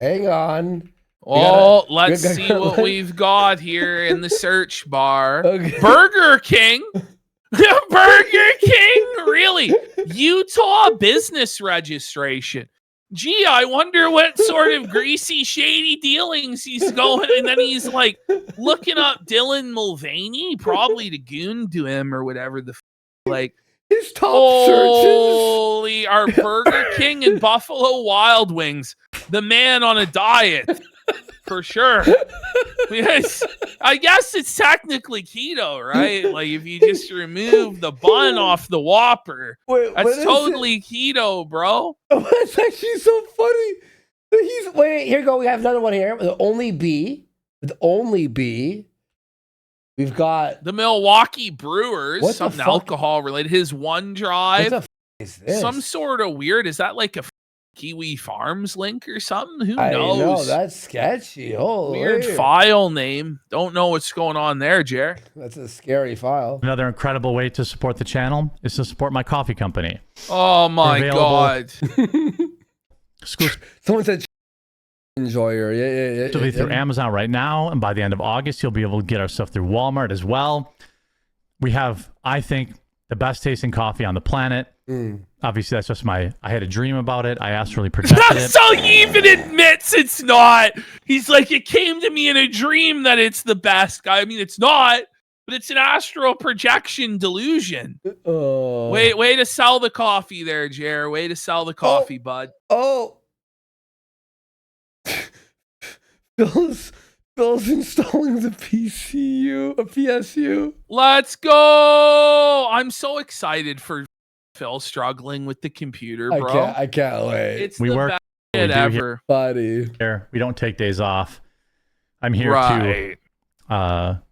Hang on. Oh, we let's gotta- see what we've got here in the search bar. Okay. Burger King. Burger King, really? Utah business registration. Gee, I wonder what sort of greasy, shady dealings he's going. And then he's like looking up Dylan Mulvaney, probably to goon to him or whatever the like. His top Holy, our Burger King and Buffalo Wild Wings, the man on a diet, for sure. Yes, I guess it's technically keto, right? Like if you just remove the bun off the Whopper, Wait, what that's is totally keto, bro. it? That's actually so funny. Wait, here you go. We have another one here. With only B. We've got The Milwaukee Brewers, What the something fuck? alcohol related. His OneDrive, what the is this? some sort of weird. Is that like a Kiwi Farms link or something? Who I knows? know that's sketchy. Holy, Weird file name. Don't know what's going on there, Jer. That's a scary file. another incredible way to support the channel is to support my coffee company. Oh my Available. god. Someone said enjoyer. Yeah. It'll be through Amazon right now, and by the end of August, you'll be able to get our stuff through Walmart as well. We have, I think, the best tasting coffee on the planet. Obviously, that's just I had a dream about it. I astrally projected it. So he even admits it's not. He's like, it came to me in a dream that it's the best. I mean, it's not, but it's an astral projection delusion. Oh. Way to sell the coffee there, Jer. Way to sell the coffee, bud. Oh. Phil's installing the PSU. Let's go. I'm so excited for Phil struggling with the computer, bro. I can't wait. It's We the work- best we shit do ever. Buddy. Here, we don't take days off. I'm here Right. to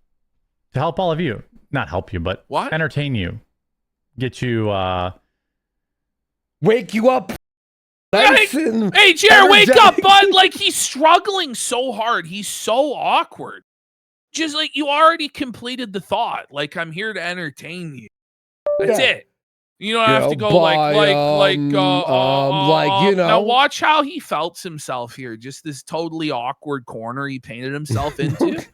help all of you. Not help you, but What? entertain you. Get you Wake you up. Nice and Hey, Jer, wake up, energetic. bud. Like, he's struggling so hard. He's so awkward. Just like you already completed the thought. Like, I'm here to entertain you. That's Yeah. it. You don't have to go by, like, you know. Now watch how he felt himself here. Just this totally awkward corner he painted himself into.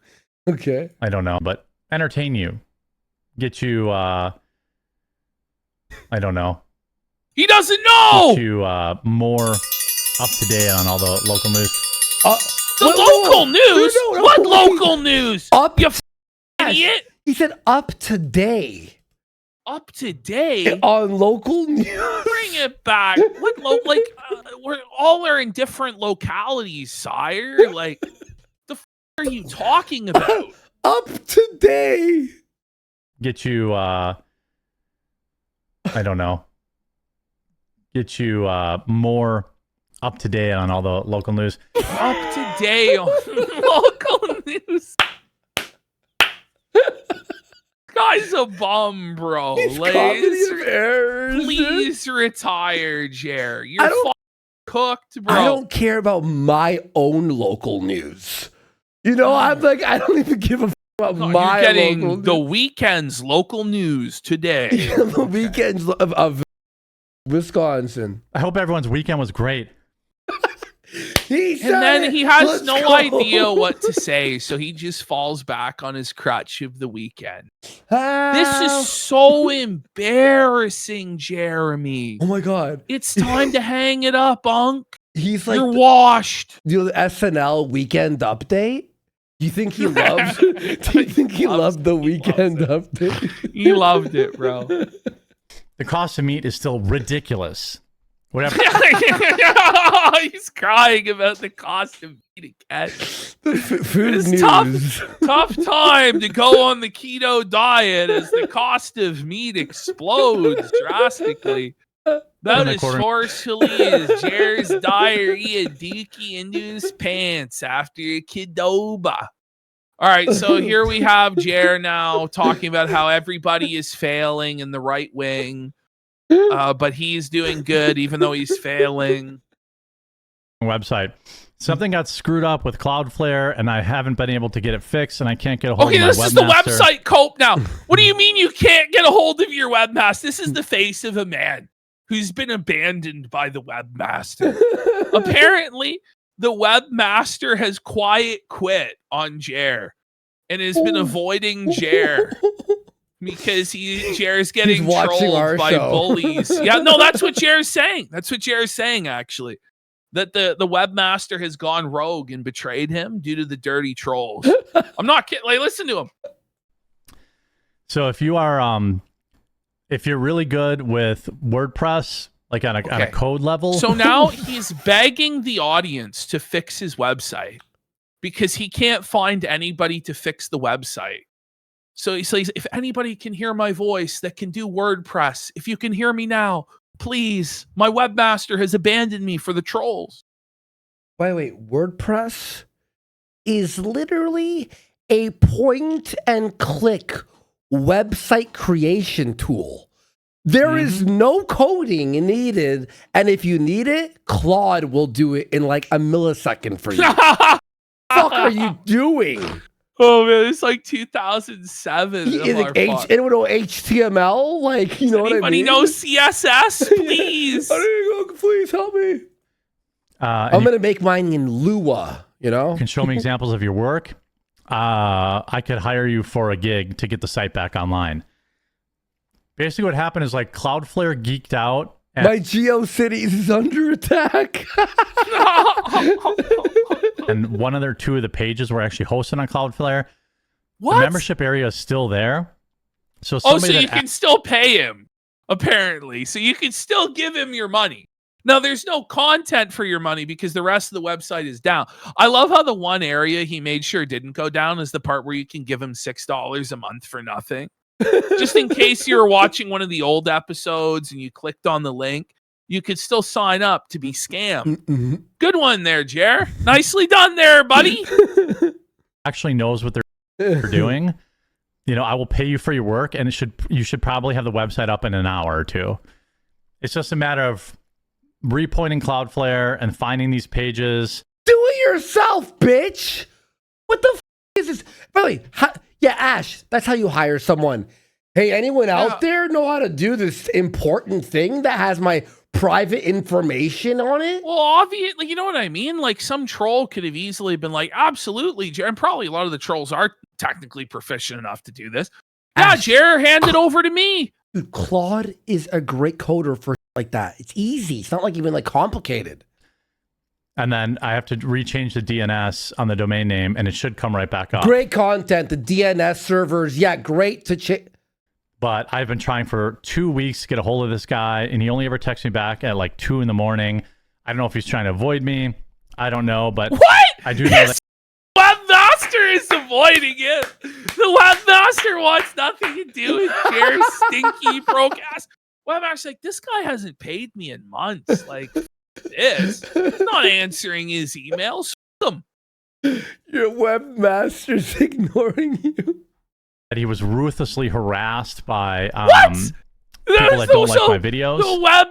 Okay. I don't know, but entertain you. Get you I don't know. He doesn't know. Get you more up to date on all the local news. The local news? No, What no. local news? Up. You Yes. idiot. He said up today Up to date. on local news. Bring it back. What we're all in different localities, sire. Like, the are you talking about? Up today. Get you I don't know. Get you more up to date on all the local news. Up to date on local news. Guy's a bum, bro. He's Like, comedy of errors. please retire, Jer. I You're don't- cooked, bro. I don't care about my own local news. You know, I'm like, I don't even give a about No, my you're getting local the news. weekend's local news today. The weekends of Wisconsin. I hope everyone's weekend was great. He said And then it. he has Let's no go. idea what to say, so he just falls back on his crutch of the weekend. This is so embarrassing, Jeremy. Oh my God. It's time to hang it up, Unc. He's like, You're washed. you know, the SNL Weekend Update? Do you think he loves? Do you think he loved the Weekend Update? He loved it, bro. The cost of meat is still ridiculous. Whatever. He's crying about the cost of meat again. Food It's news. tough time to go on the keto diet as the cost of meat explodes drastically. About as forcefully as Jer's diarrhea dookie into his pants after a kidoba. All right, so here we have Jer now talking about how everybody is failing in the right wing, but he's doing good even though he's failing. Website. Something got screwed up with Cloudflare, and I haven't been able to get it fixed, and I can't get a hold of my this is the webmaster. website cope now. What do you mean you can't get a hold of your webmaster? This is the face of a man who's been abandoned by the webmaster. Apparently, the webmaster has quiet quit on Jer and has been avoiding Jer because Jer's getting trolled by bullies. Yeah, no, that's what Jer's saying. That's what Jer's saying, actually. That the webmaster has gone rogue and betrayed him due to the dirty trolls. I'm not kidding. Like, listen to him. So if you are, if you're really good with WordPress, like on a code level. So now he's begging the audience to fix his website because he can't find anybody to fix the website. So he says, if anybody can hear my voice that can do WordPress, if you can hear me now, please, my webmaster has abandoned me for the trolls. Wait, WordPress is literally a point and click website creation tool. There is no coding needed, and if you need it, Claude will do it in like a millisecond for you. What the fuck are you doing? Oh man, it's like 2007. Anyone know HTML? Like, you know what I mean? Anybody know CSS? Please. Please help me. I'm gonna make mine in Lua. You know, can show me examples of your work. I could hire you for a gig to get the site back online. Basically, what happened is like Cloudflare geeked out. My GeoCities is under attack. And one of their two of the pages were actually hosted on Cloudflare. What? The membership area is still there. So you can still pay him, apparently. So you can still give him your money. Now, there's no content for your money because the rest of the website is down. I love how the one area he made sure didn't go down is the part where you can give him $6 a month for nothing. Just in case you're watching one of the old episodes and you clicked on the link, you could still sign up to be scammed. Mm-hmm. Good one there, Jer. Nicely done there, buddy. Actually knows what they're doing. You know, I will pay you for your work, and you should probably have the website up in an hour or two. It's just a matter of repointing Cloudflare and finding these pages. Do it yourself, bitch. What the is this? By the way, yeah, Ash, that's how you hire someone. Hey, anyone out there know how to do this important thing that has my private information on it? Well, obviously, you know what I mean? Like, some troll could have easily been like, absolutely, Jer. And probably a lot of the trolls are technically proficient enough to do this. Yeah, Jer, hand it over to me. Dude, Claude is a great coder for like that. It's easy. It's not like even like complicated. And then I have to rechange the DNS on the domain name, and it should come right back up. Great content. The DNS servers, yeah, great to check. But I've been trying for 2 weeks to get a hold of this guy, and he only ever texts me back at like 2 in the morning. I don't know if he's trying to avoid me. I don't know, but what? I do know that Webmaster is avoiding it. The webmaster wants nothing to do with Jer's stinky broke ass. Webmaster's like, this guy hasn't paid me in months. Like, this. He's not answering his emails. Your webmaster's ignoring you. he was ruthlessly harassed by what? People that don't like my videos. The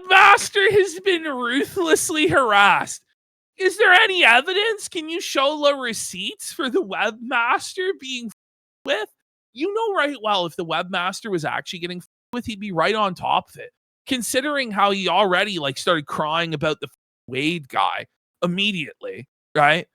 webmaster has been ruthlessly harassed. Is there any evidence? Can you show the receipts for the webmaster being with? You know right well if the webmaster was actually getting with, he'd be right on top of it. considering how he already like started crying about the Wade guy immediately, right?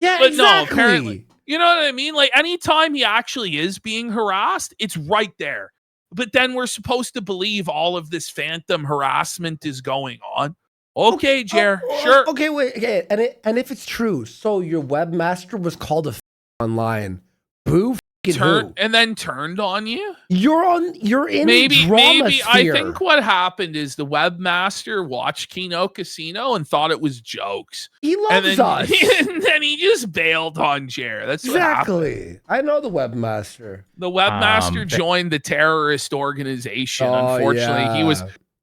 Yeah, But exactly. no, apparently, you know what I mean? Like anytime he actually is being harassed, it's right there. But then we're supposed to believe all of this phantom harassment is going on. Okay, Jer, sure. Okay, wait. Okay, and if it's true, so your webmaster was called a online. Boo. Who? And then turned on you. You're in maybe drama I sphere. think what happened is the webmaster watched Kino Casino and thought it was jokes. He loves us. And then he just bailed on Jer. That's exactly. I know the webmaster. The webmaster joined the terrorist organization. Unfortunately,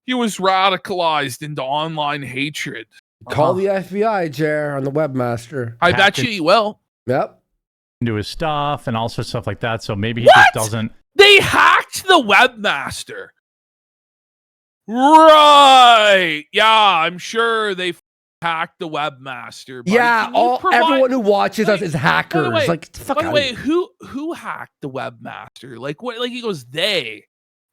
he was radicalized into online hatred. Call the FBI, Jer, on the webmaster. I bet you he will. Yep. Into his stuff and all sorts of stuff like that. So maybe he just doesn't. They hacked the webmaster. Right. Yeah, I'm sure they hacked the webmaster. Buddy. Yeah, everyone who watches us is hackers. By the way, who hacked the webmaster? Like what? Like he goes, they.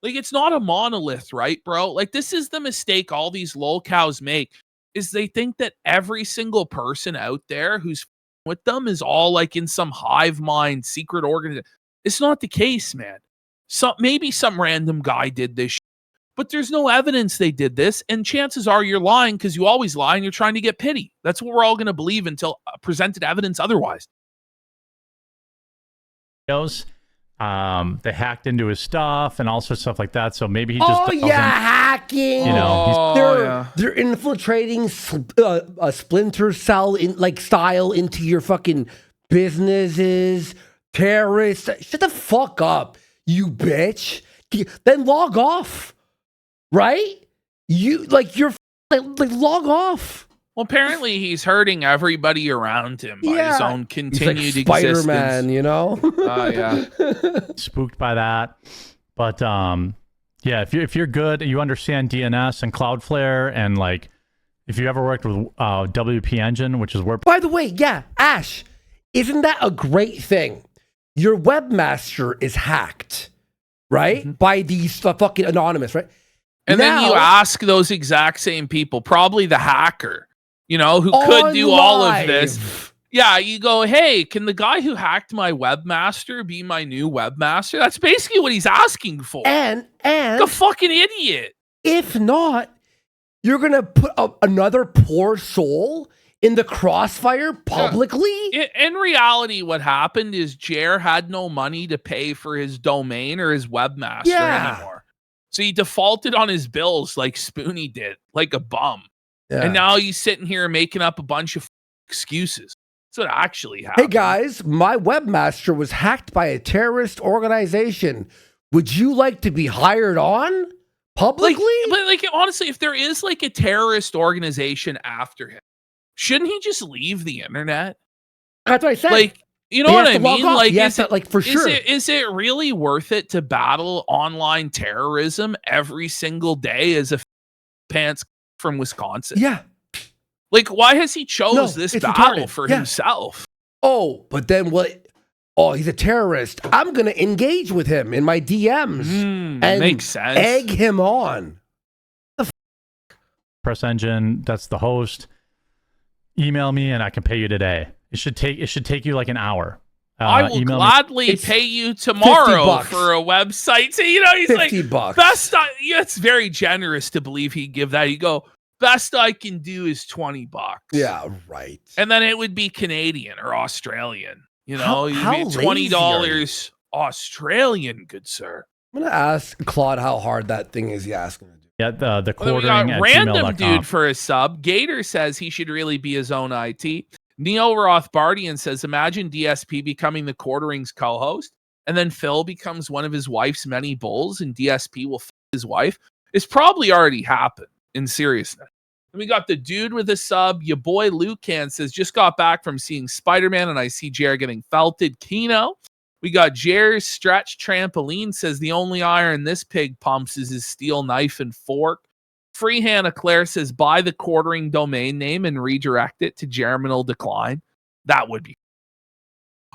Like it's not a monolith, right, bro? Like this is the mistake all these lolcows make, is they think that every single person out there who's with them is all like in some hive mind secret organization. It's not the case, man. Maybe some random guy did this, but there's no evidence they did this, and chances are you're lying because you always lie and you're trying to get pity. That's what we're all going to believe until presented evidence otherwise. They hacked into his stuff and all sorts of stuff like that. So maybe he just doesn't, hacking. You know, they're infiltrating a splinter cell style into your fucking businesses. Terrorists, shut the fuck up, you bitch. Then log off, right? You're log off. Well, apparently he's hurting everybody around him by his own continued he's like existence. Spider-Man, you know? Spooked by that. But if you're good, you understand DNS and Cloudflare, and like if you ever worked with WP Engine, which is where. By the way, Ash, isn't that a great thing? Your webmaster is hacked, right? By these fucking anonymous, right? And then you ask those exact same people, probably the hacker, you know, who could do all of this. Yeah, you go, hey, can the guy who hacked my webmaster be my new webmaster? That's basically what he's asking for. And the fucking idiot. If not, you're gonna put another poor soul in the crossfire publicly? In reality, what happened is Jer had no money to pay for his domain or his webmaster anymore. So he defaulted on his bills like Spoonie did, like a bum. Yeah. And now he's sitting here making up a bunch of excuses. That's what actually happened. Hey guys, my webmaster was hacked by a terrorist organization. Would you like to be hired on publicly? But honestly, if there is like a terrorist organization after him, shouldn't he just leave the internet? That's what I said. Like, you know what I mean? Like, yes, for sure. Is it really worth it to battle online terrorism every single day as a pants from Wisconsin? Yeah. Like, why has he chose this battle for himself? Oh, but then what? Oh, he's a terrorist. I'm going to engage with him in my DMs and makes sense. Egg him on. Press Engine, that's the host. Email me and I can pay you today. It should take you like an hour. I will gladly pay you tomorrow for a website. So, you know, he's like, $50. It's very generous to believe he'd give that. You go, best I can do is $20. Yeah, right. And then it would be Canadian or Australian. You know, how you'd be $20 Australian, good sir. I'm going to ask Claude how hard that thing is he asking to do. Yeah, the quartering at random gmail.com. Dude for a sub. Gator says he should really be his own IT. Neil Rothbardian says, imagine DSP becoming the quartering's co-host, and then Phil becomes one of his wife's many bulls, and DSP will f his wife. It's probably already happened, in seriousness. And we got the dude with a sub. Your boy Lucan says, just got back from seeing Spider-Man, and I see Jer getting felted. Kino. We got Jer's Stretch Trampoline says, the only iron this pig pumps is his steel knife and fork. Freehand Claire says, buy the quartering domain name and redirect it to Germinal Decline. That would be.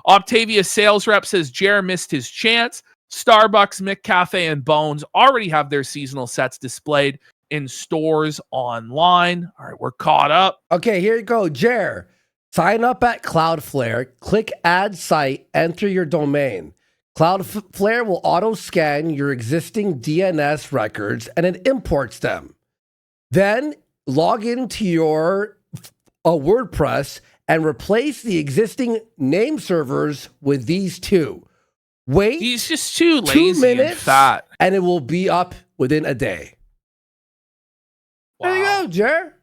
Octavia Sales Rep says, Jer missed his chance. Starbucks, McCafe, and Bones already have their seasonal sets displayed. in stores online. All right, we're caught up. Okay, here you go, Jer. Sign up at Cloudflare, click add site, enter your domain. Cloudflare will auto scan your existing DNS records and it imports them. Then log into your WordPress and replace the existing name servers with these two. Wait. He's just too lazy 2 minutes, and fat. and it will be up within a day. Wow. There you go, Jer.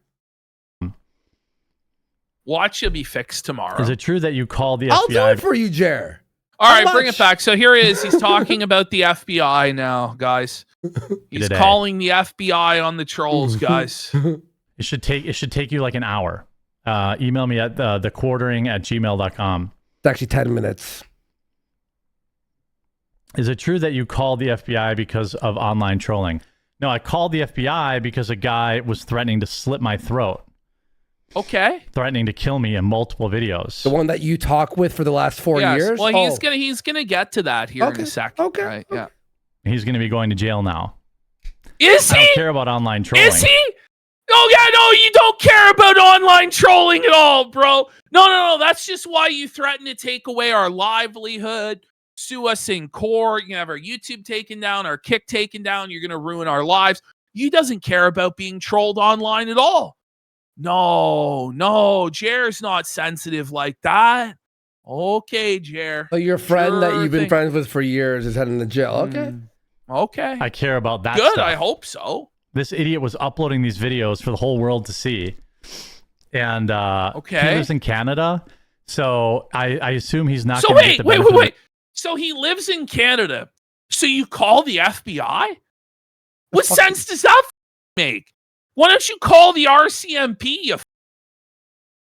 Watch it be fixed tomorrow. Is it true that you called the FBI? I'll do it for you, Jer. All right, How bring it much? back. So here he is. He's talking about the FBI now, guys. He's Today. calling the FBI on the trolls, guys. It should take you like an hour. Email me at thequartering@gmail.com. It's actually 10 minutes. Is it true that you called the FBI because of online trolling? No, I called the FBI because a guy was threatening to slit my throat, Okay. threatening to kill me in multiple videos. The one that you talk with for the last 4 Yes. years? Well, Oh. he's gonna get to that here in a second. Okay. Right? Yeah. He's going to be going to jail now. Is I he? don't care about online trolling. Is he? Oh yeah, no, you don't care about online trolling at all, bro. No. That's just why you threaten to take away our livelihood, sue us in court. You can have our YouTube taken down, our Kick taken down. You're gonna ruin our lives. You doesn't care about being trolled online at all. No, Jer's not sensitive like that. Okay, Jer. So your friend that Sure you've been thing. friends with for years is heading to jail. Okay. Okay. I care about that Good. stuff. I hope so. This idiot was uploading these videos for the whole world to see. And Okay. he lives in Canada, so I assume he's not So going to get the benefit of wait. So he lives in Canada. So you call the FBI? What sense does that make? Why don't you call the RCMP?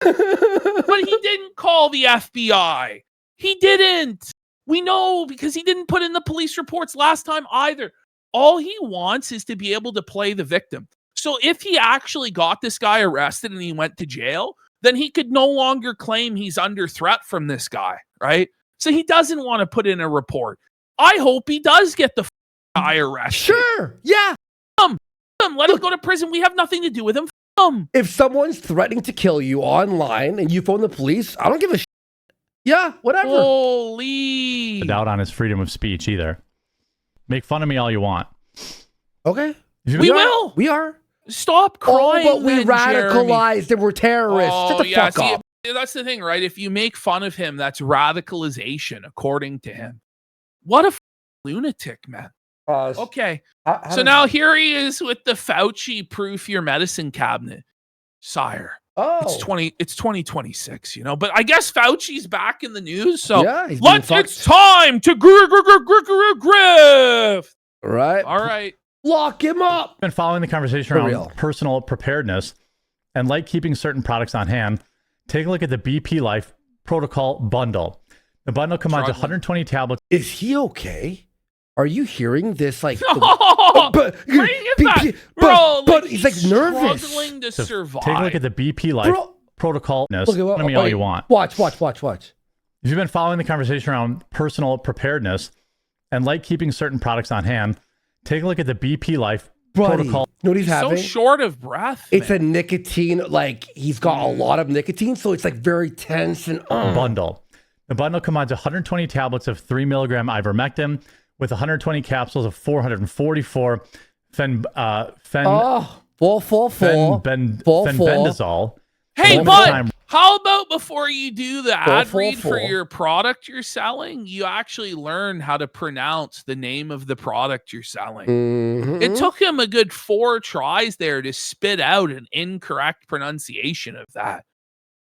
But he didn't call the FBI. He didn't. We know because he didn't put in the police reports last time either. All he wants is to be able to play the victim. So if he actually got this guy arrested and he went to jail, then he could no longer claim he's under threat from this guy, right? So he doesn't want to put in a report. I hope he does get the guy arrested. Sure. Yeah. Let him go to prison. We have nothing to do with him. If someone's threatening to kill you online and you phone the police, I don't give a shit. Yeah, whatever. Holy. doubt on his freedom of speech either. Make fun of me all you want. Okay. We will. We are. Stop crying. Oh, but we then, Jeremy. radicalized and we're terrorists. Shut the fuck see, up. that's the thing, right? If you make fun of him, that's radicalization, according to him. What a lunatic, man. Okay. So now here he is with the Fauci proof your medicine cabinet. Sire. Oh. It's 2026, you know, but I guess Fauci's back in the news. So Yeah, he's being fucked. it's time to grift. Right. All right. Lock him up. I've been following the conversation For around real. personal preparedness and like keeping certain products on hand. Take a look at the BP Life Protocol Bundle. The bundle combines Struggling. 120 tablets. Is he okay? Are you hearing this? Like, Oh, but, bring it back. Bro, but he's like nervous. struggling to So survive. take a look at the BP Life Bro. Protocol. Look at Let me all you want. Watch. If you've been following the conversation around personal preparedness and like keeping certain products on hand, take a look at the BP Life Buddy, Protocol. you know what he's so having? short of breath. It's man. a nicotine, like he's got a lot of nicotine, so it's like very tense and Bundle. The bundle combines 120 tablets of 3 milligram ivermectin with 120 capsules of 444 fenbendazole. Hey, One bud, time- how about before you do the ad full, read for full. your product you're selling, you actually learn how to pronounce the name of the product you're selling? Mhm. It took him a good 4 tries there to spit out an incorrect pronunciation of that.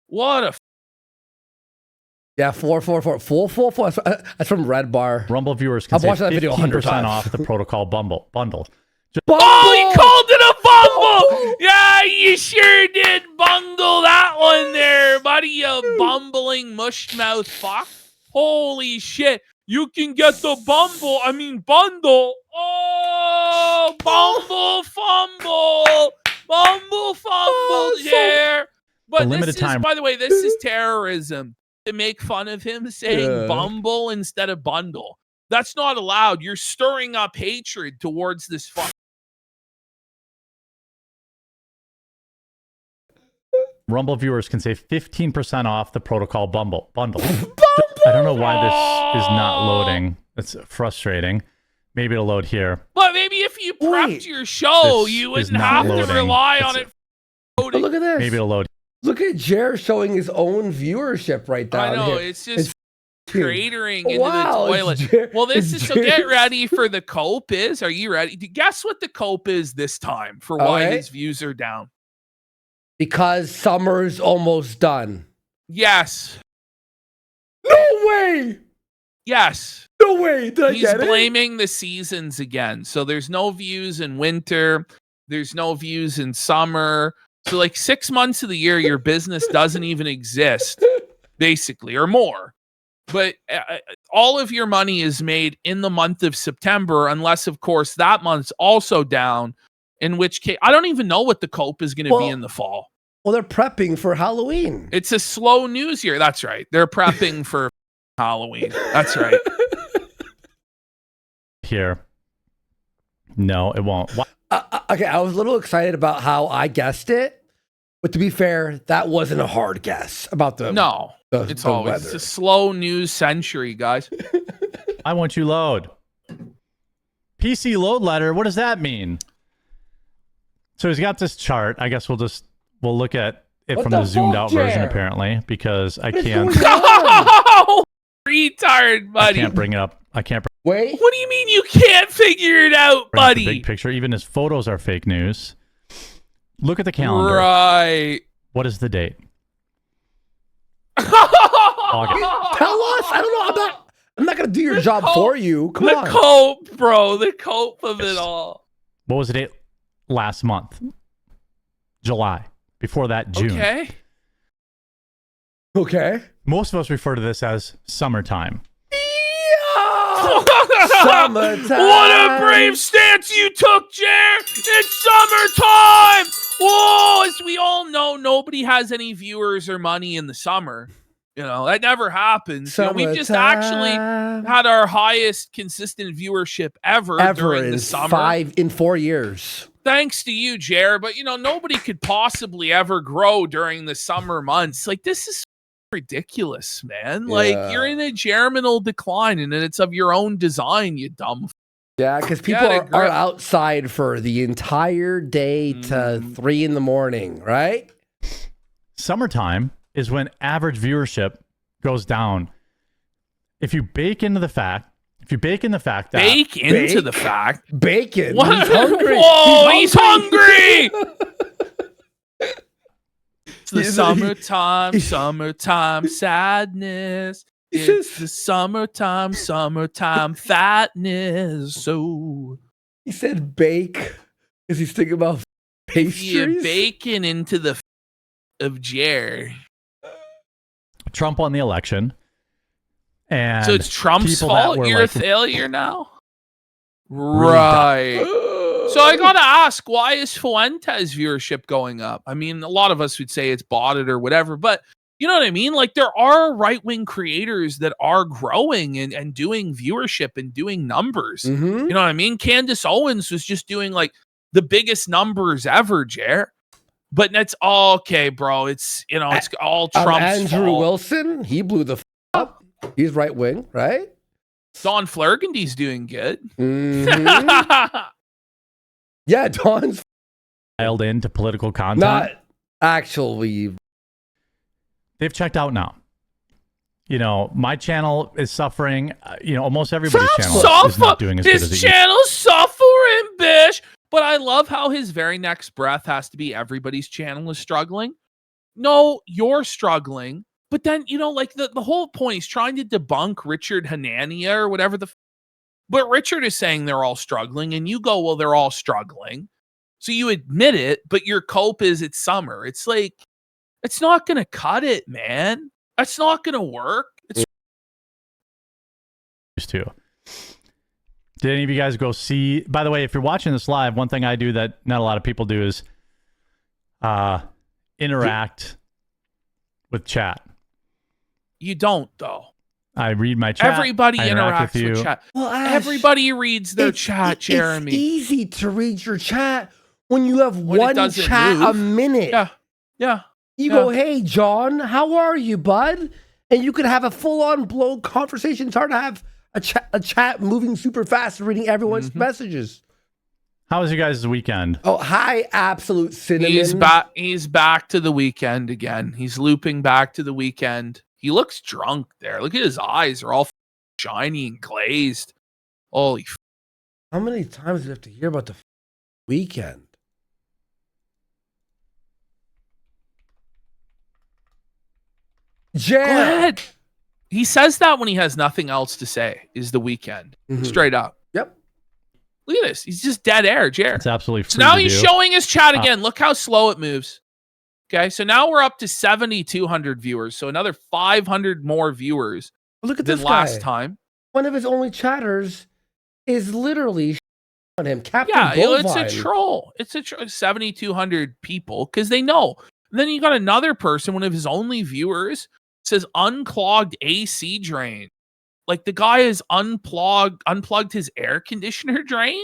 What a Yeah, 444. Full. That's from Red Bar. Rumble viewers can I've save watched that video 100 15% times. off the protocol bundle. Oh, he called it a bumble! Yeah, you sure did bungle that one there, buddy, you bumbling mush-mouth fuck. Holy shit. You can get the bundle. Oh, bumble fumble. Bumble fumble there. But A limited this is, time. by the way, this is terrorism. To make fun of him saying Yeah. bumble instead of bundle. That's not allowed. You're stirring up hatred towards this fuck. Rumble viewers can save 15% off the protocol bundle. I don't know why this is not loading. It's frustrating. Maybe it'll load here. But maybe if you prepped your show, This you is wouldn't not have to loading. rely on it. Oh, look at this. Maybe it'll load. Look at Jer showing his own viewership right down I know, here. it's just cratering into Wow, the it's toilet. Well, this it's is so get ready for the cope is. Are you ready? Guess what the cope is this time for why right. his views are down? Because summer's almost done. Yes. No way! Yes. No way! Did I He's get it? blaming the seasons again. So there's no views in winter. There's no views in summer. So like 6 months of the year, your business doesn't even exist, basically, or more. But all of your money is made in the month of September, unless, of course, that month's also down, in which case, I don't even know what the cope is going to be in the fall. Well, they're prepping for Halloween. It's a slow news year. That's right. They're prepping for Halloween. That's right. Here. No, it won't. Okay, I was a little excited about how I guessed it, but to be fair, that wasn't a hard guess about the No. It's always it's a slow news century, guys. I want you load. PC load letter. What does that mean? So he's got this chart. I guess we'll look at it What from the the zoomed out fuck, version Jer? apparently because I What is can't. going on? Retard, I buddy. can't bring it up. I can't Wait. What do you mean you can't figure it out, bring up the buddy? big picture. Even his photos are fake news. Look at the calendar. Right. What is the date? August. Tell us. I don't know. I'm not gonna do your job for you. Come the on. cope, bro. The cope of it all. What was the date last month? July. Before that, June. Okay. Okay. Most of us refer to this as summertime. Summertime. What a brave stance you took, Jer. It's summertime. Whoa, as we all know, nobody has any viewers or money in the summer. You know, that never happens. You know, we've just actually had our highest consistent viewership ever during the summer. in 4 years. Thanks to you, Jer. But, you know, nobody could possibly ever grow during the summer months. Like, this is ridiculous, man. Like, you're in a germinal decline, and it's of your own design, you dumb. Yeah, because people are outside for the entire day to 3 in the morning, right? Summertime is when average viewership goes down. If you bake into the fact that Bacon. What? He's hungry. Whoa, he's hungry. It's the summertime sadness. It's the summertime fatness. So he said bake because he's thinking about pastries. you bacon into the of Jer. Trump won the election. And so it's Trump's people that fault were you're a like, failure now? Right. So I gotta ask, why is Fuentes viewership going up? I mean, a lot of us would say it's botted or whatever, but you know what I mean? Like, there are right-wing creators that are growing and doing viewership and doing numbers. You know what I mean? Candace Owens was just doing like the biggest numbers ever, Jer. But that's all okay, bro. It's, you know, it's all Trump's Andrew fault. Wilson, he blew the up. He's right wing, right? Don Flergundy's doing good. Yeah, Don's dialed into political content. not actually. They've checked out now. You know, my channel is suffering. You know, almost everybody's channel is not doing as good as it His used to. channel's suffering, bitch. But I love how his very next breath has to be everybody's channel is struggling. No, you're struggling. But then, you know, like the whole point, he's trying to debunk Richard Hanania or whatever but Richard is saying they're all struggling, and you go, well, they're all struggling. So you admit it, but your cope is it's summer. It's like, it's not going to cut it, man. That's not going to work. It's Used to. Did any of you guys go see? By the way, if you're watching this live, one thing I do that not a lot of people do is interact with chat. You don't, though. I read my chat. Everybody I interact interacts with chat. Well, Ash, Everybody reads their chat, Jeremy. It's easy to read your chat when you have When it one doesn't chat move. a minute. Yeah. You go, hey, John, how are you, bud? And you could have a full-on blow conversation. It's hard to have a chat moving super fast and reading everyone's messages. How was your guys' weekend? Oh, hi, absolute cinnamon. He's back to the weekend again. He's looping back to the weekend. He looks drunk there. Look at his eyes. They're all shiny and glazed. Holy How many times do you have to hear about the weekend? Go ahead. He says that when he has nothing else to say is the weekend. Straight up. Yep. Look at this. He's just dead air, Jer. It's absolutely free So now to he's do. showing his chat again. Look how slow it moves. Okay, so now we're up to 7,200 viewers. So another 500 more viewers Look at than this last guy. time. One of his only chatters is literally on him. Captain Yeah, Bovine. it's a troll. It's a 7,200 people because they know. And then you got another person, one of his only viewers, says unclogged AC drain. Like the guy has unplugged his air conditioner drain.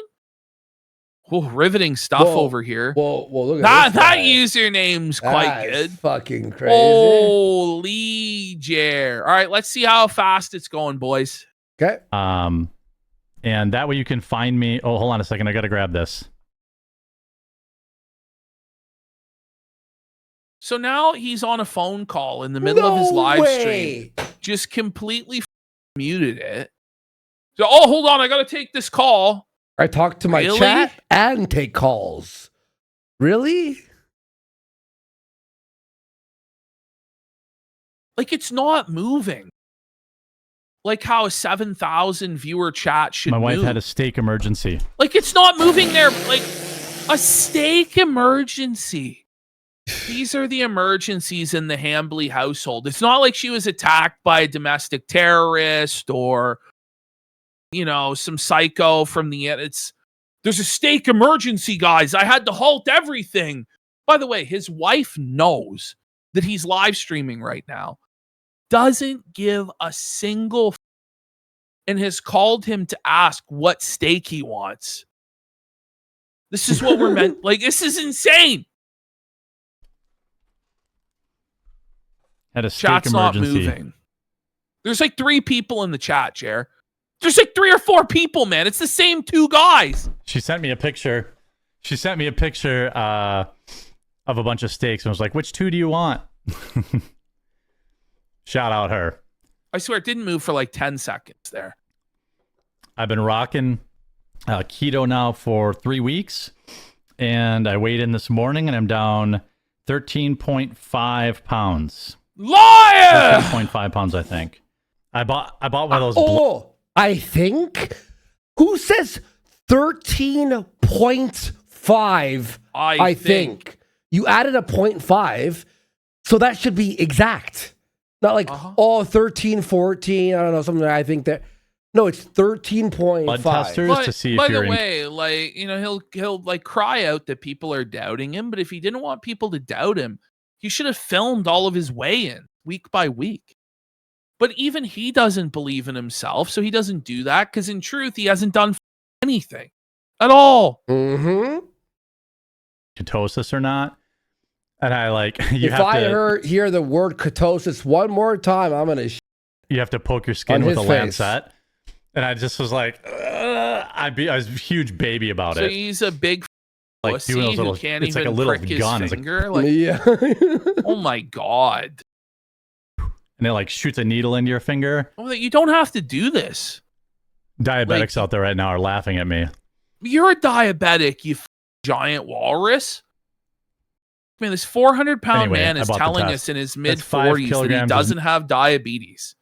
Oh, riveting stuff over here. Whoa, look at this that guy. username's quite That's good. Fucking crazy. Holy Jer. All right, let's see how fast it's going, boys. Okay. And that way you can find me. Oh, hold on a second. I got to grab this. So now he's on a phone call in the middle of his live stream. Just completely muted it. So, hold on. I got to take this call. I talk to my chat and take calls. Really? Like, it's not moving. Like how a 7,000 viewer chat should My wife move. had a steak emergency. Like, it's not moving there. Like, a steak emergency. These are the emergencies in the Hambly household. It's not like she was attacked by a domestic terrorist or, some psycho from the end. There's a steak emergency, guys. I had to halt everything. By the way, his wife knows that he's live streaming right now. Doesn't give a single and has called him to ask what steak he wants. This is what we're meant. Like, this is insane. Had a steak Chat's emergency. not moving. There's like 3 people in the chat, Jer. There's like 3 or 4 people, man. It's the same 2 guys. She sent me a picture. Of a bunch of steaks and was like, which 2 do you want? Shout out her. I swear it didn't move for like 10 seconds there. I've been rocking keto now for 3 weeks, and I weighed in this morning and I'm down 13.5 pounds. Liar! 13.5 pounds, I think. I bought one of those. I think. Who says 13.5? I think. You added a 0.5, so that should be exact. Not like, 13, 14, I don't know, something I think that. No, it's 13.5. Blood testers to see if by you're the way, like, he'll like cry out that people are doubting him, but if he didn't want people to doubt him, he should have filmed all of his weigh-in week by week. But even he doesn't believe in himself, so he doesn't do that because in truth, he hasn't done anything at all. Mm-hmm. Ketosis or not. And I like, if I hear the word ketosis one more time, I'm going to you have to poke your skin with a lancet. And I just was like, I was a huge baby about so it. So he's a big like pussy doing those little, who can't it's even like a little prick his gun. finger. Like, yeah. Oh my God. And it like shoots a needle into your finger. Oh, you don't have to do this. Diabetics out there right now are laughing at me. You're a diabetic, you giant walrus. I mean, this 400-pound man is telling us in his mid-40s that he doesn't have diabetes.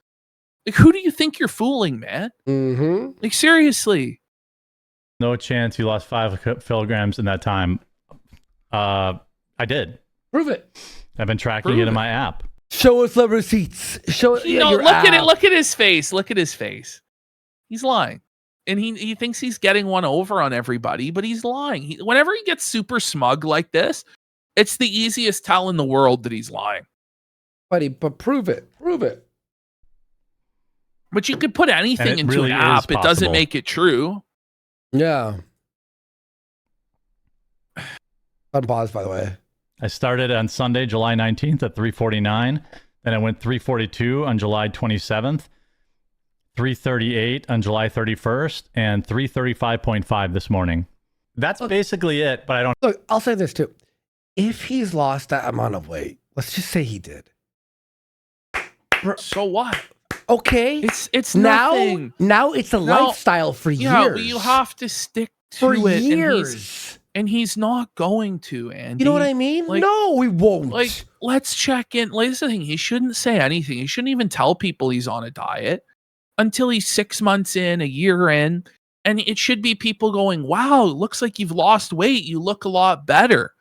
Like, who do you think you're fooling, man? Mm-hmm. Like, seriously. No chance you lost 5 kilograms in that time. I did. Prove it. I've been tracking it in my app. Show us the receipts. Show it. Look at it. Look at his face. Look at his face. He's lying. And he thinks he's getting one over on everybody, but he's lying. Whenever he gets super smug like this, it's the easiest tell in the world that he's lying. But prove it. Prove it. But you could put anything into really an app. It doesn't make it true. Yeah. Unpause, by the way. I started on Sunday, July 19th at 3:49. Then I went 3:42 on July 27th, 3:38 on July 31st, and 3:35.5 this morning. That's basically it, but I don't... Look, I'll say this too. If he's lost that amount of weight, let's just say he did. So what? Okay. It's nothing. Now it's a lifestyle for years. Yeah, but you have to stick to for it. years. And he's not going to, Andy. You know what I mean? Like, no, we won't. Like, let's check in. Like, this is the thing. He shouldn't say anything. He shouldn't even tell people he's on a diet until he's 6 months in, a year in. And it should be people going, wow, it looks like you've lost weight. You look a lot better.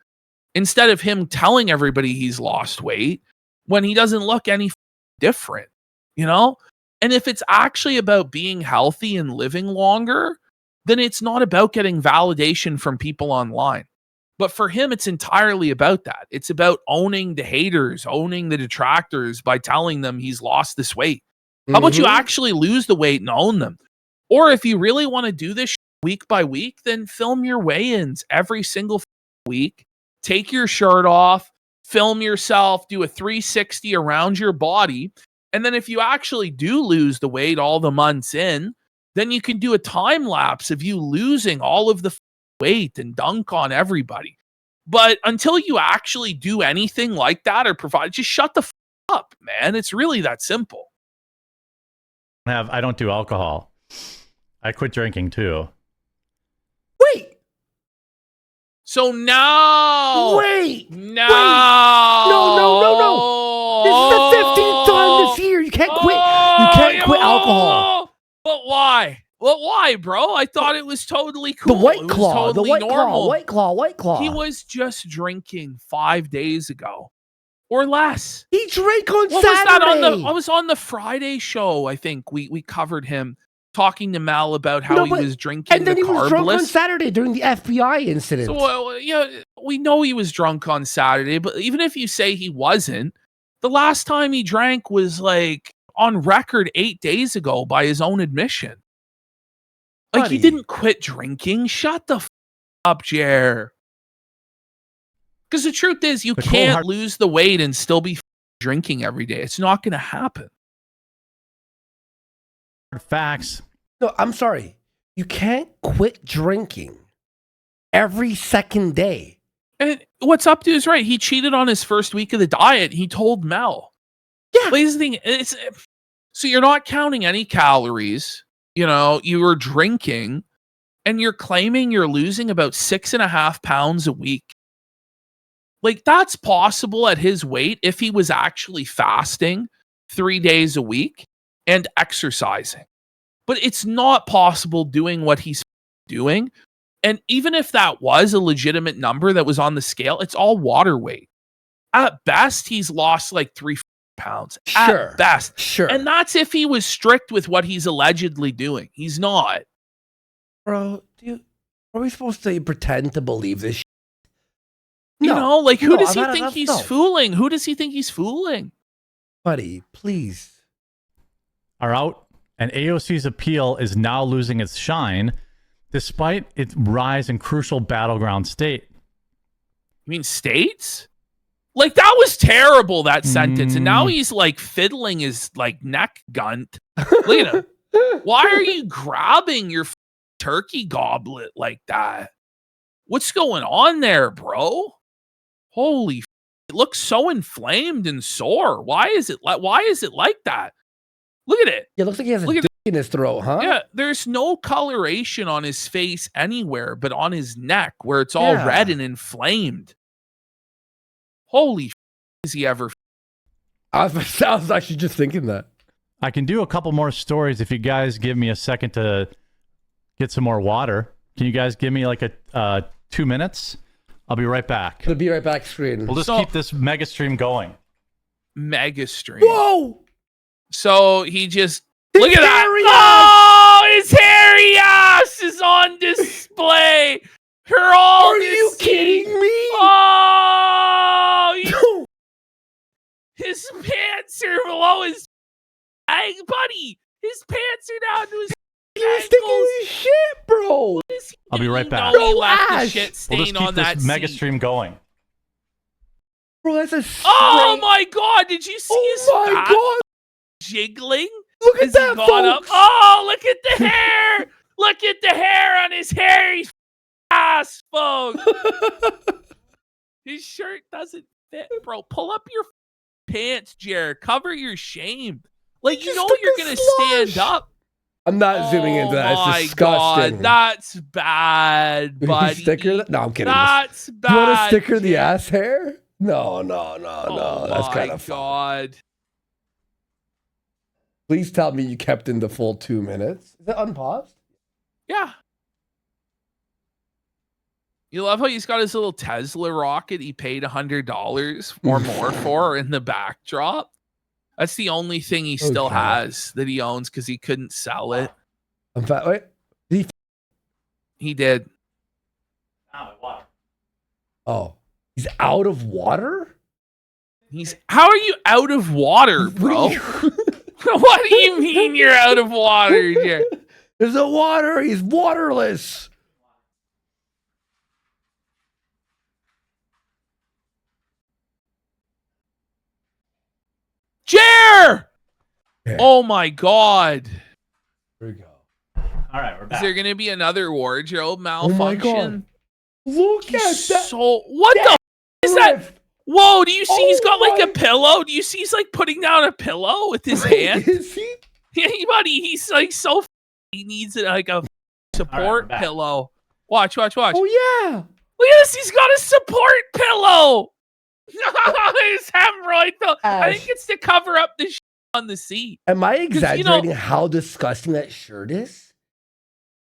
Instead of him telling everybody he's lost weight when he doesn't look any different, you know? And if it's actually about being healthy and living longer, then it's not about getting validation from people online. But for him, it's entirely about that. It's about owning the haters, owning the detractors by telling them he's lost this weight. How about you actually lose the weight and own them? Or if you really want to do this week by week, then film your weigh-ins every single week. Take your shirt off, film yourself, do a 360 around your body. And then if you actually do lose the weight all the months in, then you can do a time lapse of you losing all of the weight and dunk on everybody. But until you actually do anything like that or provide, just shut the up, man. It's really that simple. I don't do alcohol. I quit drinking too. Wait. So now. Wait. No. No. This is the 15th time this year. You can't quit. You can't quit alcohol. But why? Well, why, bro? I thought it was totally cool. The White Claw. Totally the White normal. Claw. White Claw. He was just drinking 5 days ago. Or less. He drank on what Saturday. Was that I was on the Friday show, I think. We covered him talking to Mel about how he was drinking and then the he was drunk on carbless. Saturday during the FBI incident. So, we know he was drunk on Saturday, but even if you say he wasn't, the last time he drank was like on record 8 days ago by his own admission. Like, Buddy. he didn't quit drinking. Shut the up, Jer. Because the truth is, you can't lose the weight and still be drinking every day. It's not going to happen. Facts. No, I'm sorry. You can't quit drinking every second day. And what's up to is right. He cheated on his first week of the diet. He told Mel. Yeah. But here's the thing. So you're not counting any calories. You know, you were drinking and you're claiming you're losing about 6.5 pounds a week. Like, that's possible at his weight if he was actually fasting 3 days a week and exercising. But it's not possible doing what he's doing. And even if that was a legitimate number that was on the scale, it's all water weight. At best, he's lost like 3 pounds. Sure. At best. Sure. And that's if he was strict with what he's allegedly doing. He's not. Bro, are we supposed to pretend to believe this? You know, like, who does he think enough, he's no. fooling? Who does he think he's fooling? Buddy, please. Are out, and AOC's appeal is now losing its shine despite its rise in crucial battleground state. You mean states? Like, that was terrible, that sentence. And now he's like fiddling his like neck gunt. Look at him. Why are you grabbing your turkey goblet like that? What's going on there, bro? Holy it looks so inflamed and sore. Why is it like that? Look at it. Yeah, it looks like he has a dick in his throat, huh? Yeah, there's no coloration on his face anywhere but on his neck where it's all red and inflamed. Holy is he ever? I was actually just thinking that. I can do a couple more stories if you guys give me a second to get some more water. Can you guys give me like a 2 minutes? I'll be right back. It'll be right back screen. We'll just keep this mega stream going. Mega stream. Whoa! So he just His look at that. hairy Oh, his hairy ass is on display. Are you kidding me? Oh, his pants are below his buddy. His pants are down to his You're sticking his shit, bro. I'll be right back. He left the Ash. shit We'll stain just keep on that this mega seat. stream going. Bro, that's a Oh my God! Did you see his my fat God. jiggling? Look at As he that, got up? folks. Oh, look at the hair! Look at the hair on his hairy ass, folks. His shirt doesn't fit, bro. Pull up your pants, Jared. Cover your shame. Like, you know you're gonna stand up. I'm not zooming into that. It's disgusting. God, that's bad, buddy. Sticker that? No, I'm kidding. That's bad. Do you want to sticker the Jared. ass hair? No. That's kind of fun. God. Please tell me you kept in the full 2 minutes. Is it unpaused? Yeah. You love how he's got his little Tesla rocket he paid $100 or more for in the backdrop. That's the only thing he still has that he owns because he couldn't sell it. Wait. He did. Oh, he's out of water? How are you out of water, bro? What do you mean you're out of water, Jared? There's no water. He's waterless. Jer! Okay. Oh my God. Here we go. All right, we're back. Is there going to be another wardrobe Oh malfunction? my God. Look at that. So, what the f- is that? Whoa, do you see he's got like a pillow? Do you see he's like putting down a pillow with his hand? Is he? Yeah, buddy, he's like so he needs like a support pillow. Watch. Oh, yeah. Look at this, he's got a support pillow. His hemorrhoid pillow. I think it's to cover up the on the seat. Am I exaggerating how disgusting that shirt is?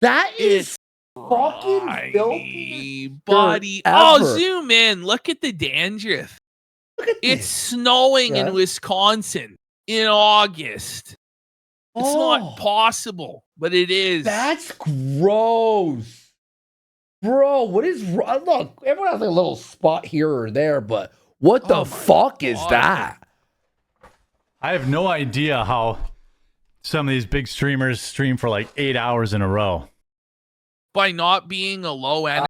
That is fucking filthy, buddy. Oh, zoom in. Look at the dandruff. Look at It's snowing in Wisconsin in August. It's not possible, but it is. That's gross. Bro, what is wrong? Look, everyone has like a little spot here or there, but what the fuck is that? I have no idea how some of these big streamers stream for like 8 hours in a row. By not being a low end.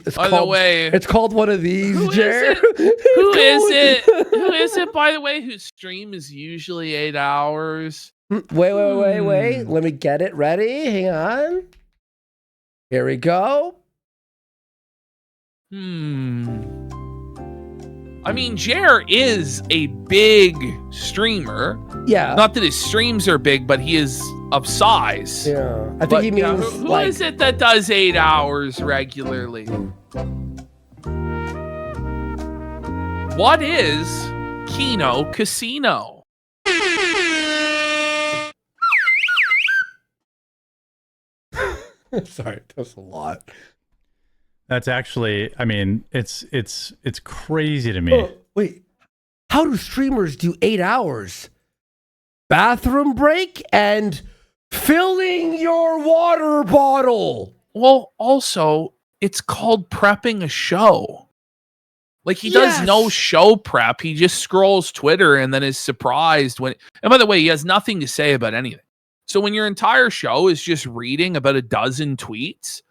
It's called one of these, Jared. Who is it, by the way, whose stream is usually 8 hours? Wait. Let me get it ready. Hang on. Here we go. I mean, Jer is a big streamer. Yeah. Not that his streams are big, but he is of size. Yeah. I think he means who is it that does 8 hours regularly? What is Kino Casino? Sorry, that's a lot. That's actually, I mean, it's crazy to me. Wait, how do streamers do 8 hours? Bathroom break and filling your water bottle. Well, also, it's called prepping a show. Like, he does no show prep. He just scrolls Twitter and then is surprised when... And by the way, he has nothing to say about anything. So when your entire show is just reading about a dozen tweets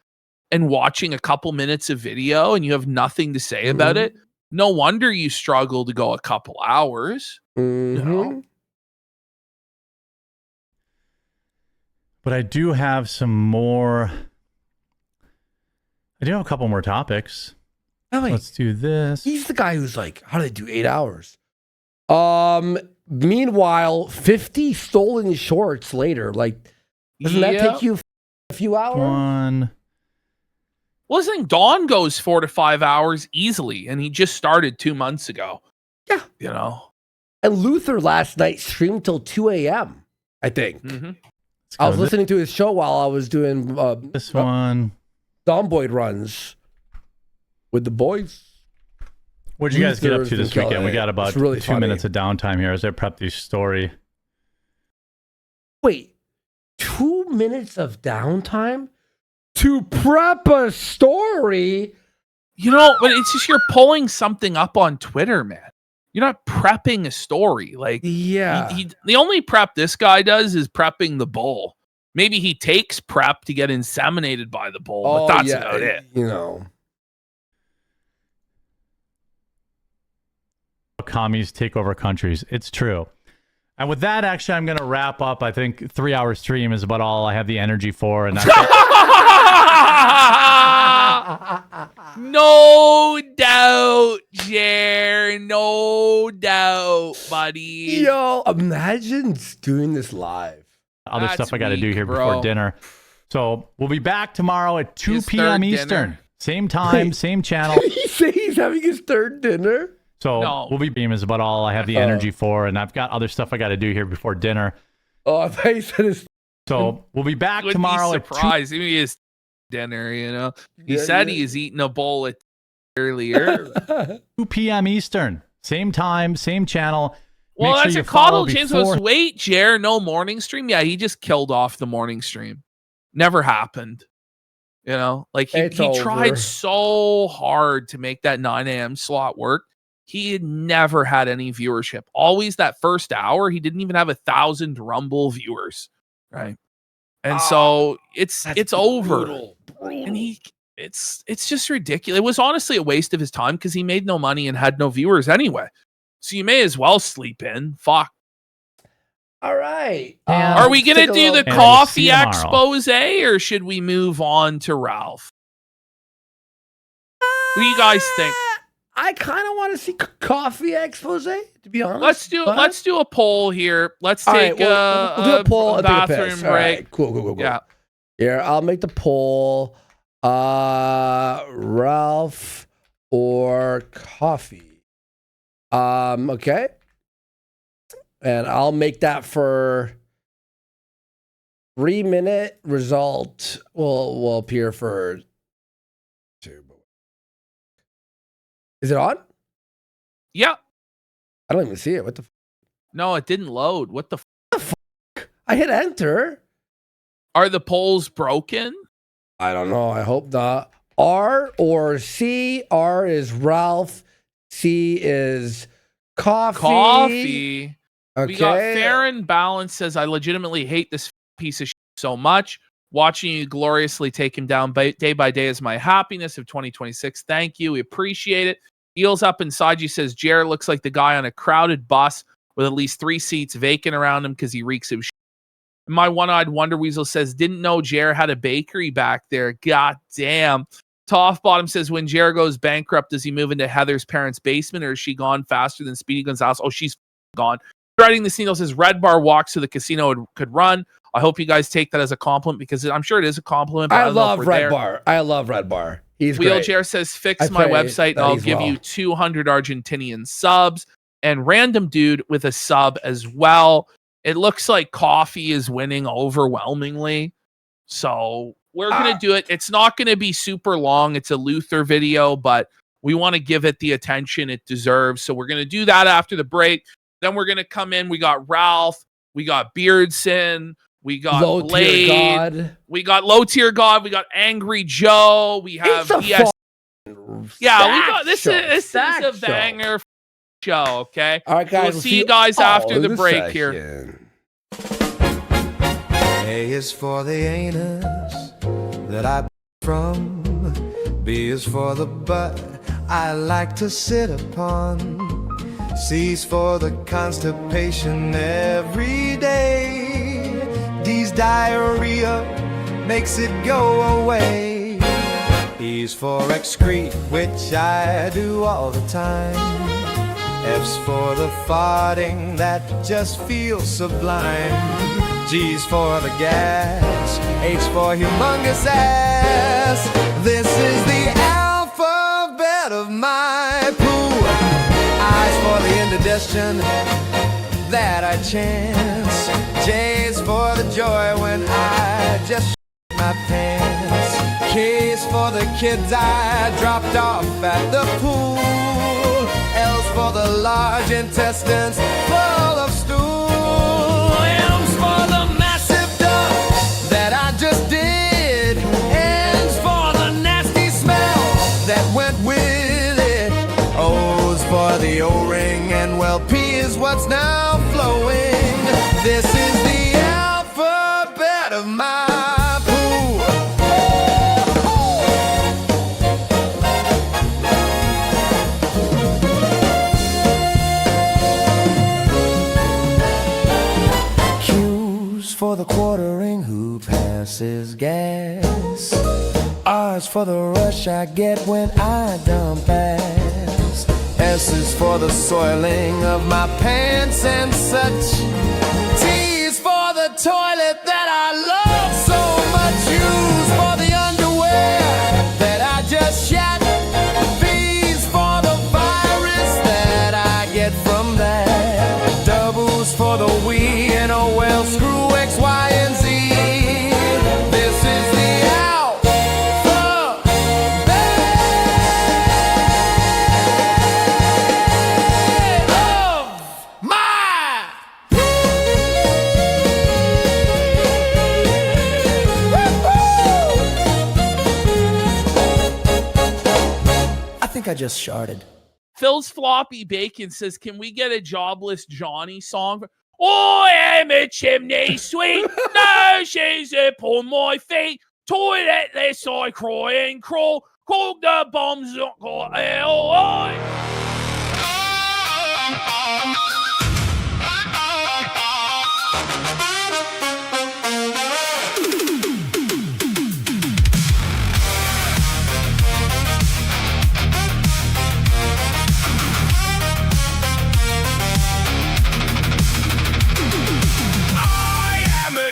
and watching a couple minutes of video and you have nothing to say about it, no wonder you struggle to go a couple hours. You know? But I do have some more... I do have a couple more topics. Oh, wait. Let's do this. He's the guy who's like, how do they do 8 hours? Meanwhile, 50 stolen shorts later. Like, doesn't that take you a few hours? Well, I think Dawn goes 4 to 5 hours easily, and he just started 2 months ago. Yeah. You know? And Luther last night streamed till 2 a.m., I think. I was listening to his show while I was doing this one. Zomboid runs with the boys. What'd you guys get up to this weekend? We got about really 2 minutes of downtime here as I prep this story. Wait, 2 minutes of downtime to prep a story? You know, but it's just you're pulling something up on Twitter, man. You're not prepping a story. Like, the only prep this guy does is prepping the bull. Maybe he takes prep to get inseminated by the bull, but that's about it. You know. commies take over countries. It's true. And with that, actually, I'm going to wrap up. I think 3-hour stream is about all I have the energy for. And no doubt, Jer. No doubt, buddy. Yo, imagine doing this live. Other That's stuff I got to do weak, here bro. before dinner. So we'll be back tomorrow at 2 His p.m. third Eastern. dinner. Same time, same channel. He say he's having his third dinner. So No. we'll be beam is about all I have the energy for, and I've got other stuff I got to do here before dinner. Oh, I thought he said his. So we'll be back Would tomorrow be at 2. surprised. Maybe his dinner, you know. He Yeah, said yeah. he's eating a bowl at earlier. 2 p.m. Eastern. Same time, same channel. Well, Make sure that's you a coddle. follow James before- goes, wait, Jer, no morning stream? Yeah, he just killed off the morning stream. Never happened. You know, like he It's tried over. so hard to make that 9 a.m. slot work. He had never had any viewership. Always that first hour, he didn't even have 1,000 Rumble viewers. Right. And so it's over. And it's just ridiculous. It was honestly a waste of his time because he made no money and had no viewers anyway. So you may as well sleep in. Fuck. All right. Are we let's gonna take a do little- the And we'll coffee see you tomorrow. expose, or should we move on to Ralph? What do you guys think? I kind of want to see coffee expose, to be honest. Let's do a poll here. Let's All take right, we'll do a poll. and take a bathroom piss. break. All right, cool. Yeah. Here, I'll make the poll. Ralph or coffee. Okay. And I'll make that for 3-minute result. Will appear for 2. Is it on? Yeah. I don't even see it. What the? No, it didn't load. What the? I hit enter. Are the polls broken? I don't know. I hope not. R or C. R is Ralph. C is coffee. Okay. We got fair and balanced says, I legitimately hate this piece of shit so much. Watching you gloriously take him down day by day is my happiness of 2026. Thank you. We appreciate it. Eels up inside you says, Jared looks like the guy on a crowded bus with at least 3 seats vacant around him because he reeks of shit. My one-eyed Wonder Weasel says, didn't know Jared had a bakery back there. God damn. Toff Bottom says, when Jared goes bankrupt, does he move into Heather's parents' basement or is she gone faster than Speedy Gonzalez? Oh, she's gone. Writing the Casino says, Red Bar walks so the casino could run. I hope you guys take that as a compliment because I'm sure it is a compliment. But I don't know if love we're Red there. Bar. I love Red Bar. He's great. Wheelchair says, fix I my pray website and that I'll he's give well. you 200 Argentinian subs. And Random Dude with a sub as well. It looks like coffee is winning overwhelmingly. So we're going to do it. It's not going to be super long. It's a Luther video, but we want to give it the attention it deserves. So we're going to do that after the break. Then we're going to come in. We got Ralph. We got Beardson. We got Low tier Blade. God. We got Low Tier God. We got Angry Joe. We have It's a DS. Yeah, we got this. show. This is Stack a show. banger show. Okay. All right, guys. We'll see you guys after the break here. here. A is for the anus that I from. B is for the butt I like to sit upon. C's for the constipation every day. D's diarrhea makes it go away. E's for excrete, which I do all the time. F's for the farting that just feels sublime. G's for the gas, H for humongous ass. This is the alphabet of my poo. I's for the indigestion that I chance. J's for the joy when I just shit my pants. K's for the kids I dropped off at the pool. L's for the large intestines full of stool. M's for the massive dump that I just did. N's for the nasty smell that went with it. O's for the O-ring and well, P is what's now flowing. This is the alphabet of my poo. quartering who passes gas. R is for the rush I get when I dump ass. S is for the soiling of my pants and such. T is for the toilet that I love so much. U's for the underwear that I just shat. V's for the virus that I get from that. W's for the we, and oh well, screw X, Y, and Z. This is the alphabet of my. I think I just sharted. Phil's Floppy Bacon says, can we get a Jobless Johnny song? I am a chimney sweep, no shoes upon my feet, toiletless I cry and crawl, call the bombs not got L.I.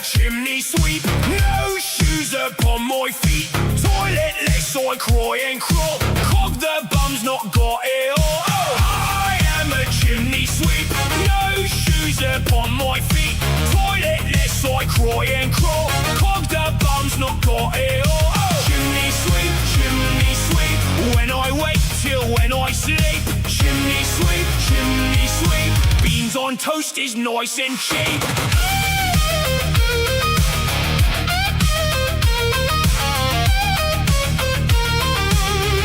Chimney sweep, no shoes upon my feet, toiletless I cry and crawl, cog the bum's not got it all. Oh, I am a chimney sweep, no shoes upon my feet, toiletless I cry and crawl, cog the bum's not got it all. Oh, chimney sweep, when I wake till when I sleep, chimney sweep, beans on toast is nice and cheap.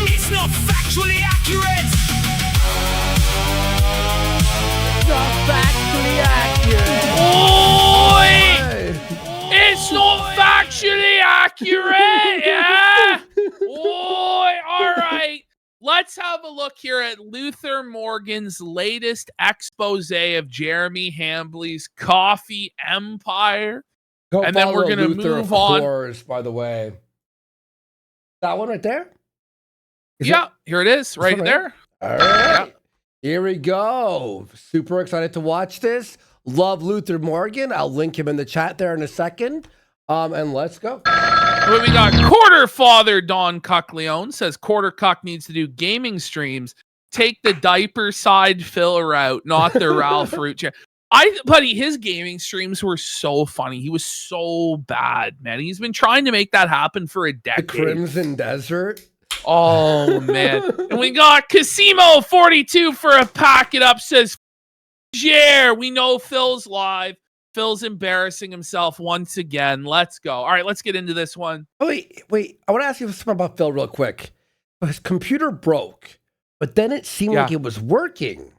It's not factually accurate. Not factually accurate. Oi! It's not factually accurate. Yeah. Oi! All right. Let's have a look here at Luther Morgan's latest expose of Jeremy Hambly's coffee empire. Go And then we're follow gonna Luther, move of on. course, by the way. That one right there? Yeah, here it is, right there. All right. Here we go. Super excited to watch this. Love Luther Morgan. I'll link him in the chat there in a second. And let's go. What we got? Quarter Father Don Cuckleone says Quarter Cuck needs to do gaming streams. Take the diaper side filler out, not the Ralph Root chair. Buddy, his gaming streams were so funny. He was so bad, man. He's been trying to make that happen for a The decade. Crimson Desert. Oh man. And we got Casimo 42 for a pack it up, says Jer. We know Phil's live. Phil's embarrassing himself once again. Let's go. All right, let's get into this one. Oh, wait. I want to ask you something about Phil real quick. His computer broke, but then it seemed like it was working.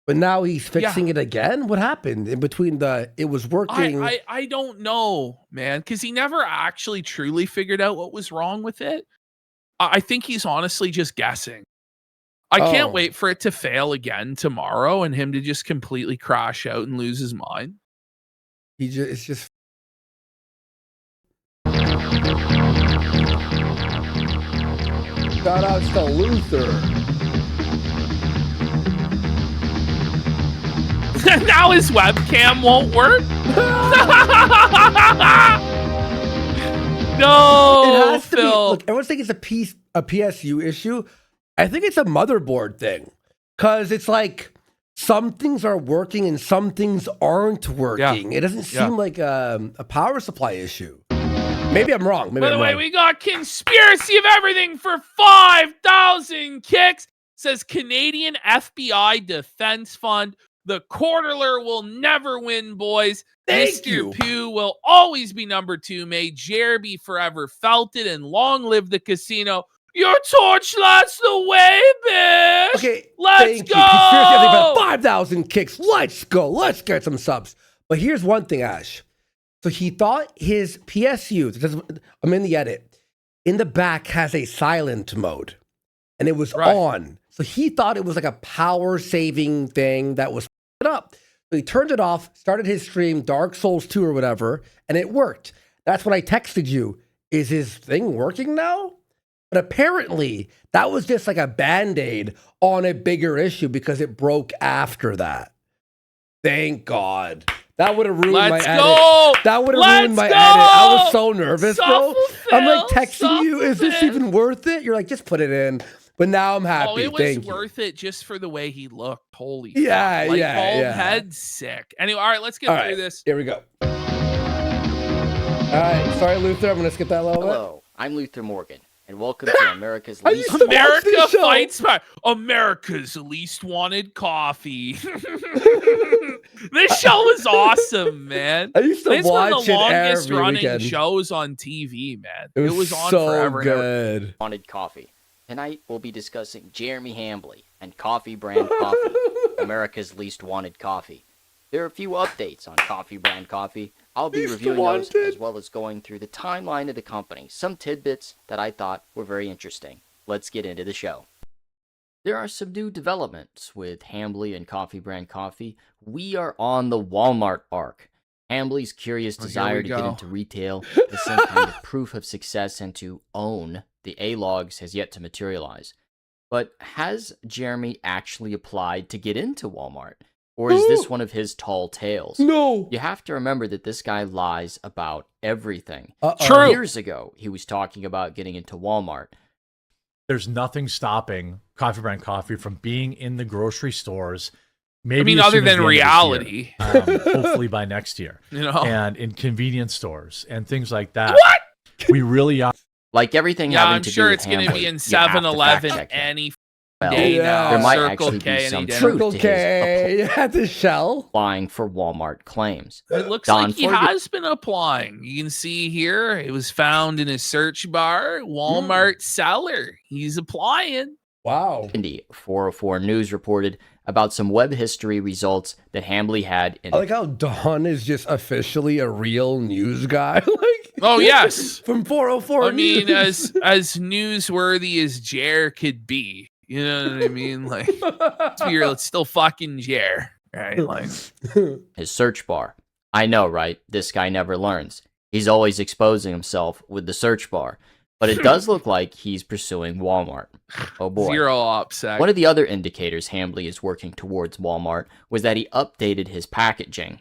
But now he's fixing it again. What happened in between it was working? I don't know, man, because he never actually truly figured out what was wrong with it. I think he's honestly just guessing. I can't wait for it to fail again tomorrow and him to just completely crash out and lose his mind. It's just. Shout out to Luther. Now his webcam won't work. No, It has to be. Phil. Look, everyone's thinking it's a PSU issue. I think it's a motherboard thing, because it's like some things are working and some things aren't working. It doesn't seem like a power supply issue. Maybe I'm wrong. By the way, we got Conspiracy of Everything for 5,000 kicks. Says Canadian FBI Defense Fund. The quarterler will never win, boys. Thank you. Mr. Pugh will always be number 2. May Jer be forever felted and long live the casino. Your torchlight's the way, bitch. Okay, let's go. Conspiracy, I think about 5,000 kicks. Let's go. Let's get some subs. But here's one thing, Ash. So he thought his PSU, I'm in the edit, in the back has a silent mode, and it was on. So he thought it was like a power saving thing that was up. He turned it off, started his stream, Dark Souls 2 or whatever, and it worked. That's when I texted you. Is his thing working now? But apparently, that was just like a Band-Aid on a bigger issue because it broke after that. Thank God. That would have ruined my edit. That would have ruined my edit. I was so nervous, bro. I'm like texting you, is this even worth it? You're like, just put it in. But now I'm happy. Oh, it was worth it just for the way he looked. Holy yeah, fuck. Like, yeah. Head sick. Anyway, all right, let's get through this. Here we go. All right, sorry, Luther. I'm going to skip that a little bit. Hello, I'm Luther Morgan, and welcome to America's least America Fights Back. America's least wanted coffee. This show is awesome, man. I used to watch it one of the it longest every running weekend. shows on TV, man. It was on so forever. good. Wanted coffee. Tonight we'll be discussing Jeremy Hambly and Coffee Brand Coffee, America's least wanted coffee. There are a few updates on Coffee Brand Coffee. I'll be reviewing those as well as going through the timeline of the company, some tidbits that I thought were very interesting. Let's get into the show. There are some new developments with Hambly and Coffee Brand Coffee. We are on the Walmart arc. Hambly's curious desire to get into retail is some kind of proof of success and to own the A-logs has yet to materialize. But has Jeremy actually applied to get into Walmart? Or is this one of his tall tales? No. You have to remember that this guy lies about everything. True. Years ago, he was talking about getting into Walmart. There's nothing stopping Coffee Brand Coffee from being in the grocery stores. Maybe other than reality. Hopefully by next year. And in convenience stores and things like that. What? We really are. Like everything having I'm to sure do it's with going to Hambly, be in you have to 7-Eleven fact-check him. any Well, day now. there might Circle actually K be any some day. truth Circle to K his at the shell. applying for Walmart claims. It looks Don, like he has been applying. You can see here, it was found in his search bar, Walmart seller. He's applying. Wow. 404 News reported about some web history results that Hambly had in I like how Don is just officially a real news guy. Oh, yes. From 404 I mean, News. as newsworthy as Jer could be. You know what I mean? Like, let's be real, it's still fucking Jer. Right? Like, his search bar. I know, right? This guy never learns. He's always exposing himself with the search bar. But it does look like he's pursuing Walmart. Oh boy. Zero OPSEC. One of the other indicators Hambly is working towards Walmart was that he updated his packaging.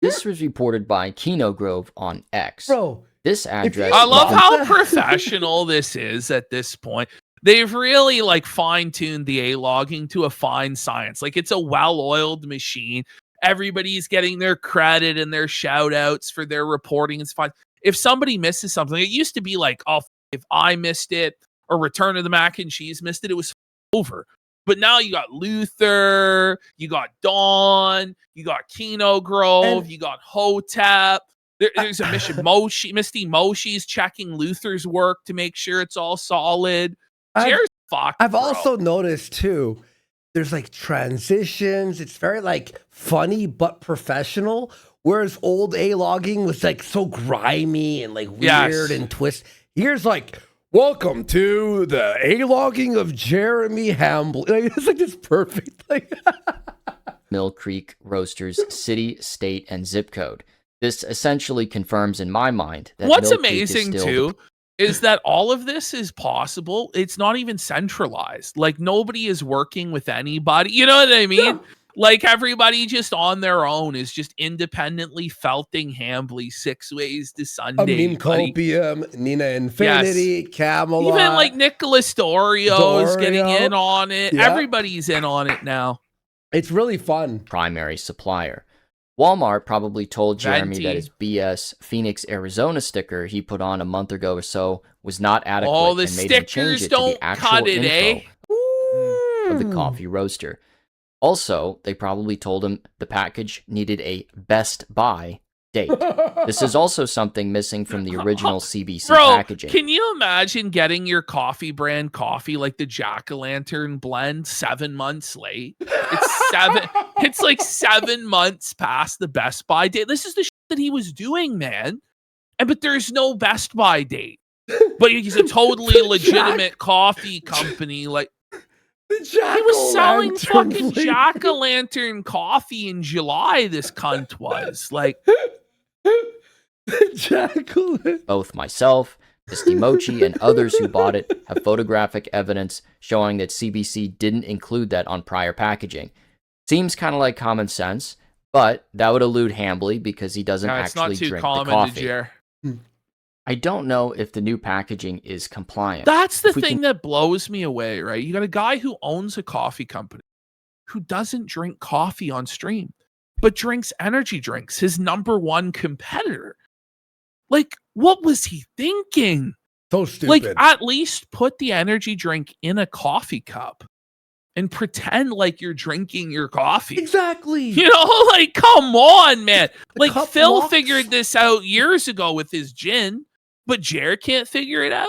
This was reported by Kino Grove on X. Bro, this address. I love how professional this is at this point. They've really fine-tuned the A-logging to a fine science. Like, it's a well-oiled machine. Everybody's getting their credit and their shout-outs for their reporting. It's fine. If somebody misses something, it used to be like, oh, if I missed it or Return of the Mac and Cheese missed it, it was over. But now you got Luther, you got Dawn, you got Kino Grove, you got Hotep. There's a mission. Misty Mochi's checking Luther's work to make sure it's all solid. Cheers, fuck. I've also noticed too, there's transitions. It's very funny but professional. Whereas old A-logging was so grimy and weird and twist. Here's welcome to the A-logging of Jeremy Hambly. It's just perfect. Mill Creek Roasters city, state, and zip code. This essentially confirms in my mind that what's Mill Creek amazing is too is that all of this is possible. It's not even centralized. Nobody is working with anybody. You know what I mean? Yeah. Everybody just on their own is just independently felting Hambly 6 ways to Sunday. Amin Copium, Nina Infinity, Camelot. Even Nicholas Dorio's getting in on it. Yeah. Everybody's in on it now. It's really fun. Primary supplier. Walmart probably told Jeremy that his BS Phoenix, Arizona sticker he put on a month ago or so was not adequate and made him change it to the actual info of the coffee roaster. Also, they probably told him the package needed a Best Buy date. This is also something missing from the original CBC packaging. Can you imagine getting your Coffee Brand coffee the Jack-o'-lantern blend 7 months late? It's 7 months past the Best Buy date. This is the shit that he was doing, man. But there's no Best Buy date. But he's a totally legitimate coffee company. He was selling fucking flavor. jack-o'-lantern coffee in July, this cunt was. Like, Jack-o'-lantern. Both myself, Misty Mochi, and others who bought it have photographic evidence showing that CBC didn't include that on prior packaging. Seems kind of like common sense, but that would elude Hambly because he doesn't it's not actually too drink the common to coffee. Jer. I don't know if the new packaging is compliant. That's the If we thing can- that blows me away, right? You got a guy who owns a coffee company who doesn't drink coffee on stream, but drinks energy drinks, his number one competitor. Like, what was he thinking? So stupid. Like, at least put the energy drink in a coffee cup and pretend like you're drinking your coffee. Exactly. You know, like, come on, man. Like, cup Phil locks. figured this out years ago with his gin, but Jared can't figure it out?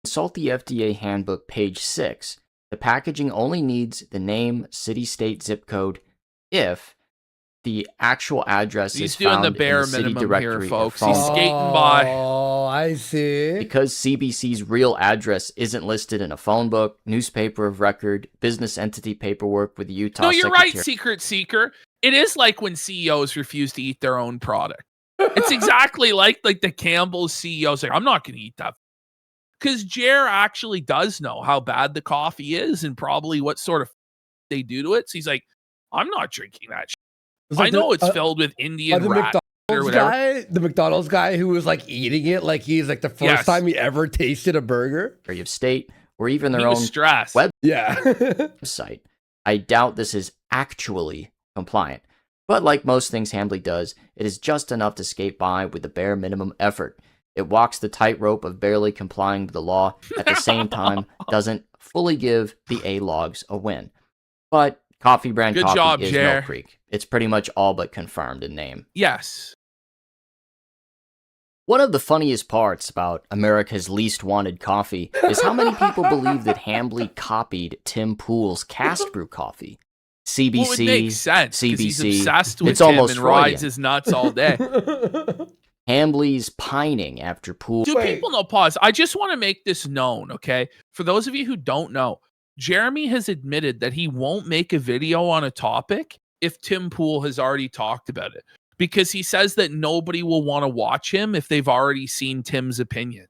Consult the FDA handbook, page 6. The packaging only needs the name, city, state, zip code if the actual address He's is doing found the in bare the city minimum directory here, or folks. phone. He's skating by. Oh, I see. Because CBC's real address isn't listed in a phone book, newspaper of record, business entity paperwork with the Utah No, you're right, Secretary- Secret Seeker. It is like when CEOs refuse to eat their own product. It's exactly like the Campbell's CEO's like, I'm not going to eat that. Because Jer actually does know how bad the coffee is and probably what sort of they do to it. So he's like, I'm not drinking that shit. It's I like know the- it's filled with Indian the rat or McDonald's whatever. guy, the McDonald's guy who was like eating it like he's like the first Yes. time he ever tasted a burger. of State, or even He their was own stressed. Yeah. website. I doubt this is actually compliant. But like most things Hambly does, it is just enough to skate by with the bare minimum effort. It walks the tightrope of barely complying with the law, at the same time doesn't fully give the A-logs a win. But Coffee Brand Good Coffee job, is Jer. Mill Creek. It's pretty much all but confirmed in name. Yes. One of the funniest parts about America's Least Wanted Coffee is how many people believe that Hambly copied Tim Pool's Cast Brew coffee. CBC, Well, it makes sense 'cause he's CBC, obsessed with it's him almost and rides Freudian. his nuts all day. Hambly's pining after Pool. Do people know? Pause. I just want to make this known, okay? For those of you who don't know, Jeremy has admitted that he won't make a video on a topic if Tim Pool has already talked about it, because he says that nobody will want to watch him if they've already seen Tim's opinion,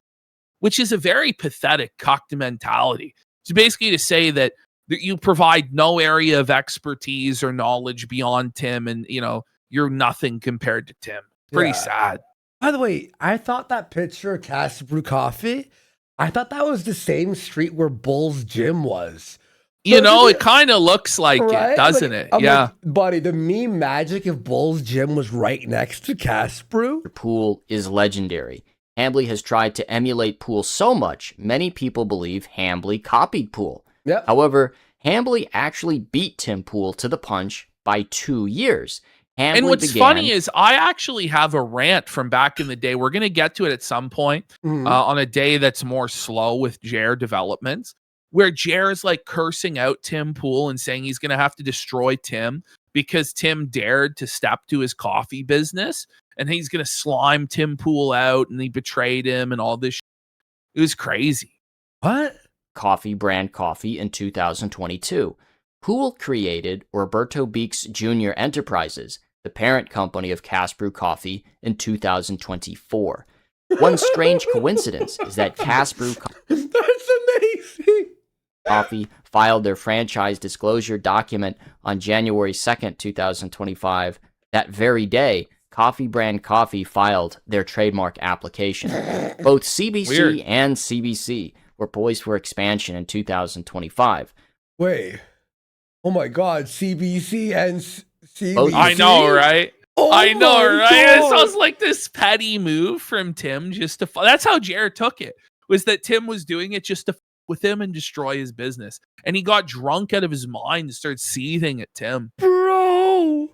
which is a very pathetic cucked mentality. It's basically to say that you provide no area of expertise or knowledge beyond Tim, and you're nothing compared to Tim. Pretty Yeah. sad. By the way, I thought that picture of Cast Brew Coffee, I thought that was the same street where Bull's Gym was. It kind of looks like Right? it, doesn't Like, it? I'm Yeah. like, buddy, the meme magic if Bull's Gym was right next to Cast Brew. Pool is legendary. Hambly has tried to emulate Pool so much, many people believe Hambly copied Pool. Yep. However, Hambly actually beat Tim Pool to the punch by 2 years. Hambly And what's began- funny is I actually have a rant from back in the day. We're going to get to it at some point Mhm. on a day that's more slow with Jer developments, where Jer is like cursing out Tim Pool and saying he's going to have to destroy Tim because Tim dared to step to his coffee business, and he's going to slime Tim Pool out and he betrayed him and all this. It was crazy. What? Coffee Brand Coffee in 2022. Pool created Roberto Beeks Jr. Enterprises, the parent company of Cast Brew Coffee, in 2024. One strange coincidence is that Cast Brew That's amazing. Coffee filed their franchise disclosure document on January 2nd, 2025. That very day, Coffee Brand Coffee filed their trademark application. Both CBC Weird. and CBC were poised for expansion in 2025. Wait. Oh my God. CBC and CBC. Both- I know, right? Oh I know, my right? It God. sounds like this petty move from Tim just to. That's how Jared took it. Was that Tim was doing it just to with him and destroy his business, and he got drunk out of his mind and started seething at Tim. Bro.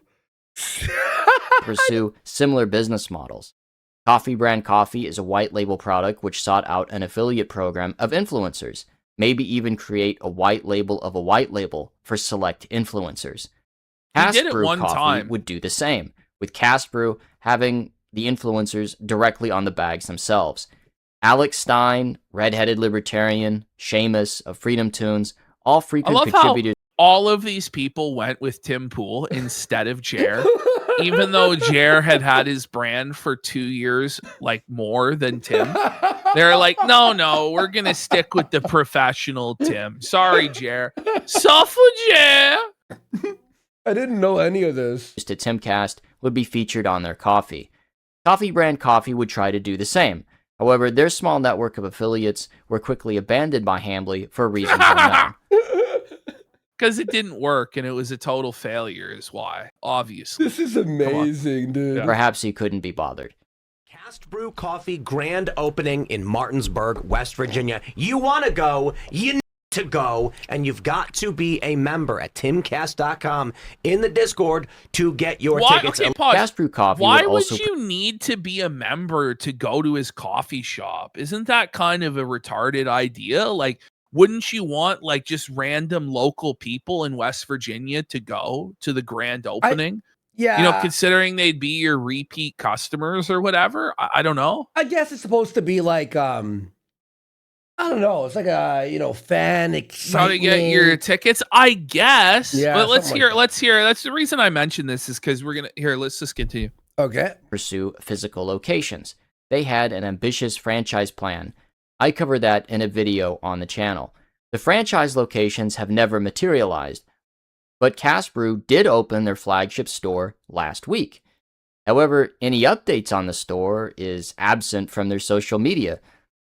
Pursue similar business models. Coffee Brand Coffee is a white label product which sought out an affiliate program of influencers, maybe even create a white label of a white label for select influencers. He Cast did it Brew one Coffee time. would do the same, with Cast Brew having the influencers directly on the bags themselves. Alex Stein, Redheaded Libertarian, Seamus of Freedom Tunes, all I frequent love how contributors. all of these people went with Tim Pool instead of Jer, even though Jer had his brand for 2 years, like more than Tim. They're like, no, we're gonna stick with the professional Tim. Sorry, Jer. Suffer, Jer. I didn't know any of this. To Timcast would be featured on their coffee. Coffee Brand Coffee would try to do the same. However, their small network of affiliates were quickly abandoned by Hambly for reasons unknown. Because it didn't work and it was a total failure is why, obviously. This is amazing, dude. Perhaps he couldn't be bothered. Cast Brew Coffee grand opening in Martinsburg, West Virginia. You want to go, you need to go, and you've got to be a member at timcast.com in the Discord to get your tickets. Okay, pause. Cast Brew Coffee Why would would also you need to be a member to go to his coffee shop? Isn't that kind of a retarded idea? Like, wouldn't you want like just random local people in West Virginia to go to the grand opening? Yeah. You know, considering they'd be your repeat customers or whatever. I don't know. I guess it's supposed to be like, I don't know. It's like a, fan excitement. How to get your tickets, I guess. Yeah, But let's something hear. like Let's hear. That's the reason I mentioned this is because we're gonna here. Let's just continue. Okay. pursue physical locations. They had an ambitious franchise plan. I covered that in a video on the channel. The franchise locations have never materialized, but Cast Brew did open their flagship store last week. However, any updates on the store is absent from their social media.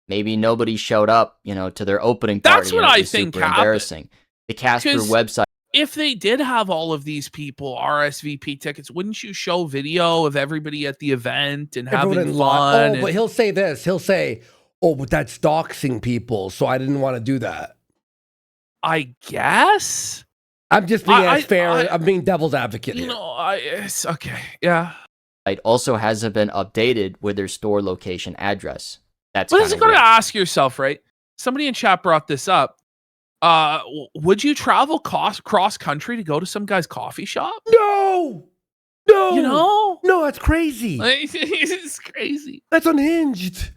Maybe nobody showed up, to their opening party. That's what and it I was think super happened. embarrassing. The Cast Brew 'Cause website. If they did have all of these people RSVP tickets, wouldn't you show video of everybody at the event and Everyone having in line. fun? Oh, but he'll say this. He'll say, "Oh, but that's doxing people, so I didn't want to do that." I guess. I'm just being I- as fair. I- I'm being devil's advocate here. It's okay. Yeah. It also hasn't been updated with their store location address. That's But this is kinda going to weird. ask yourself, right? Somebody in chat brought this up. Would you travel cross country to go to some guy's coffee shop? No, no, no, that's crazy. It's crazy. That's unhinged.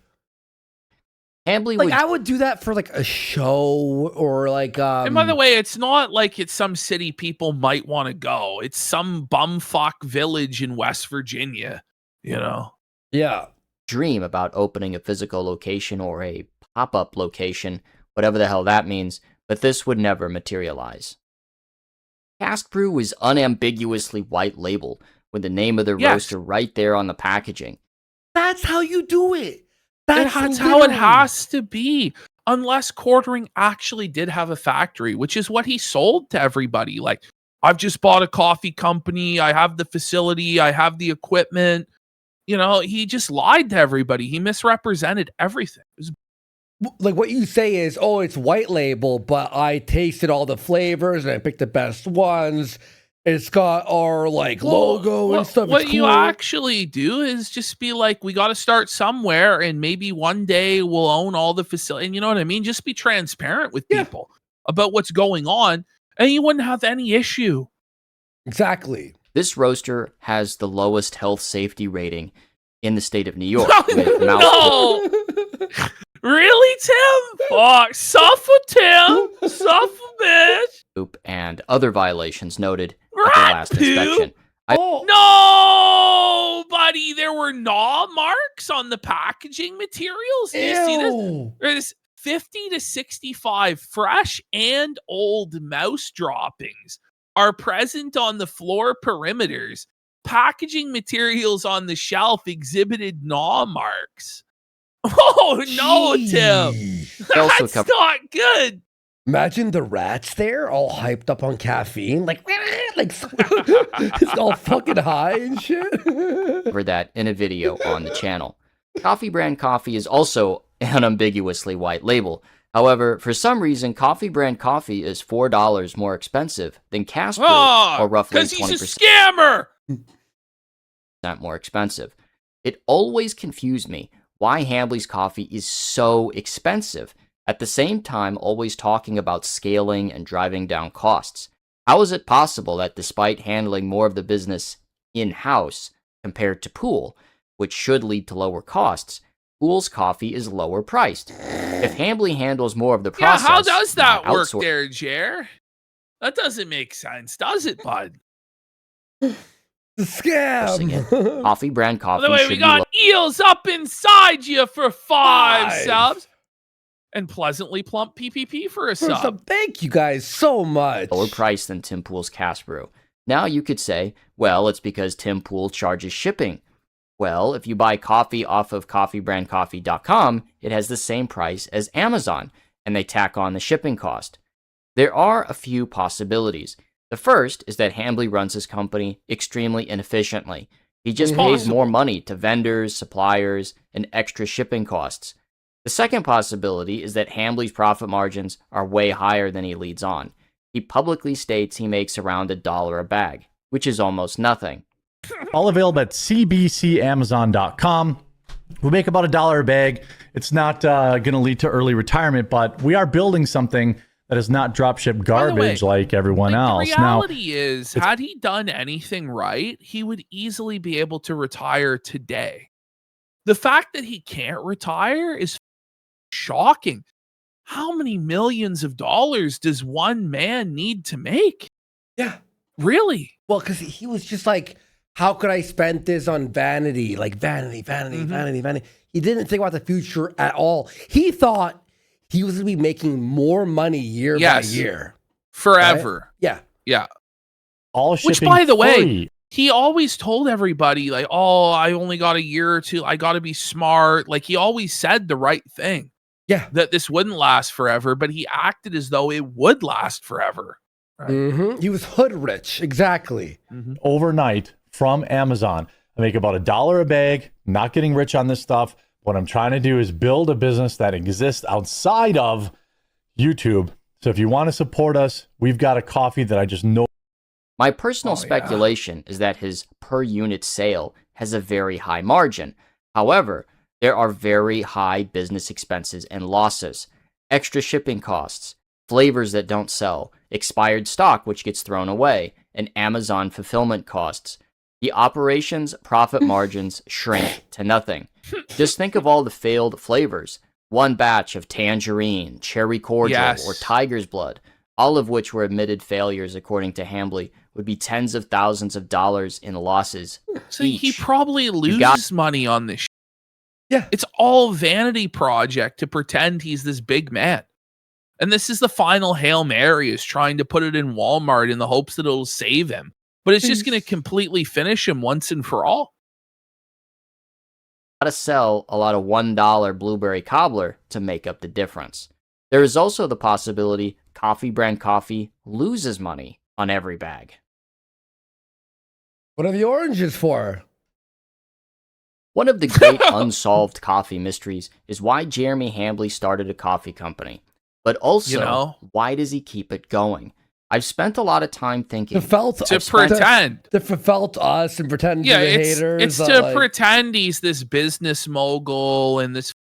Hambly Like would I would do that for like a show or like. And by the way, it's not like it's some city people might want to go. It's some bumfuck village in West Virginia, yeah. dream about opening a physical location or a pop-up location, whatever the hell that means, but this would never materialize. Cast Brew is unambiguously white labeled, with the name of the Yes. roaster right there on the packaging. That's how you do it. That's how it literally- has to be. Unless Quartering actually did have a factory, which is what he sold to everybody. Like, I've just bought a coffee company. I have the facility. I have the equipment. He just lied to everybody. He misrepresented everything. It was Like what you say is, oh, it's white label, but I tasted all the flavors and I picked the best ones. It's got our logo and stuff. What It's you cool. actually do is just be like, we got to start somewhere, and maybe one day we'll own all the facility. And you know what I mean? Just be transparent with people about what's going on, and you wouldn't have any issue. Exactly. This roaster has the lowest health safety rating in the state of New York. with No! Really, Tim? Fuck. Suffer, Tim. Suffer, bitch. poop and other violations noted at the Rat last poop? inspection. No, buddy. There were gnaw marks on the packaging materials. Do you see this? Ew. There's 50 to 65 fresh and old mouse droppings are present on the floor perimeters. Packaging materials on the shelf exhibited gnaw marks. Oh, no, Tim. Jeez. They also That's cover- not good. Imagine the rats there, all hyped up on caffeine, like it's all fucking high and shit. Cover that in a video on the channel. Coffee Brand Coffee is also unambiguously white label. However, for some reason, Coffee Brand Coffee is $4 more expensive than Cast Brew, or roughly Because he's a 20% scammer. more expensive. It always confused me why Hambly's coffee is so expensive, at the same time always talking about scaling and driving down costs. How is it possible that despite handling more of the business in-house compared to Pool, which should lead to lower costs, Pool's coffee is lower priced. If Hambly handles more of the process, Yeah, how does that by work outsour- there, Jer? That doesn't make sense, does it, bud? The scam. Coffee brand coffee By the way, should we be got eels up inside you for 5 5. subs. And pleasantly plump PPP for a sub. Thank you guys so much. lower price than Tim Pool's cash brew. Now you could say, well, it's because Tim Pool charges shipping. Well, if you buy coffee off of coffeebrandcoffee.com, it has the same price as Amazon, and they tack on the shipping cost. There are a few possibilities. The first is that Hambly runs his company extremely inefficiently. He just pays more money to vendors, suppliers, and extra shipping costs. The second possibility is that Hambly's profit margins are way higher than he leads on. He publicly states he makes around $1 a bag, which is almost nothing. All available at cbcamazon.com. We make about $1 a bag. It's not going to lead to early retirement, but we are building something that is not dropship garbage like everyone else. The reality is, had he done anything right, he would easily be able to retire today. The fact that he can't retire is shocking. How many millions of dollars does one man need to make? Yeah. Really? Well, because he was just like, how could I spend this on vanity? Like vanity. He didn't think about the future at all. He thought he was going to be making more money year by year. Forever. Right? Yeah. Yeah. All shipping Which, by the way, free. he always told everybody, like, oh, I only got a year or two. I got to be smart. Like, he always said the right thing. Yeah. That this wouldn't last forever, but he acted as though it would last forever. Right? He was hood rich. Exactly. Overnight from Amazon. I make about $1 a bag, not getting rich on this stuff. What I'm trying to do is build a business that exists outside of YouTube. So if you want to support us, we've got a coffee that I just know. My personal speculation is that his per unit sale has a very high margin. However, there are very high business expenses and losses, extra shipping costs, flavors that don't sell, expired stock which gets thrown away, and Amazon fulfillment costs. The operation's profit margins shrink to nothing. Just think of all the failed flavors. One batch of tangerine, cherry cordial, or tiger's blood, all of which were admitted failures according to Hambly, would be tens of thousands of dollars in losses. So he probably loses money on this. Yeah. It's all vanity project to pretend he's this big man. And this is the final Hail Mary, is trying to put it in Walmart in the hopes that it'll save him. But it's just going to completely finish him once and for all. Got to sell a lot of $1 blueberry cobbler to make up the difference. There is also the possibility Coffee Brand Coffee loses money on every bag. What are the oranges for? One of the great unsolved coffee mysteries is why Jeremy Hambly started a coffee company. But also, why does he keep it going? I've spent a lot of time thinking. To felt us and pretend to be haters. It's to pretend he's this business mogul and this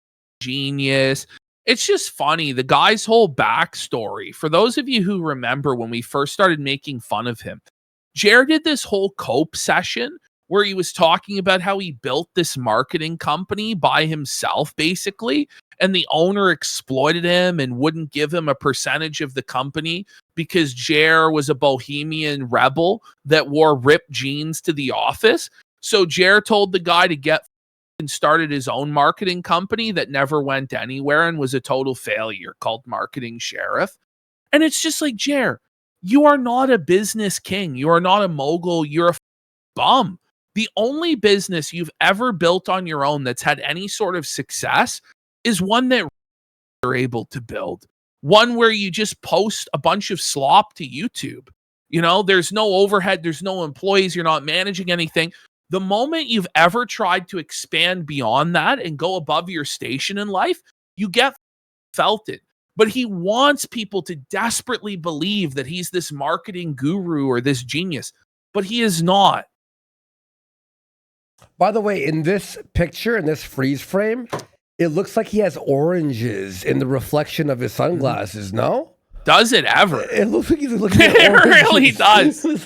genius. It's just funny. The guy's whole backstory, for those of you who remember when we first started making fun of him, Jer did this whole cope session where he was talking about how he built this marketing company by himself, basically, and the owner exploited him and wouldn't give him a percentage of the company because Jer was a bohemian rebel that wore ripped jeans to the office. So Jer told the guy to get and started his own marketing company that never went anywhere and was a total failure, called Marketing Sheriff. And it's just like, Jer, you are not a business king. You are not a mogul. You're a bum. The only business you've ever built on your own that's had any sort of success is one that you're able to build. One where you just post a bunch of slop to YouTube. You know, there's no overhead, there's no employees, you're not managing anything. The moment you've ever tried to expand beyond that and go above your station in life, you get felted. But he wants people to desperately believe that he's this marketing guru or this genius, but he is not. By the way, in this picture, in this freeze frame, it looks like he has oranges in the reflection of his sunglasses, no? Does it ever? It looks like he's looking at it oranges. really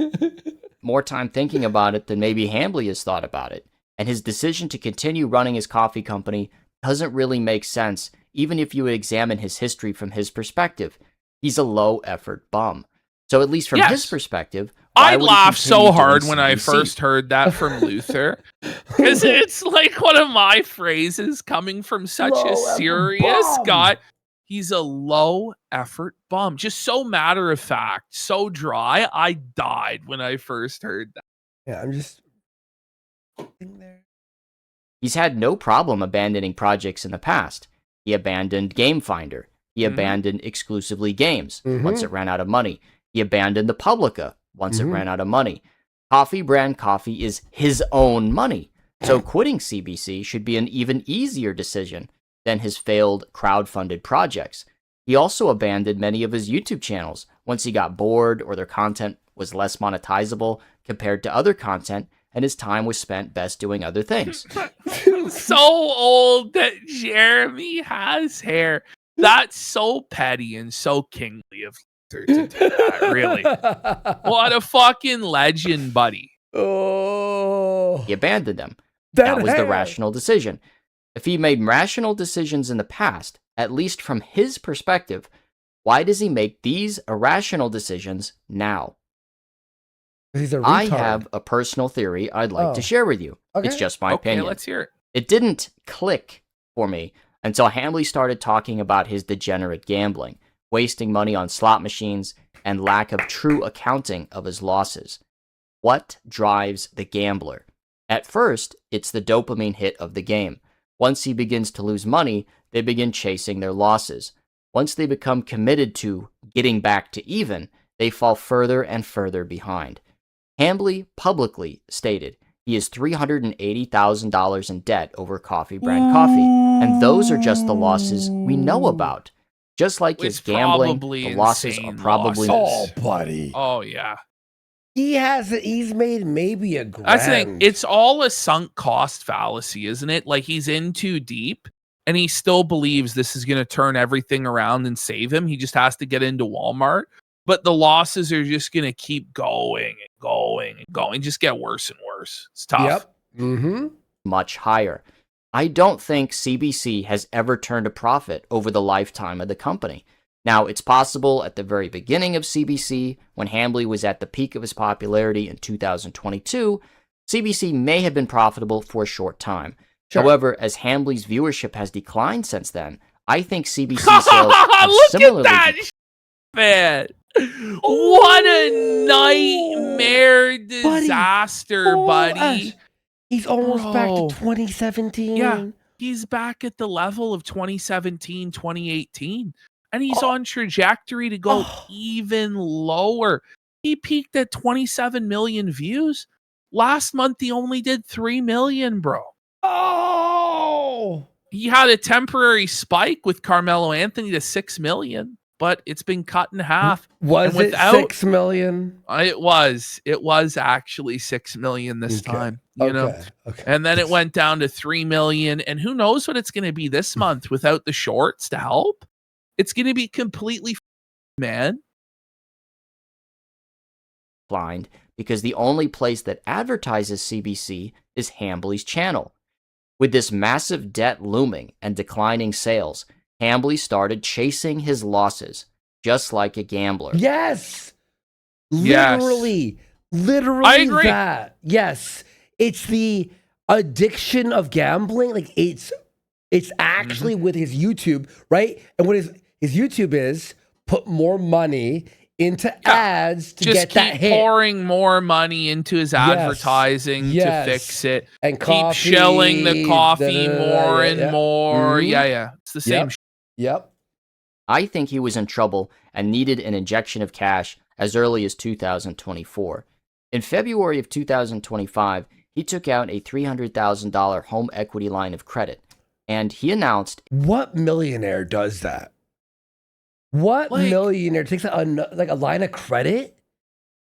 does. More time thinking about it than maybe Hambly has thought about it. and his decision to continue running his coffee company doesn't really make sense, even if you examine his history from his perspective. He's a low-effort bum. So at least from his perspective, I laughed so hard when I first heard that from Luther, because it's like one of my phrases coming from such a serious guy. He's a low-effort bum. Just so matter-of-fact, so dry. I died when I first heard that. Yeah, I'm just... He's had no problem abandoning projects in the past. He abandoned Game Finder. He abandoned Exclusively Games once it ran out of money. He abandoned the Publica once it ran out of money. Coffee Brand Coffee is his own money. So quitting CBC should be an even easier decision than his failed crowdfunded projects. He also abandoned many of his YouTube channels once he got bored or their content was less monetizable compared to other content, and his time was spent best doing other things. So old that Jeremy has hair. That's so petty and so kingly of Luther to do that, really. What a fucking legend, buddy. Oh. He abandoned them. That was the rational decision. If he made rational decisions in the past, at least from his perspective, why does he make these irrational decisions now? He's a retard. I have a personal theory I'd like to share with you. Okay. It's just my opinion. Let's hear it. It didn't click for me until Hambly started talking about his degenerate gambling, wasting money on slot machines, and lack of true accounting of his losses. What drives the gambler? At first, it's the dopamine hit of the game. Once he begins to lose money, they begin chasing their losses. Once they become committed to getting back to even, they fall further and further behind. Hambly publicly stated he is $380,000 in debt over Coffee Brand Coffee, and those are just the losses we know about. Just like his gambling, the losses are probably... Oh, buddy. Oh, yeah. He's made maybe $1,000. That's the thing. It's all a sunk cost fallacy, isn't it? Like, he's in too deep, and he still believes this is going to turn everything around and save him. He just has to get into Walmart. But the losses are just going to keep going and going and going. Just get worse and worse. It's tough. Yep. Much higher. I don't think CBC has ever turned a profit over the lifetime of the company. Now, it's possible at the very beginning of CBC, when Hambly was at the peak of his popularity in 2022, CBC may have been profitable for a short time. Sure. However, as Hambly's viewership has declined since then, I think CBC sales have similarly... Look at that, man! What a nightmare disaster, buddy. He's almost back to 2017. Yeah, he's back at the level of 2017, 2018. And he's on trajectory to go even lower. He peaked at 27 million views. Last month, he only did 3 million, bro. Oh! He had a temporary spike with Carmelo Anthony to 6 million. But it's been cut in half. Was it 6 million? It was. It was actually 6 million this time. You know? Okay. And then it went down to 3 million. And who knows what it's going to be this month without the shorts to help? It's going to be completely man. Blind, because the only place that advertises CBC is Hambly's channel. With this massive debt looming and declining sales, Hambly started chasing his losses, just like a gambler. Yes! Literally I agree. That. Yes. It's the addiction of gambling. Like, it's actually with his YouTube, right? And what his YouTube is, put more money into ads to just get that hit. Keep pouring more money into his advertising to fix it. And keep shelling the coffee more and more. Yeah. It's the same. Yep. I think he was in trouble and needed an injection of cash as early as 2024. In February of 2025, he took out a $300,000 home equity line of credit, and he announced... What millionaire does that? What millionaire takes a line of credit?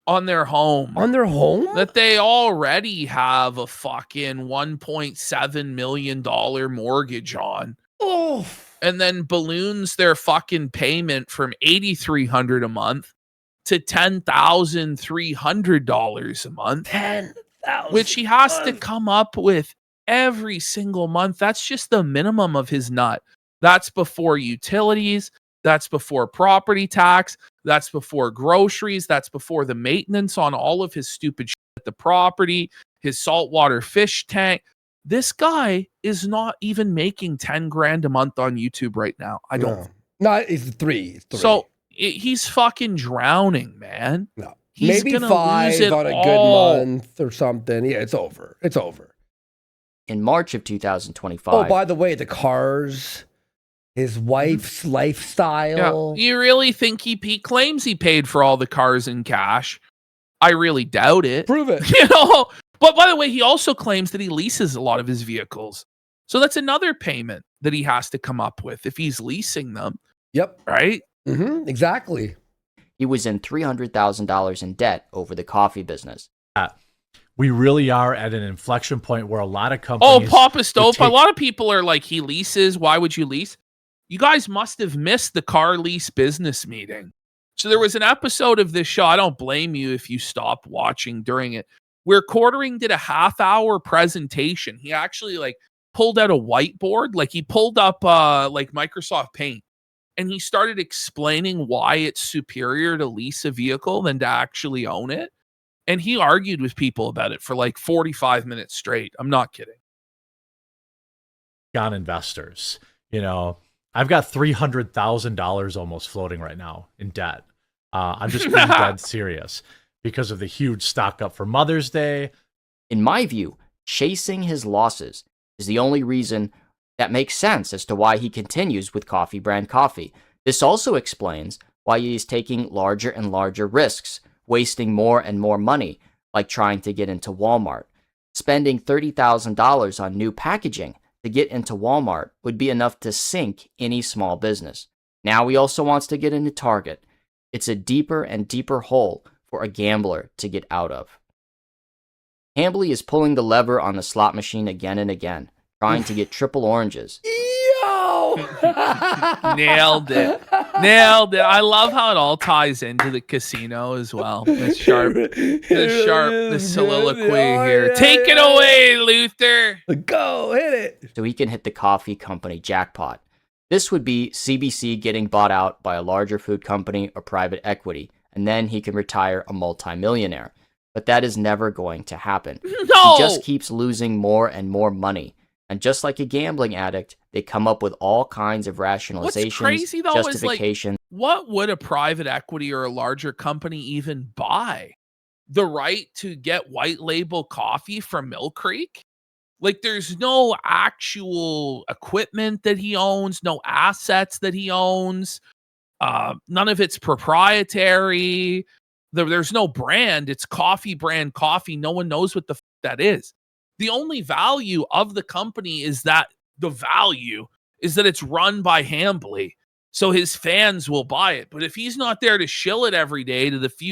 On their home. On their home? That they already have a fucking $1.7 million mortgage on. Oh. And then balloons their fucking payment from $8,300 a month to $10,300 a month. which he has to come up with every single month. That's just the minimum of his nut. That's before utilities. That's before property tax. That's before groceries. That's before the maintenance on all of his stupid shit at the property, his saltwater fish tank. This guy is not even making 10 grand a month on YouTube right now. I don't. No, it's three. So he's fucking drowning, man. No. He's Maybe gonna 5 lose it on a all. good month or something. Yeah, it's over. It's over. In March of 2025. Oh, by the way, the cars, his wife's lifestyle. Yeah. You really think he claims he paid for all the cars in cash? I really doubt it. Prove it. You know. But by the way, he also claims that he leases a lot of his vehicles. So that's another payment that he has to come up with if he's leasing them. Yep. Right? Mm-hmm. Exactly. He was in $300,000 in debt over the coffee business. We really are at an inflection point where a lot of companies... Oh, Papa Stope. A lot of people are like, he leases. Why would you lease? You guys must have missed the car lease business meeting. So there was an episode of this show. I don't blame you if you stopped watching during it, where Quartering did a half-hour presentation. He actually like pulled out a whiteboard, like he pulled up like Microsoft Paint, and he started explaining why it's superior to lease a vehicle than to actually own it. And he argued with people about it for like 45 minutes straight. I'm not kidding. On investors, you know, I've got $300,000 almost floating right now in debt. I'm just being dead serious because of the huge stock up for Mother's Day. In my view, chasing his losses is the only reason that makes sense as to why he continues with Coffee Brand Coffee. This also explains why he is taking larger and larger risks, wasting more and more money, like trying to get into Walmart. Spending $30,000 on new packaging to get into Walmart would be enough to sink any small business. Now he also wants to get into Target. It's a deeper and deeper hole for a gambler to get out of. Hambly is pulling the lever on the slot machine again and again, trying to get triple oranges. Yo! Nailed it. Nailed it. I love how it all ties into the casino as well. The soliloquy here. Take it away, Luther. Go, hit it. So he can hit the coffee company jackpot. This would be CBC getting bought out by a larger food company or private equity, and then he can retire a multimillionaire. But that is never going to happen. No! He just keeps losing more and more money. And just like a gambling addict, they come up with all kinds of rationalizations, What's crazy, though, justification. Is like, what would a private equity or a larger company even buy? The right to get white label coffee from Mill Creek? Like, there's no actual equipment that he owns, no assets that he owns. None of it's proprietary. There's no brand. It's Coffee Brand Coffee. No one knows what the that is. The only value of the company is that it's run by Hambly. So his fans will buy it. But if he's not there to shill it every day to the few